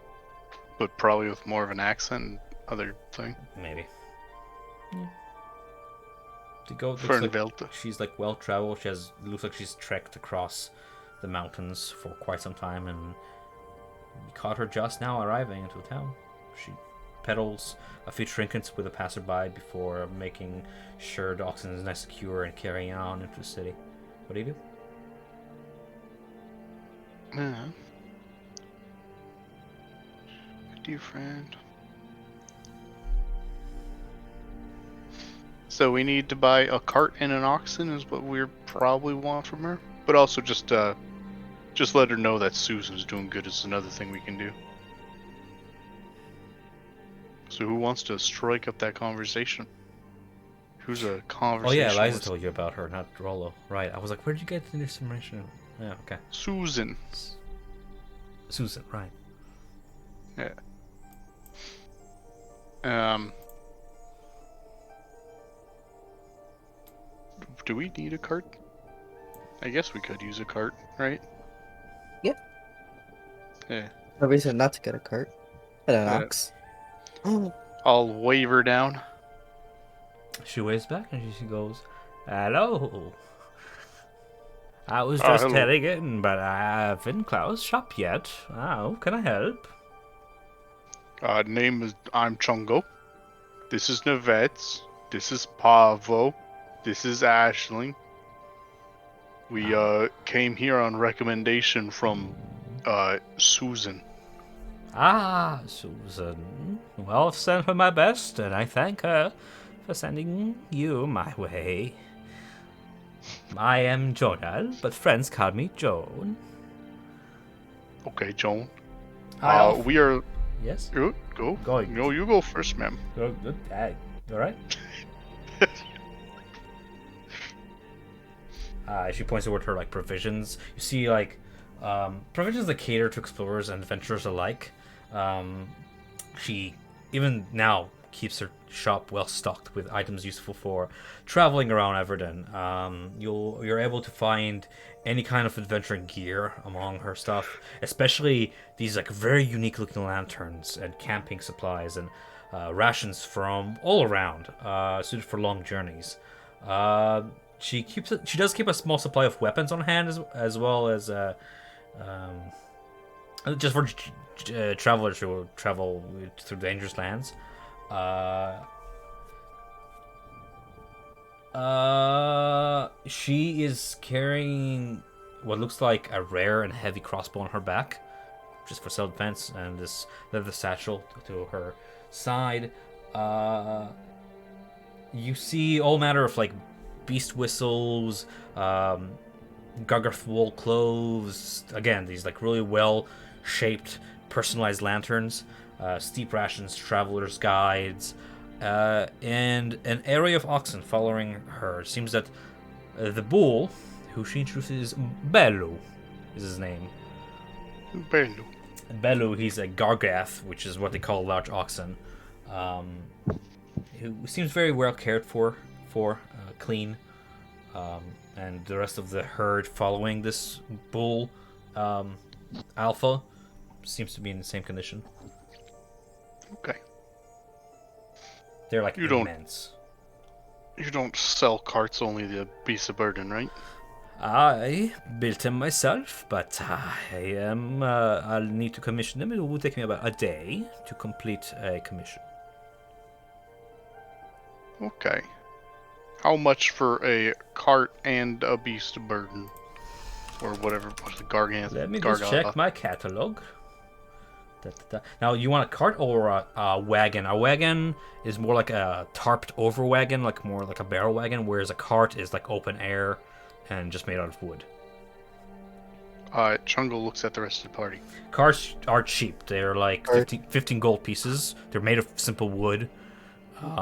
But probably with more of an accent, other thing. Maybe. Yeah. The goat looks Fernveld. like she's like well traveled. Looks like she's trekked across the mountains for quite some time, and we caught her just now arriving into town. She peddles a few trinkets with a passerby before making sure the oxen is nice and secure and carrying on into the city. What do you do? Yeah. Dear friend. So we need to buy a cart and an oxen is what we probably want from her. But also just let her know that Susan's doing good is another thing we can do. So who wants to strike up that conversation? Who's a conversation? Oh yeah, Eliza told you about her, not Rollo. Right. I was like, where did you get the information? Yeah, okay. Susan, right. Yeah. Do we need a cart? I guess we could use a cart, right? Yeah. Yeah. No reason not to get a cart. And an ox. I'll wave her down. She waves back and she goes, "Hello. I was just hello. heading in, but I haven't closed shop yet. How can I help?" I'm Chungo. This is Nevets. This is Pavel. This is Ashling. We came here on recommendation from Susan. Ah, Susan. Well, I've sent her my best, and I thank her for sending you my way. I am Jonal, but friends call me Joan. Okay, Joan. Hi, We are. Yes? Go. Go. No, you go first, ma'am. Good. Alright? She points toward her like provisions. You see like provisions that cater to explorers and adventurers alike. She even now keeps her shop well stocked with items useful for traveling around Everden. You're able to find any kind of adventuring gear among her stuff, especially these like very unique looking lanterns and camping supplies and rations from all around, suited for long journeys. She does keep a small supply of weapons on hand as well as just for travelers who will travel through dangerous lands. She is carrying what looks like a rare and heavy crossbow on her back, just for self-defense, and this leather satchel to her side. You see all manner of like beast whistles, Gargarth wool clothes. Again, these like really well shaped, personalized lanterns, steep rations, travelers' guides, and an array of oxen following her. It seems that the bull, who she introduces, Bellu, is his name. Bello. Bellu, he's a Gargath, which is what they call large oxen. Who seems very well cared for, clean, and the rest of the herd following this bull, Alpha, seems to be in the same condition. Okay. They're like You don't- immense. You don't sell carts, only the beasts of burden, right? I built them myself, but I'll need to commission them. It will take me about a day to complete a commission. Okay. How much for a cart and a beast of burden? Or whatever, what's the Garganth? Let me just check my catalog. Now, you want a cart or a wagon? A wagon is more like a tarped over wagon, like more like a barrel wagon, whereas a cart is like open air and just made out of wood. Chungo looks at the rest of the party. Carts are cheap. They're like 15 gold pieces. They're made of simple wood.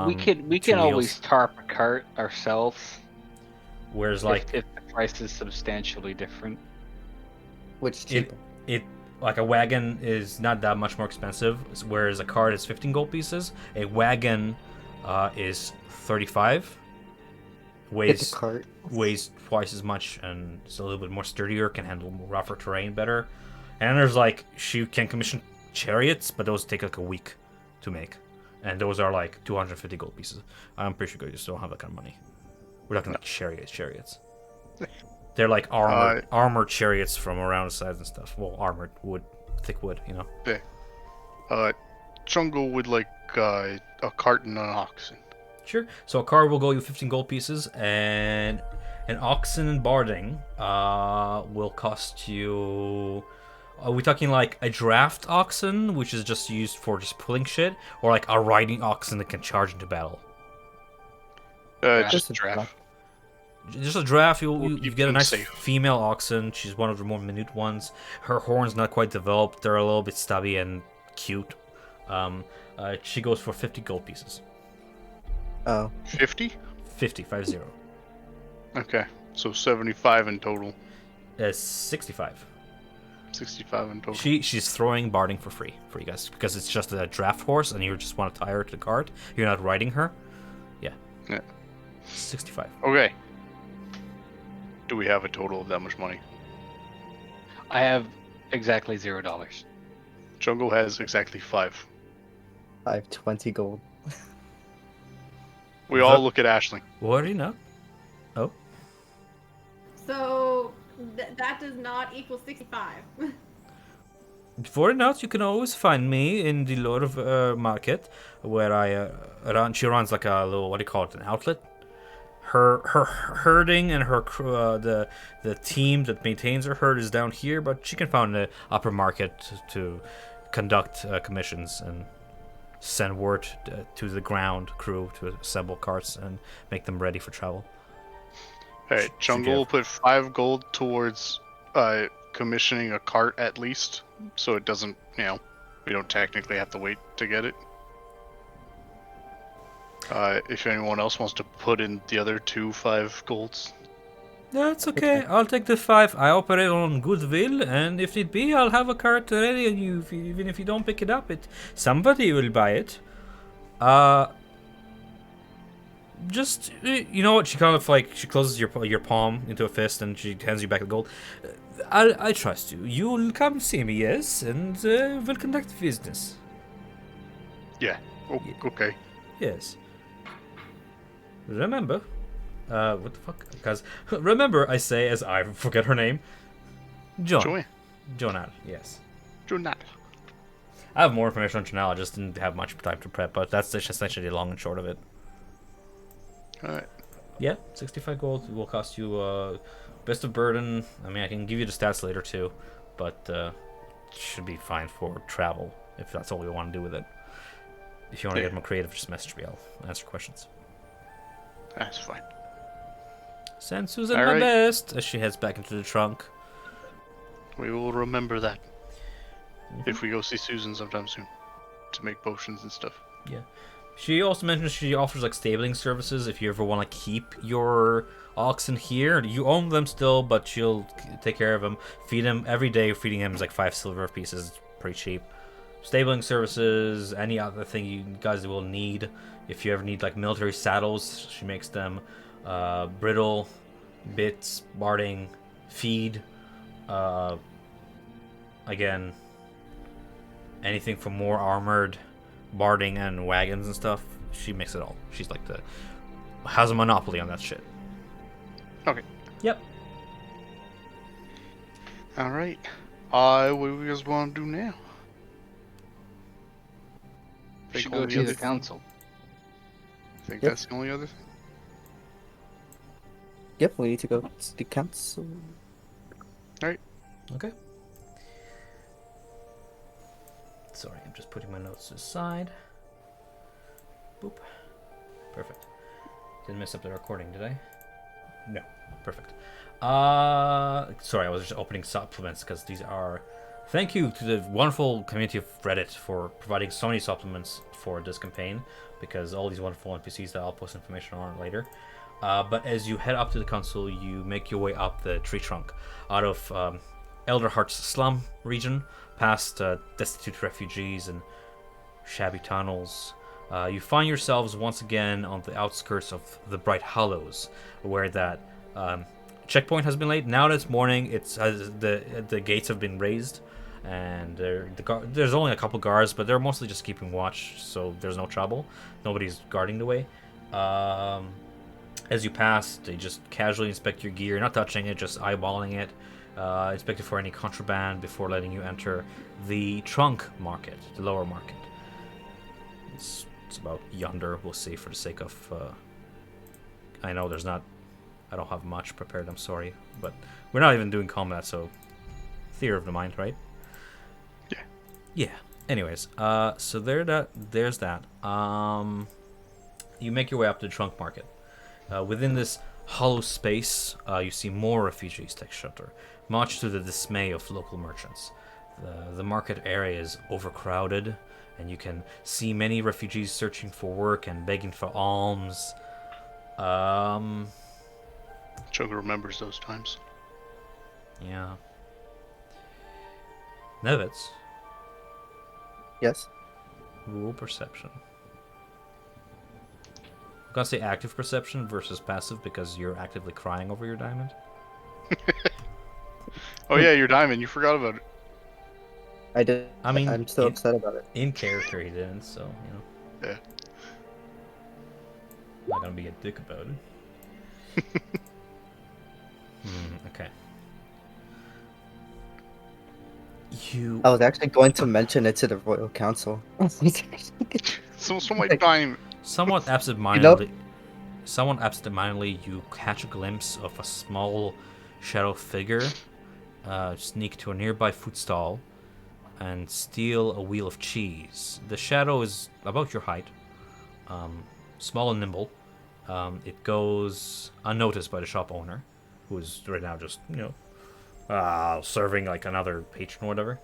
We two can always wheels. tarp a cart ourselves. Whereas like if the price is substantially different. Which cheaper? it like a wagon is not that much more expensive, whereas a cart is 15 gold pieces. A wagon is 35. Get the cart. Weighs twice as much and is a little bit more sturdier, can handle more rougher terrain better. And there's like she can commission chariots, but those take like a week to make, and those are like 250 gold pieces. I'm pretty sure you just don't have that kind of money. We're talking like chariots. They're like armored chariots from around the sides and stuff. Well, armored wood, thick wood, you know. Chungo would like a cart and an oxen. Sure. So a car will go you 15 gold pieces, and an oxen and barding will cost you. Are we talking like a draft oxen, which is just used for just pulling shit, or like a riding oxen that can charge into battle? Just a draft. Just a draft. You keep get a them nice safe. female oxen. She's one of the more minute ones. Her horn's not quite developed. They're a little bit stubby and cute. She goes for 50 gold pieces. Oh. 50? 50. Okay, so 75 in total. 65. 65 in total. She's throwing barding for free for you guys because it's just a draft horse and you just want to tie her to the cart. You're not riding her. Yeah. 65. Okay. Do we have a total of that much money? I have exactly $0. Chungo has exactly 5. I have 20 gold. We all look at Ashling. Worry not. Oh. So that does not equal 65. For not, you can always find me in the Lord Market, where I run. She runs like a little, what do you call it, an outlet. Her herding and her crew, the team that maintains her herd is down here, but she can find the upper market to conduct commissions and send word to the ground crew to assemble carts and make them ready for travel. Alright, Chungo will put 5 gold towards commissioning a cart at least, so it doesn't, we don't technically have to wait to get it. If anyone else wants to put in the other 5 golds. That's okay. I'll take the 5. I operate on goodwill, and if it be, I'll have a cart ready, and even if you don't pick it up, somebody will buy it. Just you know what? She kind of like she closes your palm into a fist, and she hands you back the gold. I trust you. You'll come see me, yes, and we'll conduct business. Yeah. Okay. Yes. Remember. What the fuck? Because remember, I say as I forget her name. Jonal, yes. Jonal. I have more information on Jonal. I just didn't have much time to prep, but that's just essentially the long and short of it. Alright. Yeah, 65 gold will cost you best of burden. I mean, I can give you the stats later too, but should be fine for travel if that's all you want to do with it. If you want to get more creative, just message me. I'll answer questions. That's fine. Send Susan All my right. best as she heads back into the trunk. We will remember that if we go see Susan sometime soon to make potions and stuff. Yeah. She also mentioned she offers like stabling services if you ever want to keep your oxen here. You own them still, but she'll take care of them. Feed them every day. Feeding him is like 5 silver pieces. It's pretty cheap. Stabling services, any other thing you guys will need. If you ever need like military saddles, she makes them. Brittle, bits, barding, feed. Again, anything for more armored barding and wagons and stuff, she makes it all. She's like has a monopoly on that shit. Okay. Yep. All right. What do you guys want to do now? We should Think go only to other the council. Think Yep. that's the only other thing? Yep, we need to go to the council. Okay. Sorry, I'm just putting my notes aside. Boop. Perfect. Didn't mess up the recording, did I? No. Perfect. Sorry, I was just opening supplements because these are. Thank you to the wonderful community of Reddit for providing so many supplements for this campaign, because all these wonderful NPCs that I'll post information on later. But as you head up to the council, you make your way up the tree trunk out of Elderheart's slum region, past destitute refugees and shabby tunnels. You find yourselves once again on the outskirts of the Bright Hollows, where that checkpoint has been laid. Now that it's morning, the gates have been raised, and there's only a couple guards, but they're mostly just keeping watch, so there's no trouble. Nobody's guarding the way. As you pass, they just casually inspect your gear, not touching it, just eyeballing it. Inspect it for any contraband before letting you enter the trunk market, the lower market. It's about yonder, we'll say, for the sake of. I know I don't have much prepared. I'm sorry, but we're not even doing combat, so theater of the mind, right? Yeah. Yeah. Anyways, so there's that. You make your way up to the trunk market. Within this hollow space, you see more refugees take shelter, much to the dismay of local merchants. The market area is overcrowded, and you can see many refugees searching for work and begging for alms. Choga remembers those times. Yeah. Nevitz, Yes. rule perception. I'm gonna say active perception versus passive because you're actively crying over your diamond. Oh yeah, your diamond. You forgot about it. I did. I mean, I'm still upset about it. In character, he didn't, so you know. Yeah. I'm not gonna be a dick about it. Okay. You. I was actually going to mention it to the Royal Council. So my diamond. Somewhat absentmindedly, you catch a glimpse of a small shadow figure sneak to a nearby food stall and steal a wheel of cheese. The shadow is about your height, small and nimble. It goes unnoticed by the shop owner, who is right now just, serving like another patron or whatever.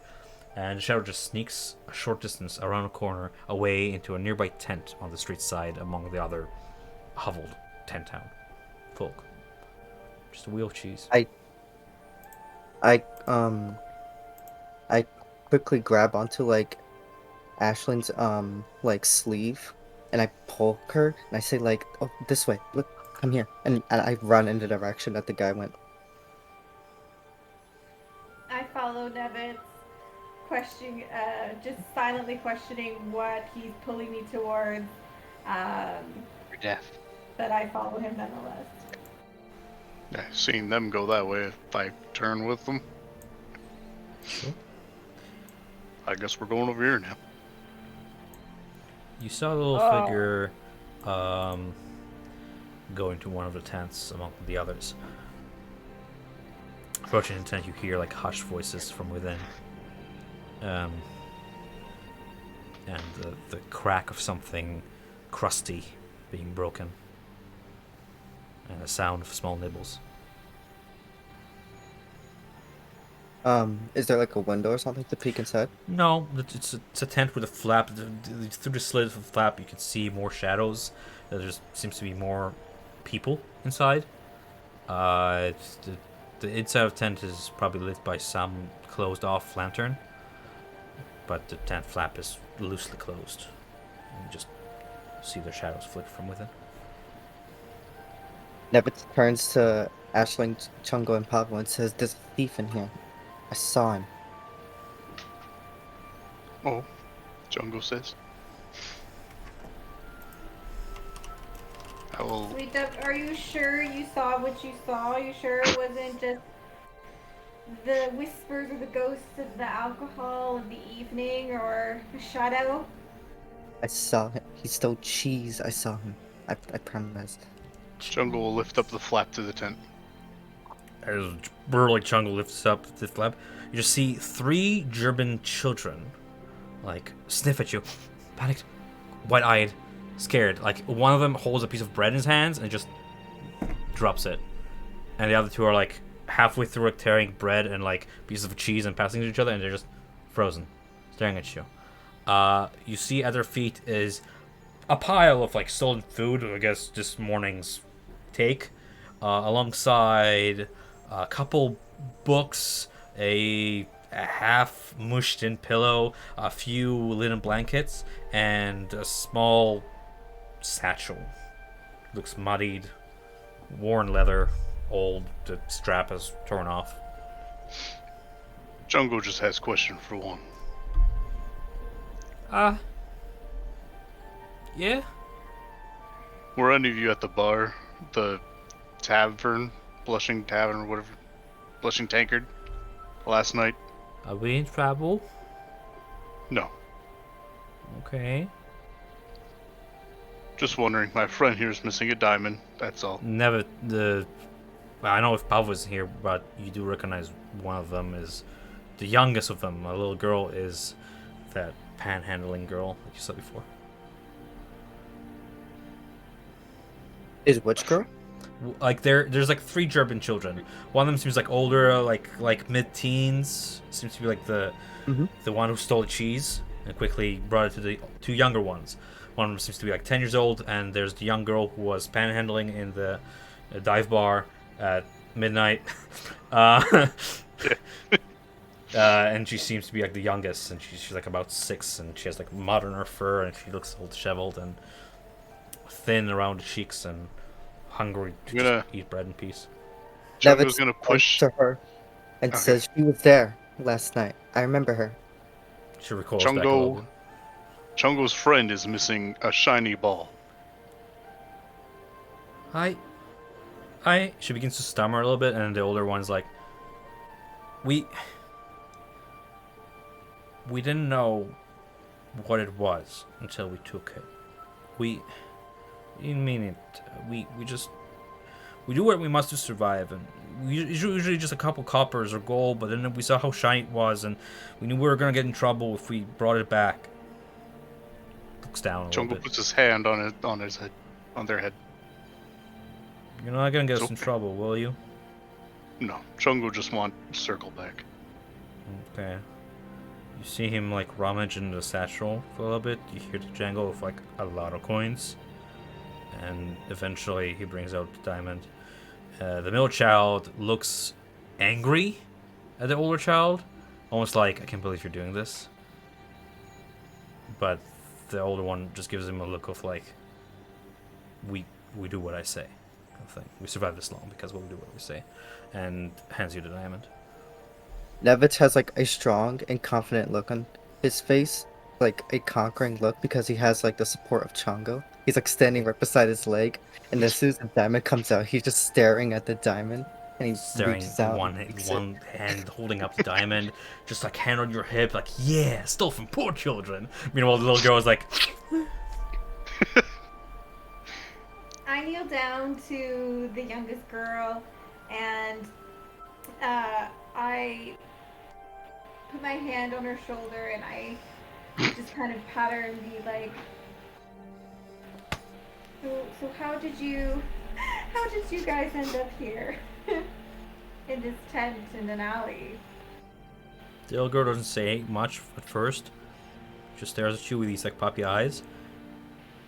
And the shadow just sneaks a short distance around a corner away into a nearby tent on the street side among the other hoveled tent town folk. Just a wheel of cheese. I quickly grab onto like Ashlyn's like sleeve, and I pull her and I say like, "Oh, this way! Look, come here!" And I run in the direction that the guy went. I follow Nevitz, just silently questioning what he's pulling me towards. You're deaf. But I follow him nonetheless. Yeah, seeing them go that way, if I turn with them, Sure. I guess we're going over here now. You saw the little figure go into one of the tents among the others. Approaching the tent, you hear like hushed voices from within. And the crack of something crusty being broken. and the sound of small nibbles. Is there like a window or something to peek inside? No, it's a tent with a flap. Through the slit of the flap, you can see more shadows. There just seems to be more people inside. The inside of the tent is probably lit by some closed off lantern, but the tent flap is loosely closed. You just see the shadows flicker from within. Nevitz turns to Ashling, Chungo, and Pavel and says, "There's a thief in here. I saw him." Oh, Jungle says. I will. Wait, are you sure you saw what you saw? Are you sure it wasn't just the whispers or the ghosts of the alcohol of the evening or a shadow? I saw him. He stole cheese. I saw him. I promise. Jungle will lift up the flap to the tent. As burly Chungo lifts up the flap, you just see 3 German children, like, sniff at you, panicked, wide-eyed, scared. Like, one of them holds a piece of bread in his hands and just drops it. And the other 2 are, like, halfway through, like, tearing bread and, like, pieces of cheese and passing to each other, and they're just frozen, staring at you. You see at their feet is a pile of, like, stolen food, I guess this morning's take, alongside a couple books, a half mushed in pillow, a few linen blankets, and a small satchel. Looks muddied, worn leather, old, the strap is torn off. Jungle just has question for one. Yeah? Were any of you at the bar, the tavern, Blushing Tavern or whatever, Blushing Tankard, last night? Are we in trouble? No. Okay. Just wondering. My friend here is missing a diamond. That's all. Never the. Well, I know if Pavel isn't here, but you do recognize one of them is the youngest of them. A little girl is that panhandling girl that you saw before. Is which girl? Like there's like 3 German children. One of them seems like older, like mid-teens. Seems to be like the one who stole the cheese and quickly brought it to the 2 younger ones. One of them seems to be like 10 years old, and there's the young girl who was panhandling in the dive bar at midnight. And she seems to be like the youngest, and she's like about 6, and she has like mud on her fur, and she looks all disheveled and thin around the cheeks and hungry to just eat bread in peace. Jungo's Nevitz gonna push to her and says, "She was there last night. I remember her." She recalls back a little bit. Chungo's friend is missing a shiny ball. She begins to stammer a little bit, and the older one's like, we didn't know what it was until we took it. We didn't mean it. We do what we must to survive, and we usually just a couple coppers or gold, but then we saw how shiny it was, and we knew we were gonna get in trouble if we brought it back. Looks down a little Chungo bit. puts his hand on their head. You're not gonna get us in trouble, will you? No, Chungo just want to circle back. Okay. You see him like rummage in the satchel for a little bit. You hear the jangle of like a lot of coins, and eventually he brings out the diamond. The middle child looks angry at the older child, almost like, I can't believe you're doing this. But the older one just gives him a look of like, we do what I say, kind of thing. We survived this long because we do what we say, and hands you the diamond. Nevitz has like a strong and confident look on his face, like a conquering look, because he has like the support of Chongo. He's like standing right beside his leg, and as soon as the diamond comes out, he's just staring at the diamond, and he Staring reaches out one and takes one hand holding up the diamond, just like hand on your hip, like, yeah, stole from poor children. Meanwhile, the little girl is like, I kneel down to the youngest girl and I put my hand on her shoulder and I just kind of pat her and be like, so how did you How did you guys end up here? In this tent in an alley? The little girl doesn't say much at first. Just stares at you with these like puppy eyes.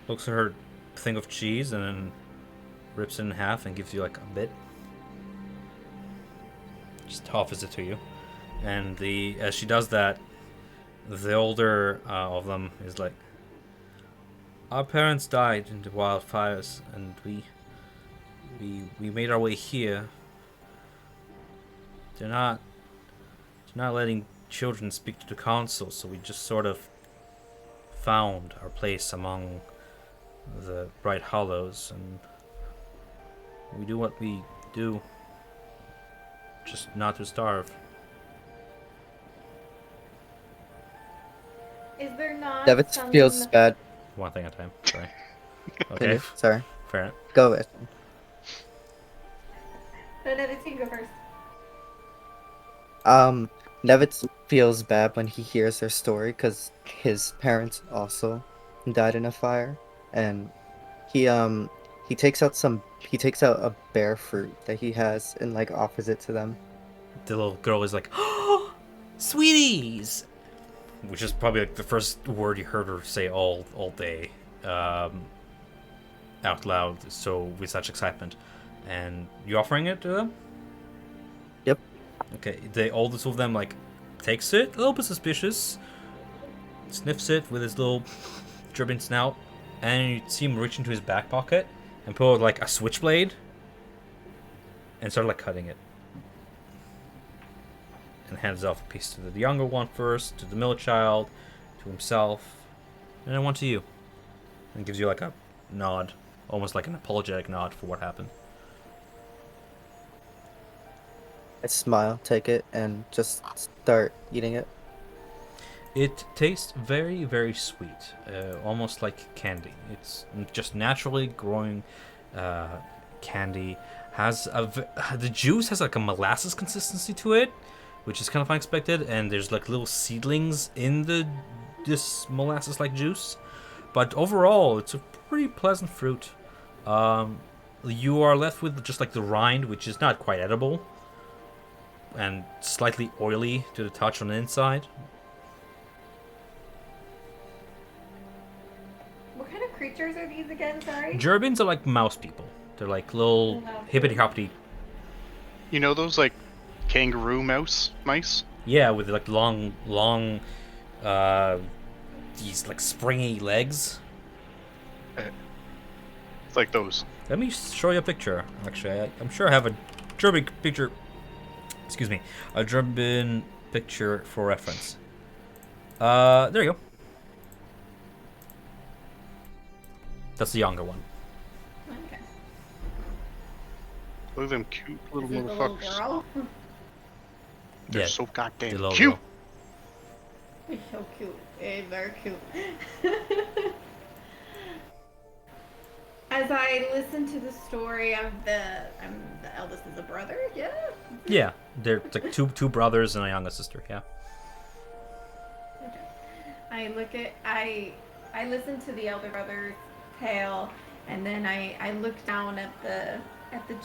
Looks at her thing of cheese and then rips it in half and gives you like a bit. Just offers it to you. And as she does that, the older of them is like, our parents died in the wildfires, and we made our way here. They're not letting children speak to the council, so we just sort of found our place among the Bright Hollows, and we do what we do, just not to starve. Is there not David some... feels bad. One thing at a time. Sorry. Continue. Okay. Sorry. Fair enough. Go with. No, David, you can go first. Nevitz feels bad when he hears their story because his parents also died in a fire, and he takes out a bear fruit that he has and like offers it to them. The little girl is like, "Oh, sweeties," which is probably like the first word you heard her say all day, out loud. So with such excitement, and you offering it to them. Yep. Okay, the oldest of them like takes it, a little bit suspicious, sniffs it with his little dripping snout, and you see him reach into his back pocket and pull out like a switchblade and start like cutting it. And hands off a piece to the younger one first, to the middle child, to himself, and then one to you. And gives you like a nod, almost like an apologetic nod for what happened. I smile, take it, and just start eating it. It tastes very, very sweet, almost like candy. It's just naturally growing candy. The juice has like a molasses consistency to it, which is kind of unexpected. And there's like little seedlings in this molasses-like juice. But overall, it's a pretty pleasant fruit. You are left with just like the rind, which is not quite edible, and slightly oily to the touch on the inside. What kind of creatures are these again? Sorry. Gerbins are like mouse people. They're like little hippity hoppity. You know those like kangaroo mice? Yeah, with like long, these like springy legs. It's like those. Let me show you a picture. Actually, I'm sure I have a German picture. Excuse me, a German picture for reference. There you go. That's the younger one. Okay. Look at them cute little Is it the little motherfuckers. girl? They're Yeah, so the goddamn little cute. girl. It's so cute. It's very cute. As I listen to the story of the eldest is a brother, yeah? Yeah, they're like two brothers and a younger sister. Yeah. Okay. I listen to the elder brother's tale, and then I look down at the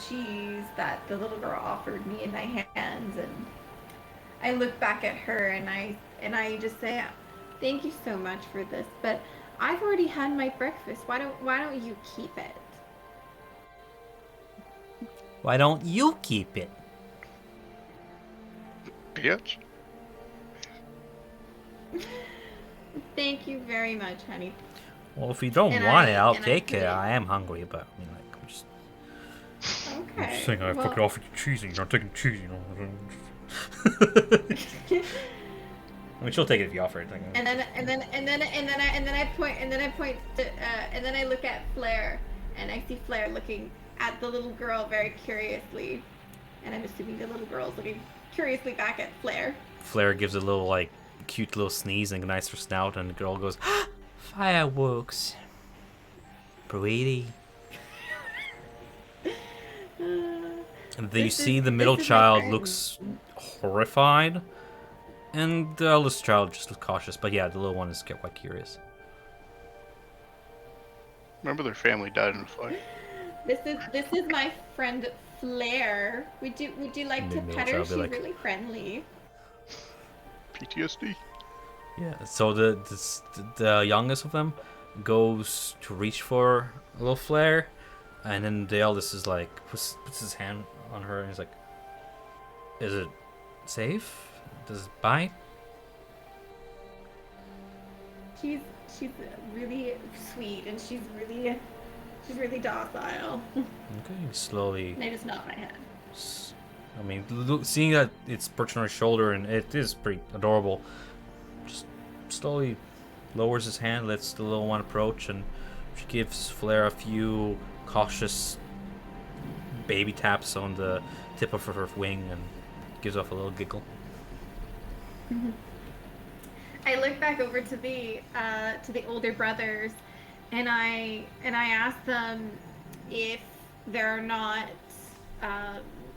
cheese that the little girl offered me in my hands, and I look back at her and I just say, "Thank you so much for this, but I've already had my breakfast. Why don't you keep it?" Why don't you keep it? Bitch. Thank you very much, honey. Well, if you don't And want I- it, I'll and I take put it. it- I am hungry, but I mean, like, I'm just Okay. saying I well, fucking offered you cheese and you're not taking cheese, you know. I mean, she'll take it if you offer it. Like, and then I point to and then I look at Flair, and I see Flair looking at the little girl very curiously, and I'm assuming the little girl's looking curiously back at Flair. Flair gives a little like cute little sneeze and ignites her snout, and the girl goes, "Fireworks, pretty." And then you This see is- the middle this is my child friend. looks horrified, and the eldest child just looks cautious. But yeah, the little one is quite curious. Remember their family died in a fire. This is my friend Flair. Would you like to Maybe pet I'll her? be She's like- really friendly. PTSD. Yeah. So the youngest of them goes to reach for a little flare, and then the eldest is like puts his hand on her and he's like, "Is it safe? Does it bite?" She's really sweet and she's really docile. Okay. Slowly. And I just nod my head. I mean, seeing that it's perched on her shoulder and it is pretty adorable, just slowly lowers his hand, lets the little one approach, and she gives Flair a few cautious baby taps on the tip of her wing and gives off a little giggle. I look back over to the older brothers, and I ask them if there are not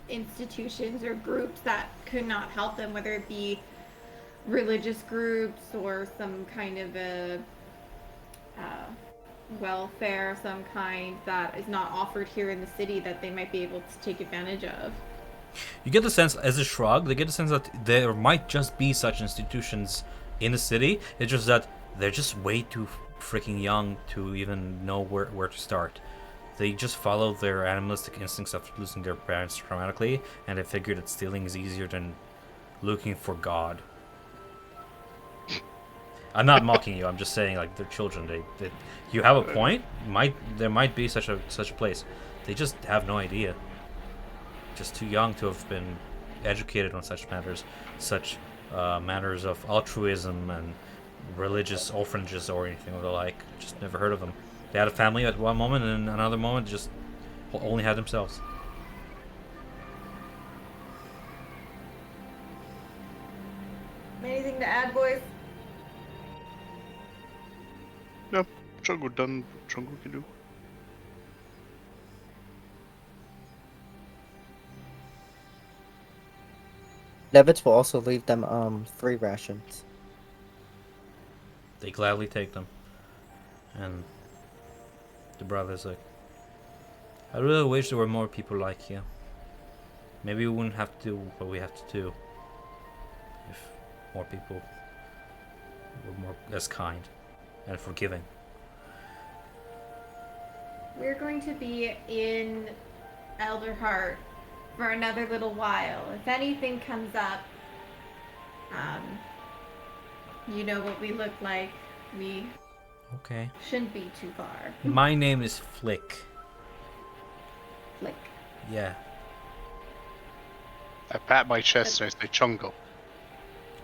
institutions or groups that could not help them, whether it be religious groups or some kind of a welfare of some kind that is not offered here in the city that they might be able to take advantage of. You get the sense, as a shrug, they get the sense that there might just be such institutions in the city. It's just that they're just way too freaking young to even know where to start. They just follow their animalistic instincts after losing their parents traumatically, and they figure that stealing is easier than looking for God. I'm not mocking you. I'm just saying, like, they're children. They you have a point. There might be such a place. They just have no idea. Just too young to have been educated on such matters, matters of altruism and religious orphanages or anything of the like. Just never heard of them. They had a family at one moment, and in another moment, just only had themselves. Anything to add, boys? Yeah, Chungo done what Chungo can do. Levitts will also leave them 3 rations. They gladly take them. And the brother's like, I really wish there were more people like you. Maybe we wouldn't have to do what we have to do if more people were more as kind and forgiving. We're going to be in Elderheart for another little while. If anything comes up, you know what we look like. We Okay. shouldn't be too far. My name is Flick. Flick. Yeah. I pat my chest and I say Chungo.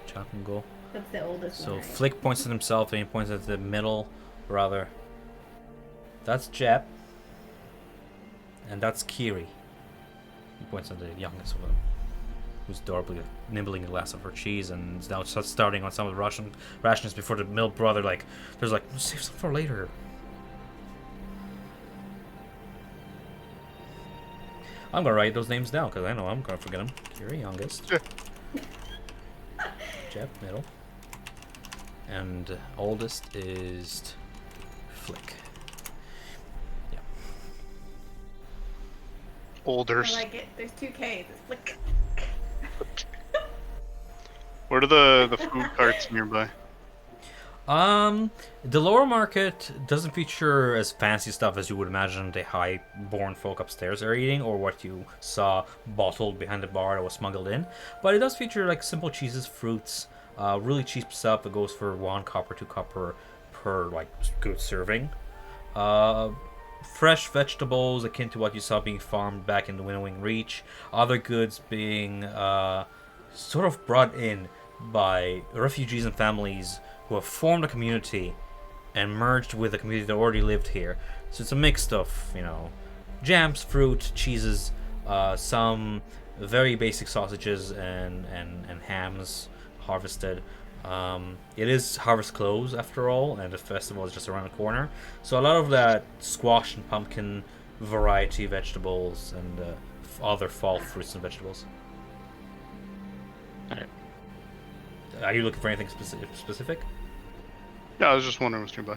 Chuck and go. That's the oldest So one. Right? Flick points at himself and he points at the middle brother. That's Jep. And that's Kiri. He points at the youngest of them, who's adorably nibbling a glass of her cheese and is now starting on some of the rations before the middle brother, like, there's like, save some for later. I'm gonna write those names down because I know I'm gonna forget them. Kiri, youngest. Yeah. Jep, middle. And oldest is Flick. Yeah. Older. I like it. There's 2 Ks. It's Flick. Where are the food carts nearby? The lower market doesn't feature as fancy stuff as you would imagine the high-born folk upstairs are eating, or what you saw bottled behind the bar that was smuggled in. But it does feature like simple cheeses, fruits, really cheap stuff that goes for 1 copper, 2 copper per like good serving. Fresh vegetables akin to what you saw being farmed back in the Winnowing Reach. Other goods being sort of brought in by refugees and families who have formed a community and merged with a community that already lived here. So it's a mix of, jams, fruit, cheeses, some very basic sausages and hams harvested. It is harvest close after all, and the festival is just around the corner. So a lot of that squash and pumpkin variety vegetables and other fall fruits and vegetables. Alright. Are you looking for anything specific? Yeah, I was just wondering what's nearby.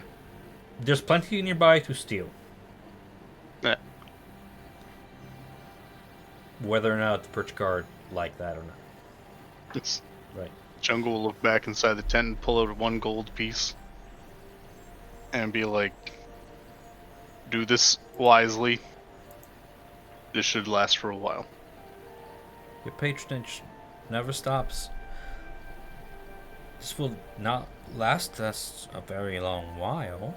There's plenty nearby to steal. Yeah. whether or not the perch guard like that or not. It's, Right. Jungle will look back inside the tent and pull out one gold piece and be like, do this wisely. This should last for a while. Your patronage never stops. This will not last us a very long while.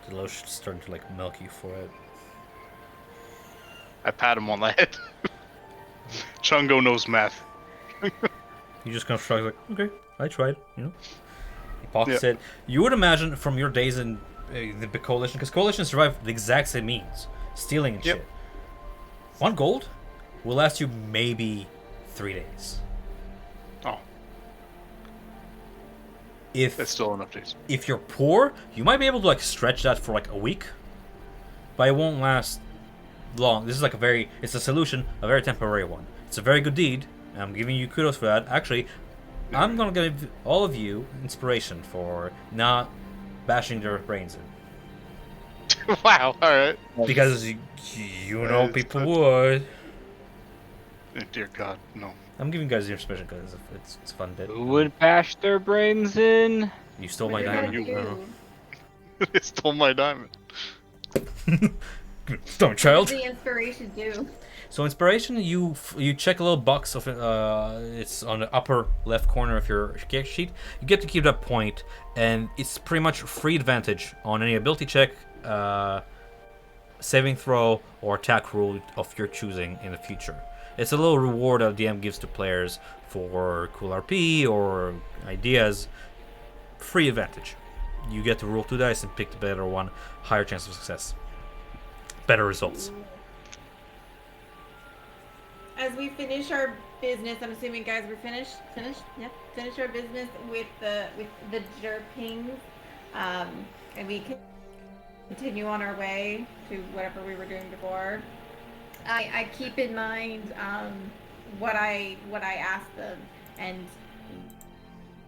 Delosh's starting to like milk you for it. I pat him on the head. Chungo knows math. He just kind of shrugs like, okay, I tried, you know. He pockets Yeah. it. You would imagine from your days in the coalition, because coalition survived the exact same means, stealing and Yep. shit. 1 gold will last you maybe 3 days. Oh, If that's still enough days. if you're poor, you might be able to like stretch that for like a week, but it won't last long. This is like it's a solution, a very temporary one. It's a very good deed, and I'm giving you kudos for that. Actually, I'm gonna give all of you inspiration for not bashing their brains in, Wow, alright. because you know people would. Dear God, no. I'm giving you guys the inspiration because it's a fun bit. Who would bash their brains in? You stole What my you're diamond. gonna I don't do? They stole my diamond. know. Stone child. What does the inspiration do? So inspiration, you check a little box of it's on the upper left corner of your character sheet. You get to keep that point, and it's pretty much free advantage on any ability check, saving throw, or attack roll of your choosing in the future. It's a little reward that DM gives to players for cool RP or ideas. Free advantage. You get to roll 2 dice and pick the better one. Higher chance of success. Better results. As we finish our business, I'm assuming guys we're finished. Yep. Finish our business with the jerpings, and we can continue on our way to whatever we were doing before. I keep in mind what I asked them, and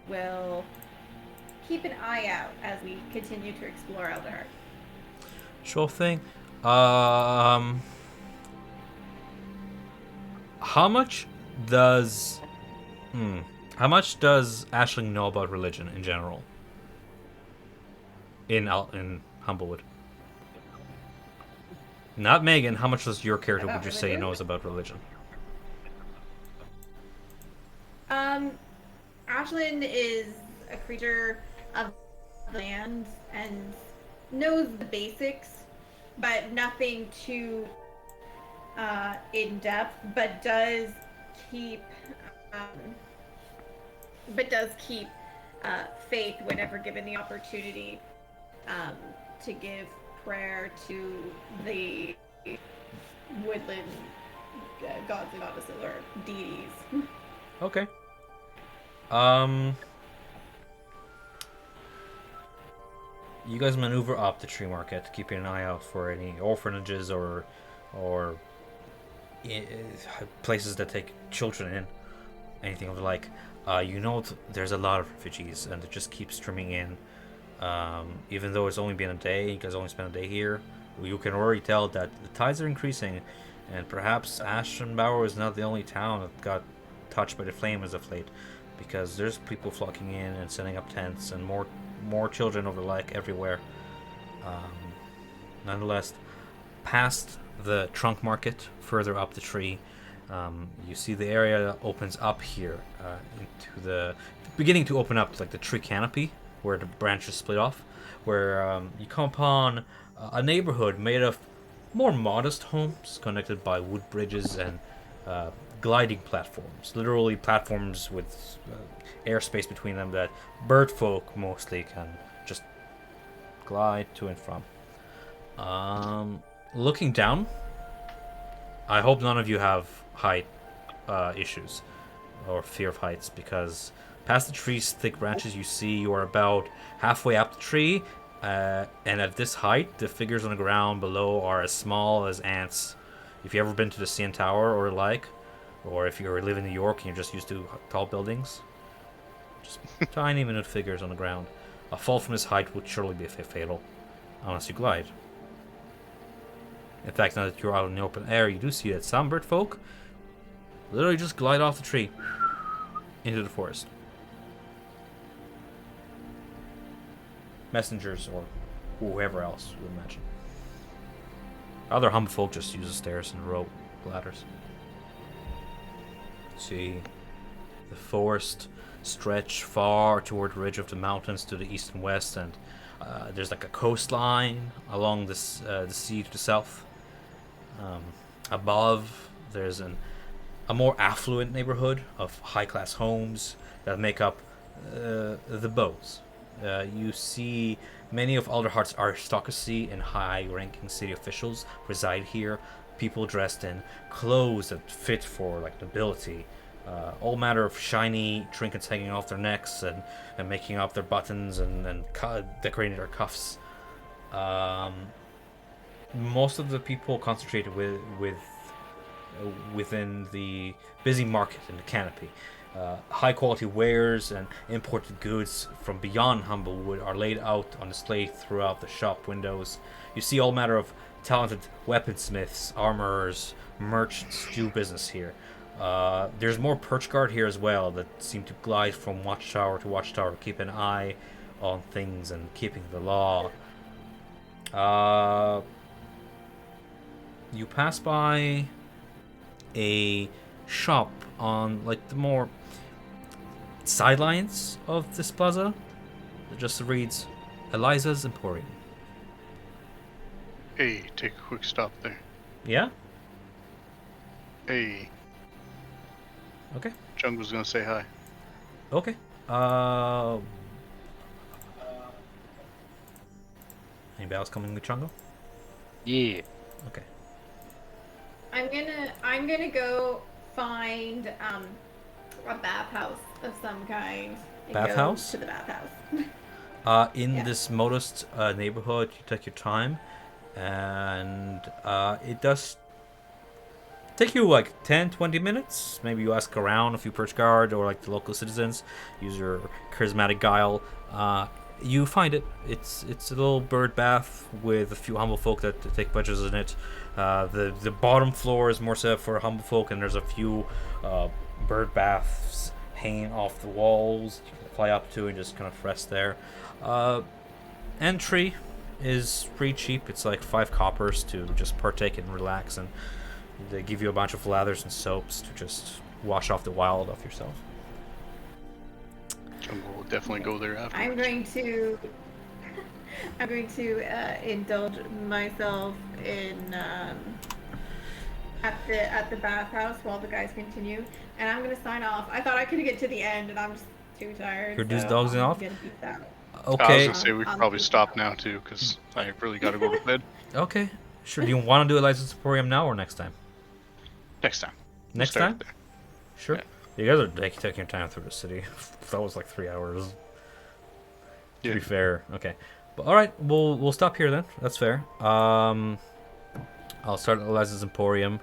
will keep an eye out as we continue to explore Elderheart. Sure thing. How much does Aisling know about religion in general? In Humblewood. Not Megan. How much does your character About would you say religion? knows about religion? Ashlyn is a creature of the land and knows the basics, but nothing too in depth. But does keep faith whenever given the opportunity to give prayer to the woodland gods and goddesses or deities. Okay. You guys maneuver up the tree market, keeping an eye out for any orphanages or places that take children in, anything of the like. You know there's a lot of refugees, and it just keeps streaming in. Even though it's only been a day, you guys only spent a day here, you can already tell that the tides are increasing, and perhaps Ashenbauer is not the only town that got touched by the flame as of late, because there's people flocking in and setting up tents, and more children of the like everywhere. Nonetheless, past the trunk market, further up the tree, you see the area that opens up here into the beginning to open up to like the tree canopy where the branches split off, where you come upon a neighborhood made of more modest homes connected by wood bridges and gliding platforms, literally platforms with airspace between them that bird folk mostly can just glide to and from. Looking down, I hope none of you have height issues or fear of heights, because past the tree's thick branches you are about halfway up the tree, and at this height the figures on the ground below are as small as ants. If you've ever been to the CN Tower or like, or if you live in New York and you're just used to tall buildings, just tiny minute figures on the ground. A fall from this height would surely be fatal, unless you glide. In fact, now that you're out in the open air, you do see that some bird folk literally just glide off the tree into the forest. Messengers or whoever else you would imagine. Other humble folk just use the stairs and rope ladders. See the forest stretch far toward the ridge of the mountains to the east and west, and there's like a coastline along this the sea to the south. Above, there's a more affluent neighborhood of high-class homes that make up the bows. You see many of Alderheart's aristocracy and high-ranking city officials reside here. People dressed in clothes that fit for like nobility. All matter of shiny trinkets hanging off their necks and making up their buttons and decorating their cuffs. Most of the people concentrated within the busy market in the canopy. High quality wares and imported goods from beyond Humblewood are laid out on display throughout the shop windows. You see all manner of talented weaponsmiths, armorers, merchants do business here. There's more perch guard here as well that seem to glide from watchtower to watchtower to keep an eye on things and keeping the law. You pass by a shop on like the more sidelines of this plaza that just reads Eliza's Emporium. Hey, take a quick stop there. Yeah? Hey, Okay. Jungle's gonna say hi. Okay. Anybody else coming with Chungo? Yeah. Okay. I'm gonna go find a bathhouse of some kind. And Bathhouse? Go to the bathhouse. In Yeah. this modest neighborhood, you take your time, and it does take you like 10-20 minutes. Maybe you ask around a few perch guard or like the local citizens, use your charismatic guile. You find it. It's a little bird bath with a few humble folk that take pleasures in it. The bottom floor is more set up for humble folk, and there's a few bird baths hanging off the walls you can fly up to and just kind of rest there. Entry is pretty cheap. It's like 5 coppers to just partake and relax, and they give you a bunch of lathers and soaps to just wash off the wild off yourself. Jungle will definitely go there after. I'm going to indulge myself in at the bathhouse while the guys continue, and I'm gonna sign off. I thought I could get to the end, and I'm just too tired. You're just so dozing I'm off? gonna beat that. I was Okay. gonna say we could probably stop now too, because I really gotta go to bed. Okay. Sure. Do you want to do Eliza's Emporium now or next time? Next time. We'll Next start time? there. Sure. Yeah. You guys are taking your time through the city. That was like 3 hours. To Yeah. be fair. Okay. But all right, we'll stop here then. That's fair. I'll start Eliza's Emporium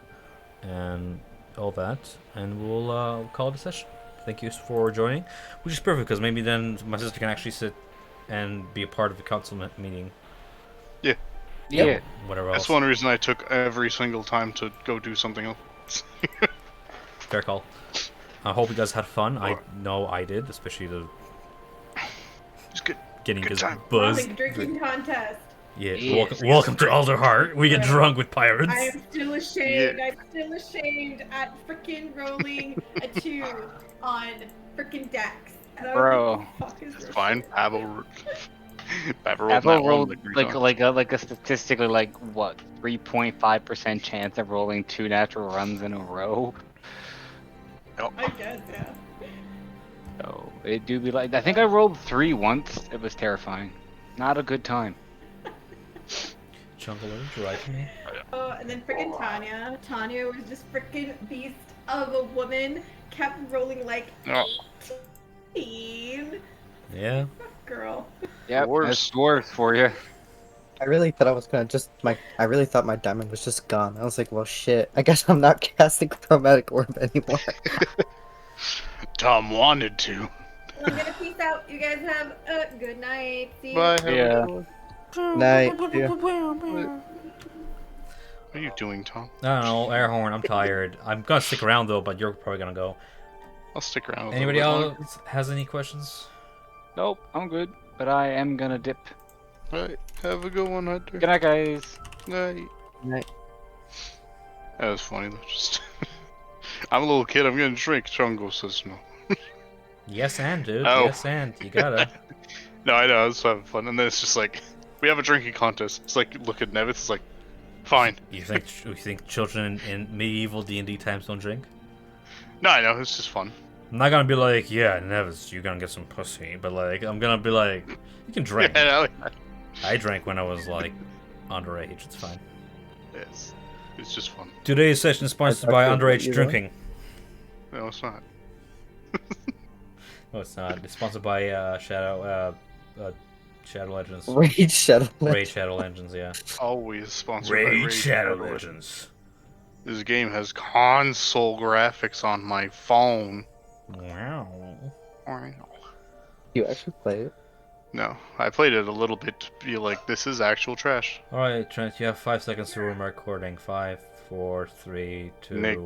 and all that, and we'll call it a session. Thank you for joining, which is perfect because maybe then my sister can actually sit and be a part of the council meeting. Yeah. Yeah. Whatever else. That's one reason I took every single time to go do something else. Fair call. I hope you guys had fun. I Or- know I did, especially the It's good. getting Good his time. buzz. Big drinking contest. Yeah, Yeah. welcome to Alderheart. We get Right. drunk with pirates. I am still ashamed. Yeah. I'm still ashamed at freaking rolling a 2 on freaking Dex. And I was Bro. like, what the fuck is It's this? fine. Pavel rolled Pavel that one rolled like three like times. like a statistically like what 3.5% chance of rolling 2 natural runs in a row. I guess, yeah. So it do be like I think I rolled 3 once. It was terrifying. Not a good time. Chungle, would you write for me? Oh, and then freaking Tanya. Tanya was just freaking beast of a woman. Kept rolling like Oh. 18. Yeah. Girl. Yeah, Dwarves. that's dwarves for you. I really thought I was gonna I really thought my diamond was just gone. I was like, well, shit. I guess I'm not casting Chromatic Orb anymore. Tom wanted to. Well, I'm gonna peace out. You guys have a good night. See you. Bye. Have a Yeah. good one. Night. Yeah. What are you doing, Tom? I don't know, air horn. I'm tired. I'm gonna stick around though, but you're probably gonna go. I'll stick around. Anybody a little bit else has any questions? Nope, I'm good. But I am gonna dip. longer. Right. Have a good one, Hunter. Good night, guys. Night. Night. That was funny though. Just I'm a little kid. I'm gonna drink. Chungo says no. Yes, and dude. Oh. Yes, and you gotta. No, I know. I was having fun, and then it's just like we have a drinking contest. It's like look at Nevitz. It's like fine. You think children in medieval D&D times don't drink? No, I know. It's just fun. I'm not gonna be like, yeah, Nevis, you're gonna get some pussy, but like, I'm gonna be like, you can drink. Yeah, I drank when I was like underage. It's fine. it's just fun. Today's session is sponsored by That's underage what drinking. No, it's not. No, it's not. It's sponsored by Shadow Legends. Raid Shadow. Raid Shadow Legends, yeah. Always sponsored by Raid Shadow Legends. This game has console graphics on my phone. Wow. You actually play it? No, I played it a little bit to be like, this is actual trash. Alright, Trent, you have 5 seconds to resume recording. 5, 4, 3, 2, Nick.